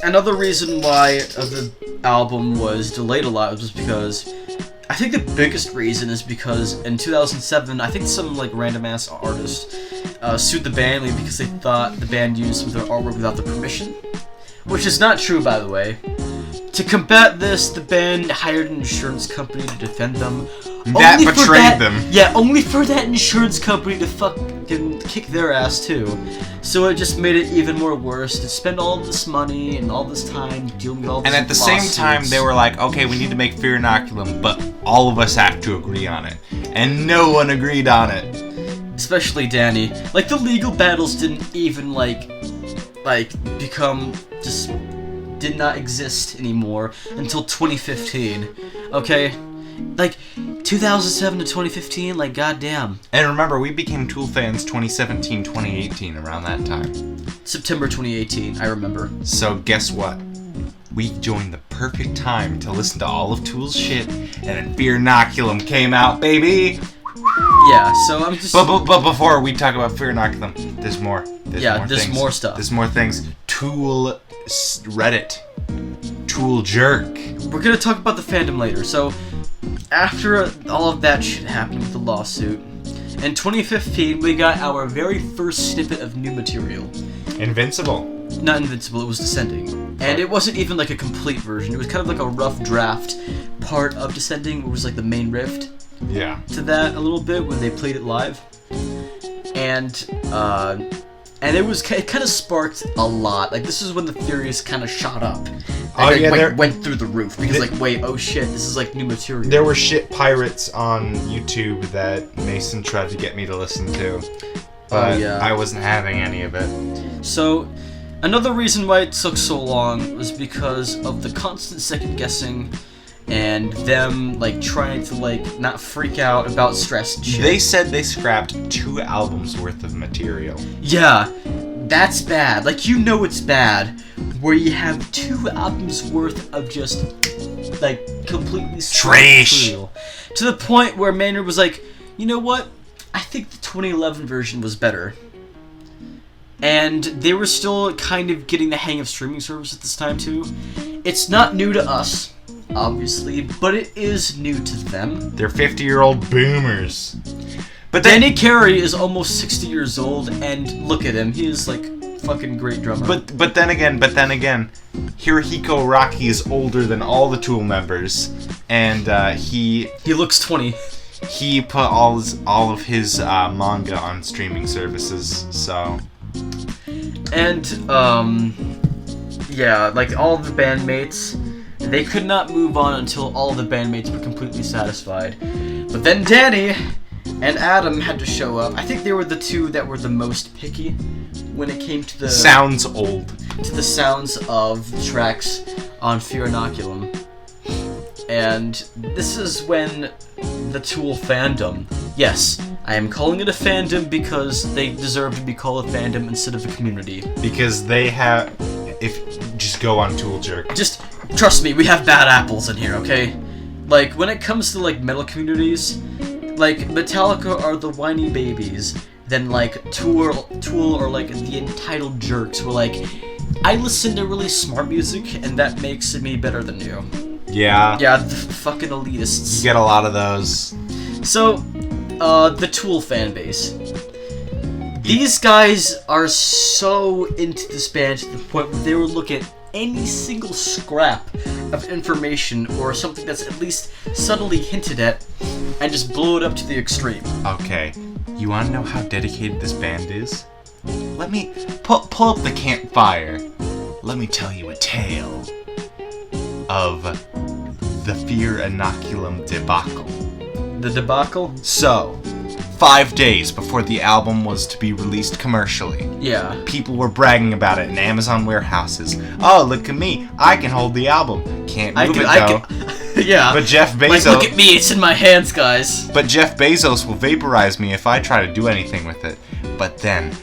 another reason why the album was delayed a lot was because I think the biggest reason is because in 2007, I think some like random ass artist sued the band because they thought the band used some of their artwork without their permission, which is not true, by the way. To combat this, the band hired an insurance company to defend them. That betrayed them. Yeah, only for that insurance company to fucking kick their ass too. So it just made it even more worse to spend all this money and all this time dealing with all this. And at the same time, they were like, okay, we need to make Fear Inoculum, but all of us have to agree on it. And no one agreed on it. Especially Danny. Like, the legal battles didn't even, like become, just did not exist anymore until 2015. Okay? Like, 2007 to 2015, like, goddamn. And remember, we became Tool fans 2017, 2018, around that time. September 2018, I remember. So guess what? We joined the perfect time to listen to all of Tool's shit, and then Fear Inoculum came out, baby! Yeah, so I'm just... But before we talk about Fear Inoculum, there's more. There's more stuff. There's more things. Tool Reddit. Tool Jerk. We're gonna talk about the fandom later, so... After all of that shit happened with the lawsuit, in 2015 we got our very first snippet of new material. Invincible. Not Invincible, it was Descending. And it wasn't even like a complete version, it was kind of like a rough draft part of Descending, which was like the main riff. Yeah. To that a little bit when they played it live. And it kind of sparked a lot. Like, this is when the theories kind of shot up. And went through the roof. Because, wait, oh shit, this is, like, new material. There were shit pirates on YouTube that Mason tried to get me to listen to. But I wasn't having any of it. So, another reason why it took so long was because of the constant second-guessing and them, like, trying to, like, not freak out about stress and shit. They said they scrapped 2 albums worth of material. Yeah, that's bad. Like, you know it's bad, where you have 2 albums worth of just, like, completely trash material. To the point where Maynard was like, you know what? I think the 2011 version was better. And they were still kind of getting the hang of streaming service at this time, too. It's not new to us, obviously, but it is new to them. They're 50-year-old boomers. But Danny Carey is almost 60 years old, and look at him, he is like fucking great drummer. But then again, Hirohiko Araki is older than all the Tool members, and he looks 20. He put all of his manga on streaming services, so. And yeah, like all the bandmates. They could not move on until all the bandmates were completely satisfied. But then Danny and Adam had to show up. I think they were the 2 that were the most picky when it came to the... Sounds old. To the sounds of the tracks on Fear Inoculum. And this is when the Tool fandom... Yes, I am calling it a fandom because they deserve to be called a fandom instead of a community. Because they have... Just go on Tool Jerk. Just... Trust me, we have bad apples in here, okay? Like, when it comes to, like, metal communities, like, Metallica are the whiny babies, then, like, Tool or, like, the entitled jerks were like, I listen to really smart music, and that makes me better than you. Yeah. Yeah, the fucking elitists. You get a lot of those. So, the Tool fan base. These guys are so into this band to the point where they would look at any single scrap of information or something that's at least subtly hinted at and just blow it up to the extreme. Okay, you want to know how dedicated this band is? Let me pull up the campfire. Let me tell you a tale of the Fear Inoculum debacle. The debacle? So, 5 days before the album was to be released commercially. Yeah. People were bragging about it in Amazon warehouses. Oh, look at me. I can hold the album. Can't move it, though. Yeah. But Jeff Bezos... Like, look at me. It's in my hands, guys. But Jeff Bezos will vaporize me if I try to do anything with it. But then,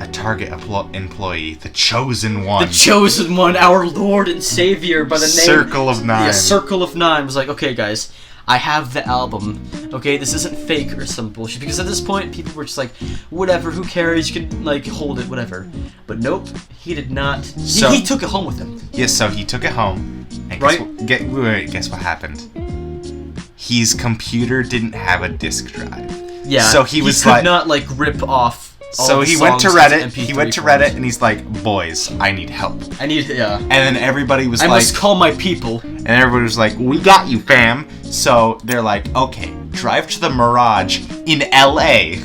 a Target employee, the Chosen One... The Chosen One, our Lord and Savior by the name... Circle of Nine. Yeah, Circle of Nine was like, okay, guys... I have the album. Okay, this isn't fake or some bullshit. Because at this point, people were just like, whatever, who cares? You can like hold it, whatever. But nope, he did not. He took it home with him. Yes, so he took it home. And guess what happened? His computer didn't have a disk drive. Yeah. So he could not like rip off. So he went to Reddit. He went to Reddit and he's like, "Boys, I need help." Yeah. And then everybody was like, "I must call my people." And everybody was like, "We got you, fam." So they're like, "Okay, drive to the Mirage in L.A."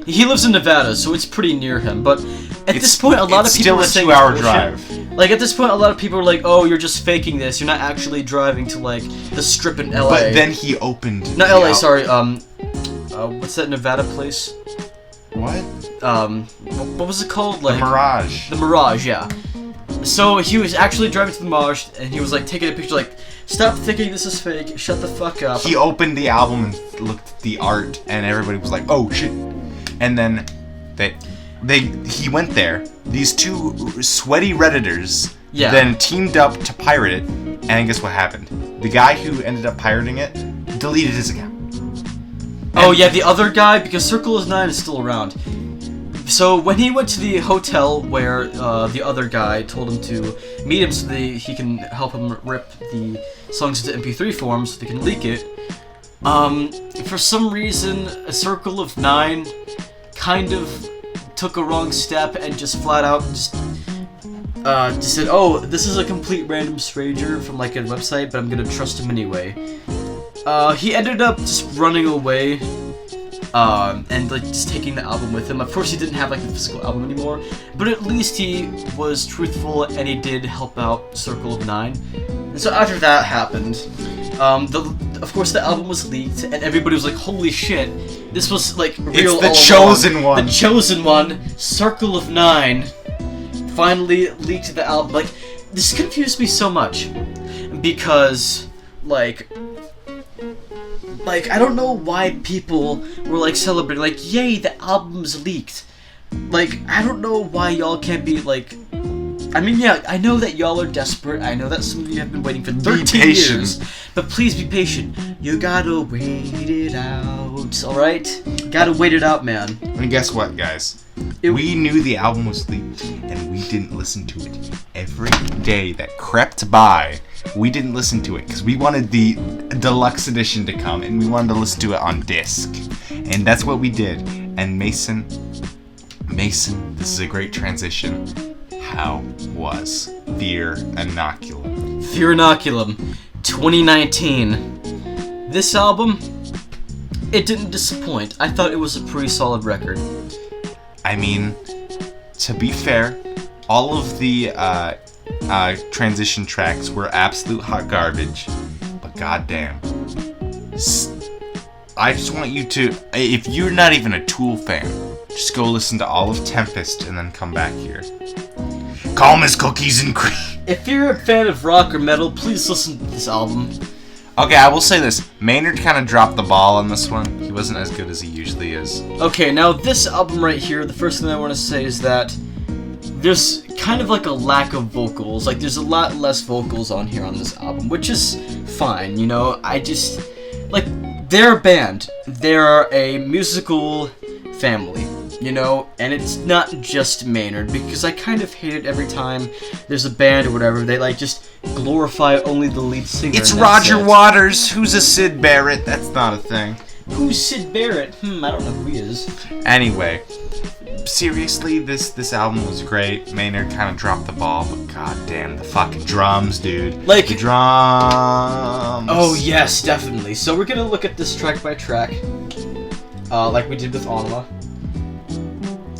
He lives in Nevada, so it's pretty near him. But at this point, a lot of people were saying still a 2-hour drive. Like at this point, a lot of people were like, "Oh, you're just faking this. You're not actually driving to like the Strip in L.A." But then he opened. Not L.A. Sorry. What's that Nevada place? What? What was it called? Like the Mirage. The Mirage, yeah. So he was actually driving to the Mirage, and he was like taking a picture, like, "Stop thinking this is fake. Shut the fuck up." He opened the album and looked at the art, and everybody was like, "Oh shit!" And then he went there. These two sweaty Redditors then teamed up to pirate it, and guess what happened? The guy who ended up pirating it deleted his account. Oh yeah, the other guy, because Circle of Nine is still around. So when he went to the hotel where the other guy told him to meet him so that he can help him rip the songs into MP3 form so they can leak it, for some reason, a Circle of Nine kind of took a wrong step and just flat out just said, "Oh, this is a complete random stranger from like a website, but I'm gonna trust him anyway." He ended up just running away, and like just taking the album with him. Of course, he didn't have like the physical album anymore, but at least he was truthful and he did help out Circle of Nine. And so after that happened, of course the album was leaked, and everybody was like, "Holy shit, this was like real." It's the chosen one. The chosen one, Circle of Nine, finally leaked the album. Like, this confused me so much because like I don't know why people were like celebrating, like, "Yay, the album's leaked." Like, I don't know why y'all can't be like, I mean, yeah, I know that y'all are desperate. I know that some of you have been waiting for 13 years. But please be patient. You gotta wait it out, alright? Gotta wait it out, man. And guess what, guys? We knew the album was leaked, and we didn't listen to it. Every day that crept by, we didn't listen to it, because we wanted the deluxe edition to come, and we wanted to listen to it on disc. And that's what we did. And Mason, this is a great transition. How was Fear Inoculum? Fear Inoculum, 2019. This album, it didn't disappoint. I thought it was a pretty solid record. I mean, to be fair, all of the transition tracks were absolute hot garbage, but goddamn. I just want you to, if you're not even a Tool fan, just go listen to all of Tempest and then come back here. Calm as cookies and cream. If you're a fan of rock or metal, please listen to this album. Okay, I will say this. Maynard kind of dropped the ball on this one. He wasn't as good as he usually is. Okay, now this album right here, the first thing I want to say is that there's kind of like a lack of vocals. Like, there's a lot less vocals on here on this album, which is fine, you know? I just, like, they're a band. They're a musical family, you know? And it's not just Maynard, because I kind of hate it every time there's a band or whatever. They, like, just glorify only the lead singer. It's Roger Waters. Who's a Sid Barrett? That's not a thing. Who's Sid Barrett? I don't know who he is. Anyway, seriously, this album was great. Maynard kind of dropped the ball, but goddamn, the fucking drums, dude. Like, the drums. Oh yes, definitely. So we're gonna look at this track by track, like we did with Ænima.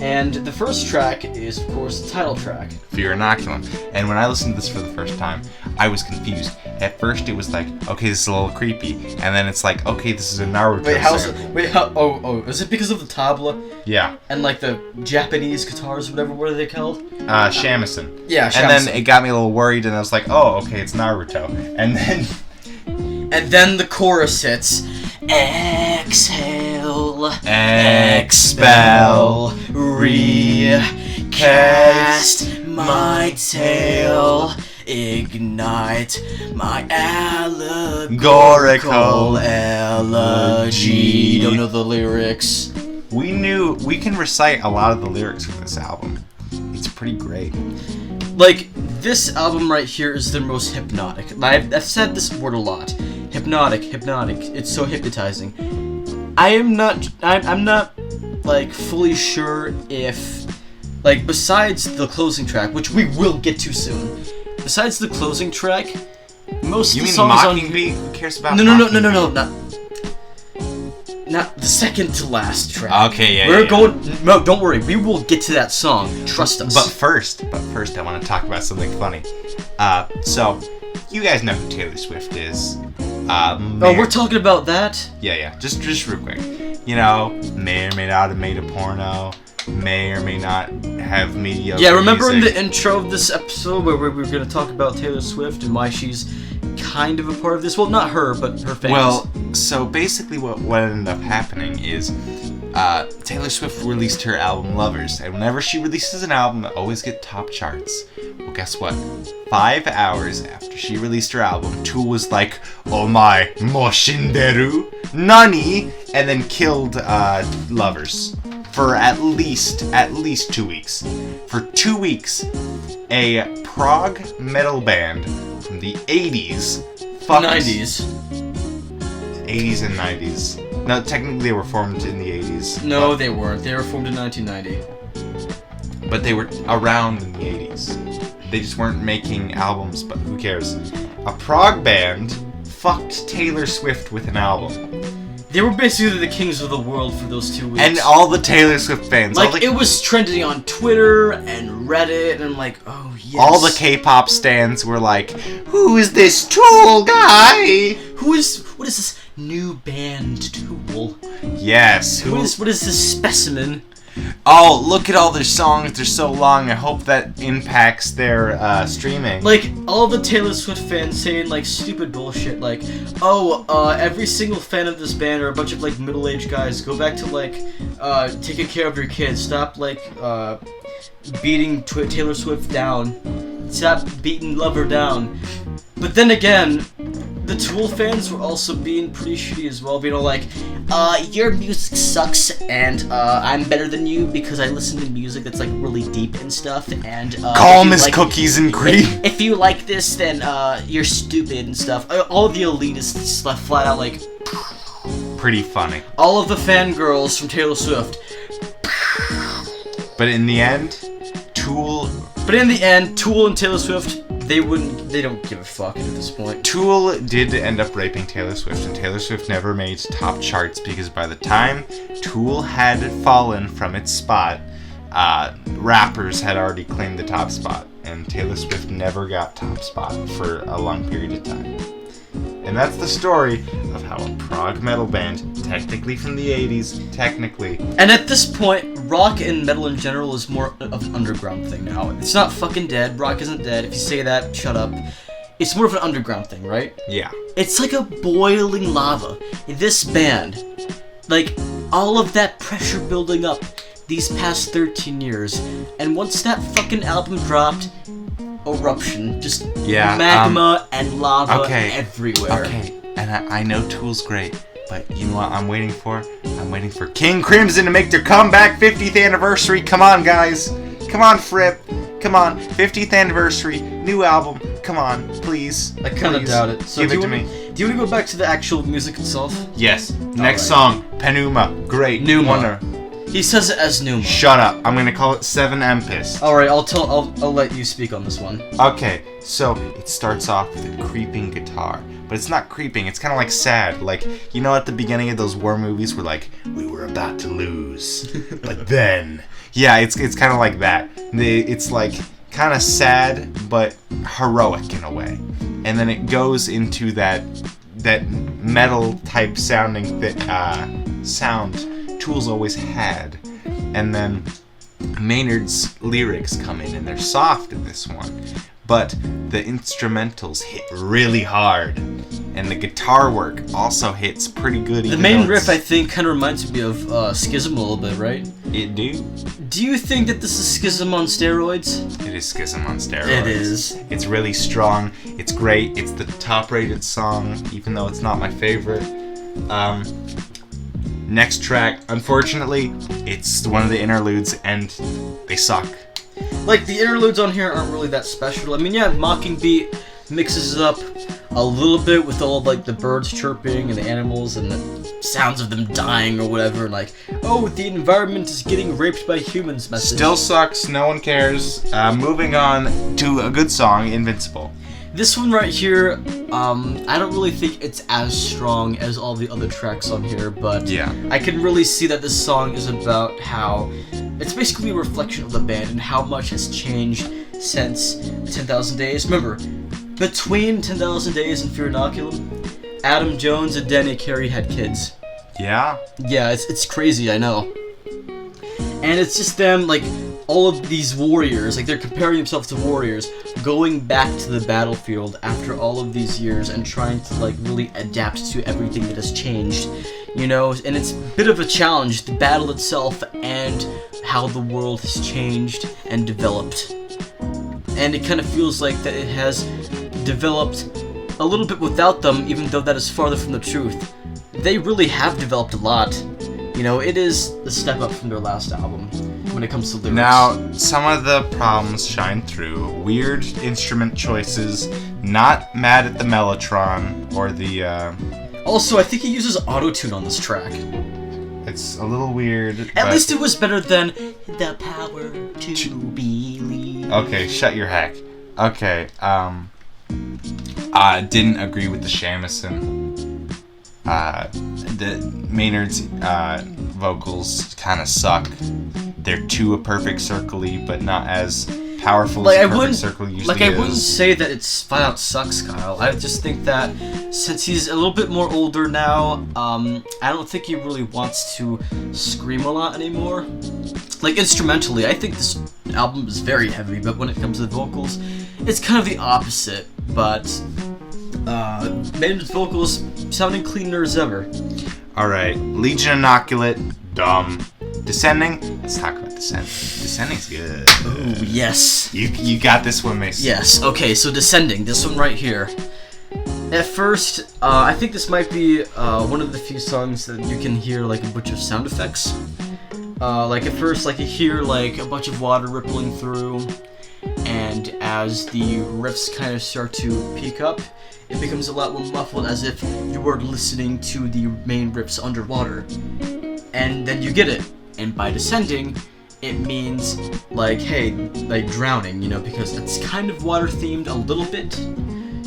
And the first track is, of course, the title track. Fear Inoculum. And when I listened to this for the first time, I was confused. At first, it was like, okay, this is a little creepy. And then it's like, okay, this is a Naruto sample. Is it because of the tabla? Yeah. And like the Japanese guitars, whatever, what are they called? Shamisen. Yeah, Shamisen. And then it got me a little worried, and I was like, oh, okay, it's Naruto. And then the chorus hits. Exhale, expel, recast my tale, ignite my allegorical Biology. Don't know the lyrics. We can recite a lot of the lyrics for this album. It's pretty great. Like, this album right here is the most hypnotic. I've said this word a lot. Hypnotic. It's so hypnotizing. I'm not, like, fully sure if, like, besides the closing track, which we will get to soon, besides the closing track, most of the songs on... You mean Mockingbee? Who cares about No, not the second to last track. Okay, yeah, We're going... No, don't worry. We will get to that song. Trust us. But first, I want to talk about something funny. So, you guys know who Taylor Swift is. We're talking about that? Yeah. Just real quick. You know, may or may not have made a porno. May or may not have mediocre remember music. in the intro of this episode where we were going to talk about Taylor Swift and why she's kind of a part of this? Well, not her, but her fans. Well, so basically what ended up happening is Taylor Swift released her album Lovers, and whenever she releases an album, it always gets top charts. Well, guess what? 5 hours after she released her album, Tool was like, "Oh my, moshinderu, nani?" and then killed Lovers for at least 2 weeks. For 2 weeks, a prog metal band from the 80s, 90s. 80s and 90s. No, technically they were formed in the 80s. No, they weren't. They were formed in 1990. But they were around in the 80s. They just weren't making albums, but who cares? A prog band fucked Taylor Swift with an album. They were basically the kings of the world for those 2 weeks. And all the Taylor Swift fans. Like, it was trending on Twitter and Reddit, and I'm like, oh, yes. All the K-pop stans were like, who is this Tool guy? What is this new band, Tool? Yes. What is this specimen? Oh, look at all their songs. They're so long. I hope that impacts their streaming. Like, all the Taylor Swift fans saying, like, stupid bullshit. Like, every single fan of this band are a bunch of, like, middle-aged guys. Go back to, like, taking care of your kids. Stop, like, beating Taylor Swift down. Stop beating Lover down. But then again, the Tool fans were also being pretty shitty as well, being all like, your music sucks, and I'm better than you because I listen to music that's like really deep and stuff, and calm as cookies and cream. If you like this, then you're stupid and stuff. All the elitists flat out like, pretty funny. All of the fangirls from Taylor Swift. But in the end, Tool and Taylor Swift, they don't give a fuck at this point. Tool did end up raping Taylor Swift, and Taylor Swift never made top charts because by the time Tool had fallen from its spot, rappers had already claimed the top spot, and Taylor Swift never got top spot for a long period of time. And that's the story of how a prog metal band, technically from the 80s, And at this point, rock and metal in general is more of an underground thing now. It's not fucking dead. Rock isn't dead. If you say that, shut up. It's more of an underground thing, right? Yeah. It's like a boiling lava. This band, like, all of that pressure building up these past 13 years, and once that fucking album dropped, eruption, just magma and lava everywhere. Okay, and I know Tool's great, but you know what I'm waiting for? I'm waiting for King Crimson to make their comeback 50th anniversary. Come on, guys. Come on, Fripp. Come on, 50th anniversary, new album. Come on, please. I kind of doubt it. So give it to me. Do you want to go back to the actual music itself? Yes. Next song, Penuma. Great. Numa. Wonder. He says it as Numa. Shut up. I'm gonna call it 7 Empist. Alright, I'll let you speak on this one. Okay, so it starts off with a creeping guitar. But it's not creeping, it's kinda like sad. Like, you know at the beginning of those war movies where like, we were about to lose. But then. Yeah, it's kinda like that. It's like kinda sad but heroic in a way. And then it goes into that metal type sounding sound Tool's always had. And then Maynard's lyrics come in and they're soft in this one, but the instrumentals hit really hard and the guitar work also hits pretty good. The main riff I think kind of reminds me of Schism a little bit, right? It do. Do you think that this is Schism on steroids? It is Schism on steroids. It is. It's really strong. It's great. It's the top rated song, even though it's not my favorite. Next track, unfortunately, it's one of the interludes, and they suck. Like, the interludes on here aren't really that special. I mean, yeah, Mocking Beat mixes it up a little bit with all of, like, the birds chirping and the animals and the sounds of them dying or whatever. Like, oh, the environment is getting raped by humans message. Still sucks, no one cares. Moving on to a good song, Invincible. This one right here, I don't really think it's as strong as all the other tracks on here, but yeah. I can really see that this song is about how it's basically a reflection of the band and how much has changed since 10,000 Days. Remember, between 10,000 Days and Fear Inoculum, Adam Jones and Danny Carey had kids. Yeah? Yeah, it's crazy, I know. And it's just them, like, all of these warriors, like, they're comparing themselves to warriors, going back to the battlefield after all of these years and trying to, like, really adapt to everything that has changed, you know? And it's a bit of a challenge, the battle itself and how the world has changed and developed. And it kind of feels like that it has developed a little bit without them, even though that is farther from the truth. They really have developed a lot. You know, it is a step up from their last album when it comes to lyrics. Now, some of the problems shine through. Weird instrument choices, not mad at the Mellotron or the, Also, I think he uses auto-tune on this track. It's a little weird. At least it was better than The Power to Believe. Okay, shut your heck. Okay, I didn't agree with the shamisen. The Maynard's vocals kind of suck. They're too a perfect circle-y, but not as powerful as a perfect circle usually is. Like, I wouldn't say that it's flat out sucks, Kyle. I just think that since he's a little bit more older now, I don't think he really wants to scream a lot anymore. Like, instrumentally, I think this album is very heavy, but when it comes to the vocals, it's kind of the opposite. But Maynard's vocals sounding cleaner as ever. Alright, Legion Inoculate, dumb. Descending, let's talk about Descending. Descending's good. Ooh, yes. You got this one, Mason. Yes, okay, so Descending, this one right here. At first, I think this might be one of the few songs that you can hear like a bunch of sound effects. Like at first, like you hear like a bunch of water rippling through, and as the riffs kind of start to peak up, it becomes a lot more muffled, as if you were listening to the main riffs underwater. And then you get it. And by descending, it means like, hey, like drowning, you know, because it's kind of water themed a little bit,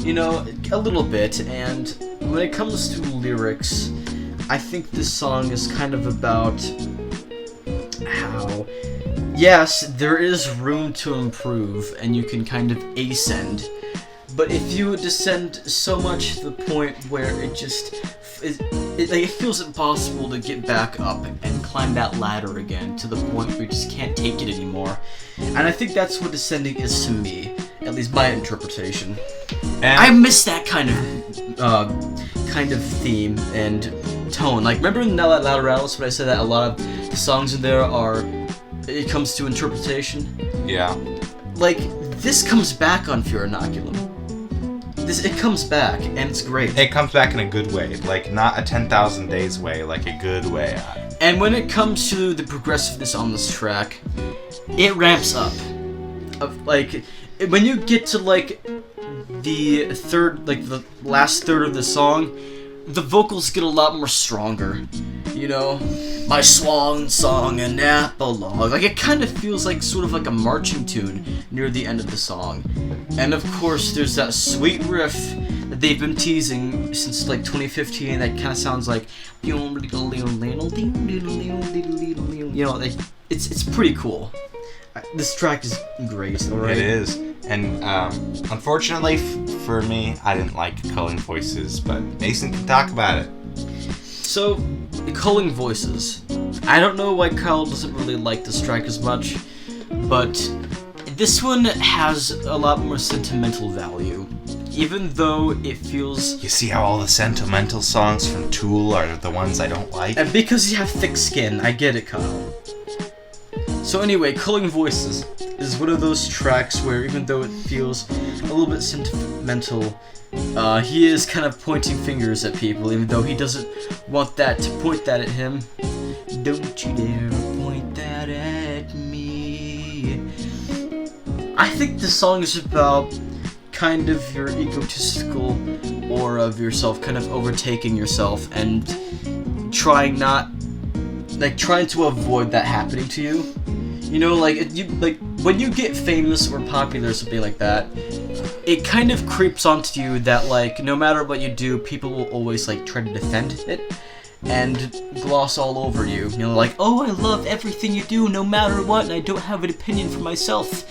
you know, a little bit. And when it comes to lyrics, I think this song is kind of about how, yes, there is room to improve and you can kind of ascend. But if you descend so much to the point where it just, it feels impossible to get back up and climb that ladder again to the point where you just can't take it anymore. And I think that's what descending is to me, at least my interpretation. And I miss that kind of theme and tone. Like, remember in Lateralus when I said that a lot of the songs in there are, it comes to interpretation? Yeah. Like, this comes back on Fear Inoculum. It comes back, and it's great. It comes back in a good way, like not a 10,000 Days way, like a good way. And when it comes to the progressiveness on this track, it ramps up. Like, when you get to like the third, like the last third of the song, the vocals get a lot more stronger. You know, my swan song and epilogue. Like, it kind of feels like sort of like a marching tune near the end of the song. And of course, there's that sweet riff that they've been teasing since like 2015 that kind of sounds like, you know, like, it's pretty cool. This track is great, alright? It is. And unfortunately for me, I didn't like Culling Voices, but Mason can talk about it. So, Culling Voices. I don't know why Kyle doesn't really like this track as much, but this one has a lot more sentimental value. Even though it feels... You see how all the sentimental songs from Tool are the ones I don't like? And because you have thick skin, I get it, Kyle. So anyway, Culling Voices is one of those tracks where even though it feels a little bit sentimental, he is kind of pointing fingers at people, even though he doesn't want that to point that at him. Don't you dare point that at me. I think the song is about kind of your egotistical aura of yourself, kind of overtaking yourself and trying to avoid that happening to you. You know, like when you get famous or popular or something like that, it kind of creeps onto you that like no matter what you do, people will always like try to defend it and gloss all over you. You know, like, oh, I love everything you do no matter what, and I don't have an opinion for myself.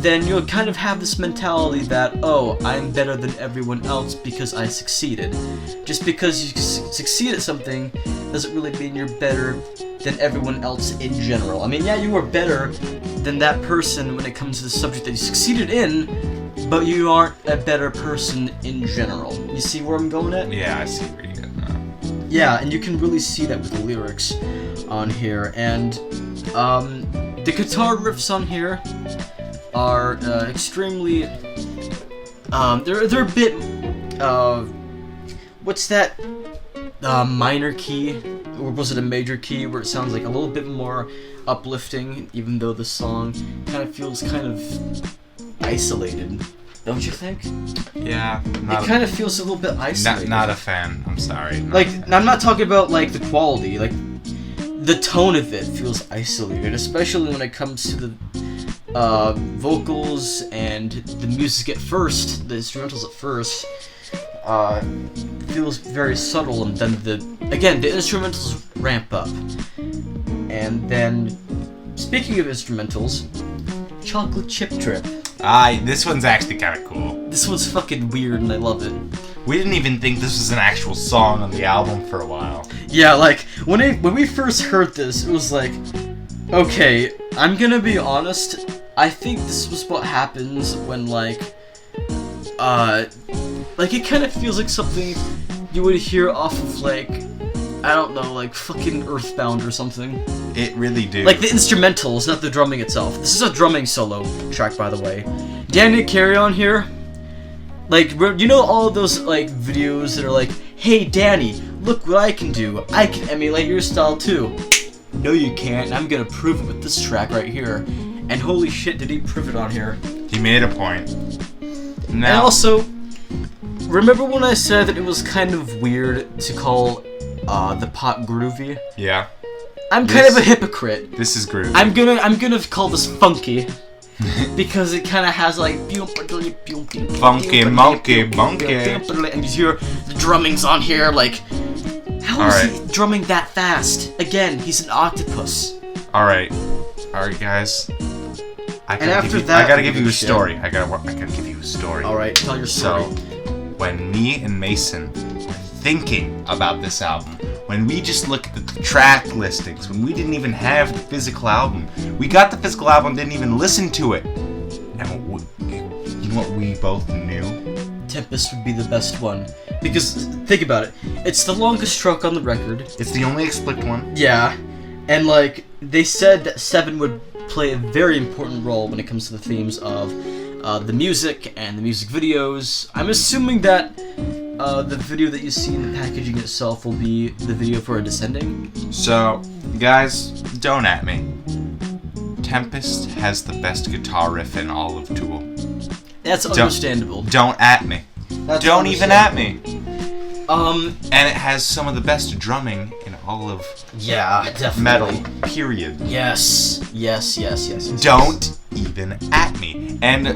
Then you'll kind of have this mentality that, oh, I'm better than everyone else because I succeeded. Just because you succeed at something doesn't really mean you're better than everyone else in general. I mean, yeah, you are better than that person when it comes to the subject that you succeeded in, but you aren't a better person in general. You see where I'm going at? Yeah, I see where you're getting at. Yeah, and you can really see that with the lyrics on here. And the guitar riffs on here are extremely they're a bit what's that minor key, or was it a major key, where it sounds like a little bit more uplifting, even though the song kind of feels kind of isolated, don't you think? Yeah, it kind of feels a little bit isolated. Not a fan. I'm sorry. Like, I'm not talking about like the quality, like the tone of it feels isolated, especially when it comes to the vocals and the music at first, the instrumentals at first, feels very subtle, and then the instrumentals ramp up. And then, speaking of instrumentals, Chocolate Chip Trip. This one's actually kind of cool. This one's fucking weird, and I love it. We didn't even think this was an actual song on the album for a while. Yeah, like, when we first heard this, it was like, okay, I'm gonna be honest, I think this was what happens when, like, it kind of feels like something you would hear off of, like, I don't know, like, fucking Earthbound or something. It really do. Like, the instrumentals, not the drumming itself. This is a drumming solo track, by the way. Danny Carey on here, like, you know all of those, like, videos that are like, hey, Danny, look what I can do. I can emulate your style, too. No, you can't. I'm gonna prove it with this track right here. And holy shit, did he prove it on here. He made a point. Now, and also, remember when I said that it was kind of weird to call the pop groovy? Yeah. I'm kind of a hypocrite. This is groovy. I'm gonna call this funky. Because it kind of has like funky monkey, and you hear the drummings on here. Like, how is he drumming that fast? Again, he's an octopus. All right, guys. I gotta give you a story. I gotta give you a story. All right, tell your story. So, when me and Mason were thinking about this album, when we just looked at the track listings, when we didn't even have the physical album, we got the physical album, didn't even listen to it. And you know what we both knew? Tempest would be the best one. Because, think about it, it's the longest stroke on the record. It's the only explicit one. Yeah, and like, they said that 7 would play a very important role when it comes to the themes of the music and the music videos. I'm assuming that the video that you see in the packaging itself will be the video for Descending. So, guys, don't at me. Tempest has the best guitar riff in all of Tool. That's understandable. Don't at me. Don't even at me. And it has some of the best drumming in all of definitely. metal, period. Yes. Don't even at me. And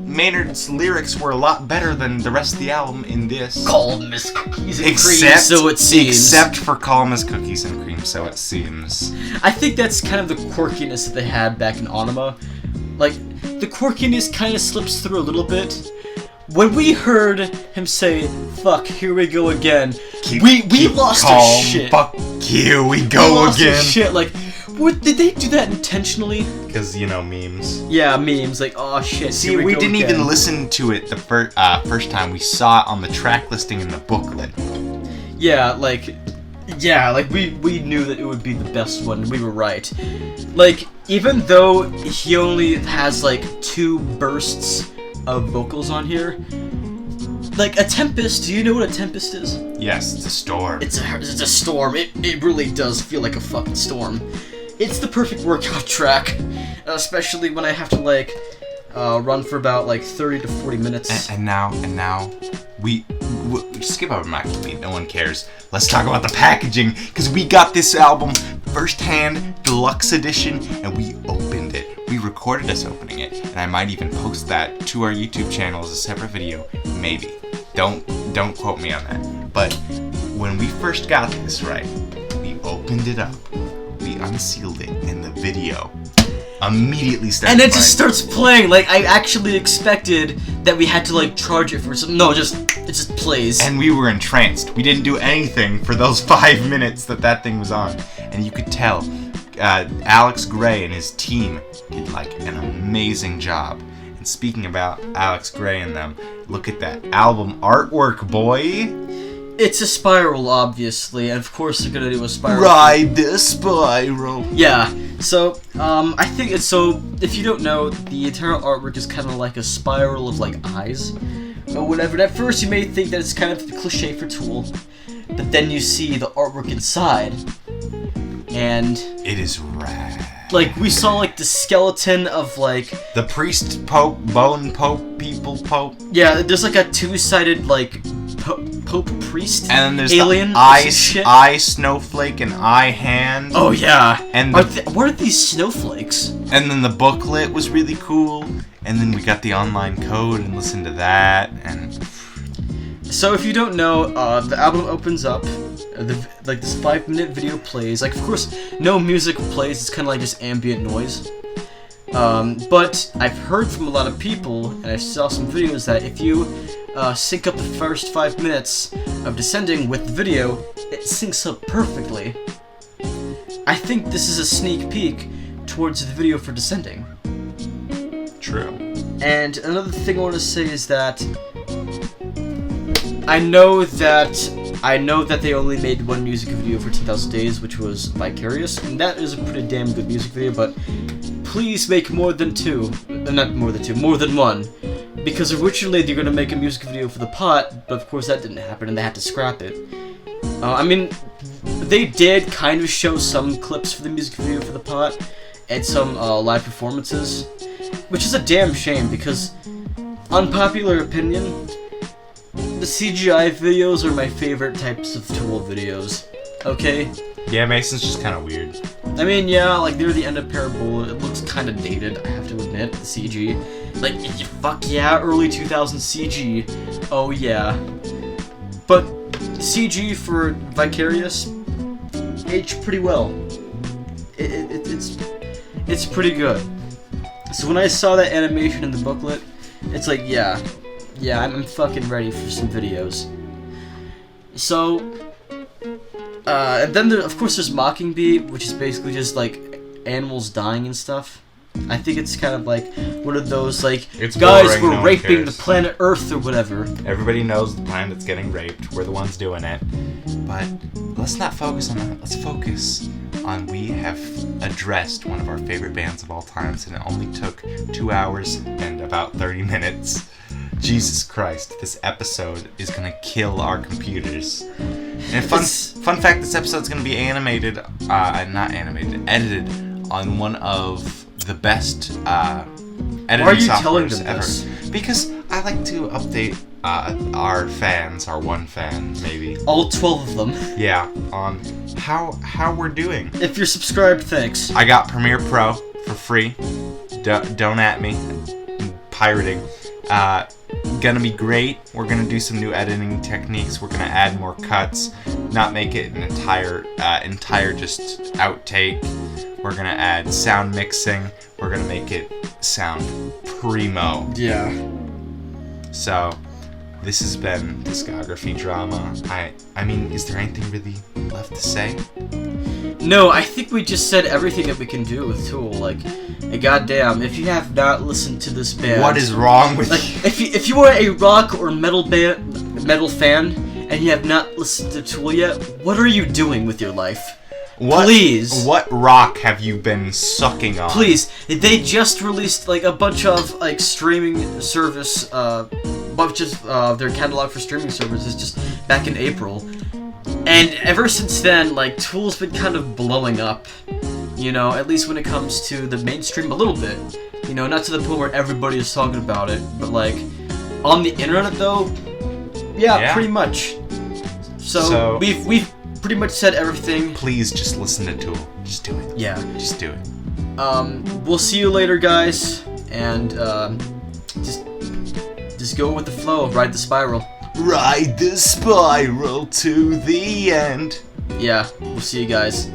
Maynard's lyrics were a lot better than the rest of the album in this. Call them as cookies and cream, so it seems. Except for Call them as cookies and cream, so it seems. I think that's kind of the quirkiness that they had back in Ænima. Like, the quirkiness kind of slips through a little bit. When we heard him say, fuck, here we go again, we lost our shit. Fuck you, we go again. Our shit, like, what, did they do that intentionally? Because, memes. Yeah, memes, like, oh shit. See, we didn't even listen to it the first time. We saw it on the track listing in the booklet. Yeah, like, we knew that it would be the best one. We were right. Like, even though he only has, like, 2 bursts of vocals on here, like a tempest. Do you know what a tempest is? Yes, it's a storm. It's a storm. It really does feel like a fucking storm. It's the perfect workout track, especially when I have to like run for about like 30 to 40 minutes. And now we skip over my beat. No one cares. Let's talk about the packaging, because we got this album firsthand, deluxe edition, and we opened it. We recorded us opening it, and I might even post that to our YouTube channel as a separate video. Maybe. Don't quote me on that. But when we first got this, right, we opened it up, we unsealed it, and the video immediately started and it playing. just starts playing. Like, I actually expected that we had to like charge it for some. No, it just plays. And we were entranced. We didn't do anything for those 5 minutes that thing was on, and you could tell Alex Gray and his team did like an amazing job. And speaking about Alex Gray and them, look at that album artwork, boy. It's a spiral, obviously, and of course they're gonna do a spiral. Ride the spiral. Yeah. So, I think it's so. If you don't know, the entire artwork is kind of like a spiral of like eyes, or whatever. And at first, you may think that it's kind of the cliche for Tool, but then you see the artwork inside, and it is rad. Like, we saw like the skeleton of like the priest pope, bone pope, people pope. Yeah, there's like a two-sided like pope priest and then there's alien the eye snowflake and eye hand. Oh yeah. And what are these snowflakes? And then the booklet was really cool. And then we got the online code and listened to that. And so if you don't know, the album opens up. Like this 5-minute video plays. Like, of course, no music plays. It's kind of like just ambient noise. But I've heard from a lot of people, and I saw some videos, that if you sync up the first 5 minutes of Descending with the video, it syncs up perfectly. I think this is a sneak peek towards the video for Descending. True. And another thing I want to say is that I know that they only made one music video for 10,000 Days, which was Vicarious, and that is a pretty damn good music video, but please make more than one, because originally they were going to make a music video for The Pot, but of course that didn't happen, and they had to scrap it. I mean, they did kind of show some clips for the music video for The Pot, and some live performances, which is a damn shame, because, unpopular opinion, the CGI videos are my favorite types of Tool videos. Okay? Yeah, Mason's just kind of weird. I mean, yeah, like, near the end of Parabola, it looks kind of dated, I have to admit, the CG. Like, fuck yeah, early 2000s CG. Oh, yeah. But CG for Vicarious aged pretty well. It's pretty good. So when I saw that animation in the booklet, it's like, yeah, I'm fucking ready for some videos. So, and then of course there's Mockingbee, which is basically just like animals dying and stuff. I think it's kind of like one of those like, it's guys, boring, we're raping the planet Earth or whatever. Everybody knows the planet's getting raped. We're the ones doing it. But let's not focus on that. Let's focus on we have addressed one of our favorite bands of all times, and it only took 2 hours and about 30 minutes. Jesus Christ, this episode is gonna kill our computers. And fun fact, this episode's gonna be edited on one of the best editing softwares ever. Because I like to update our fans, our one fan maybe. All 12 of them. Yeah, on how we're doing. If you're subscribed, thanks. I got Premiere Pro for free. Don't at me. Pirating. Gonna be great. We're gonna do some new editing techniques. We're gonna add more cuts, not make it an entire just outtake. We're gonna add sound mixing. We're gonna make it sound primo. Yeah. So, this has been Discography Drama. I mean, is there anything really left to say? No, I think we just said everything that we can do with Tool. Like, goddamn, if you have not listened to this band, what is wrong with you? If you are a rock or metal fan, and you have not listened to Tool yet, what are you doing with your life? Please. What rock have you been sucking on? Please. They just released like a bunch of like streaming service bunch of their catalog for streaming services just back in April. And ever since then, like, Tool's been kind of blowing up, you know, at least when it comes to the mainstream a little bit. You know, not to the point where everybody is talking about it, but, like, on the internet, though, yeah. Pretty much. So we've pretty much said everything. Please just listen to Tool. Just do it. Yeah. Just do it. We'll see you later, guys, and just go with the flow, ride the spiral. Ride the spiral to the end. Yeah, we'll see you guys.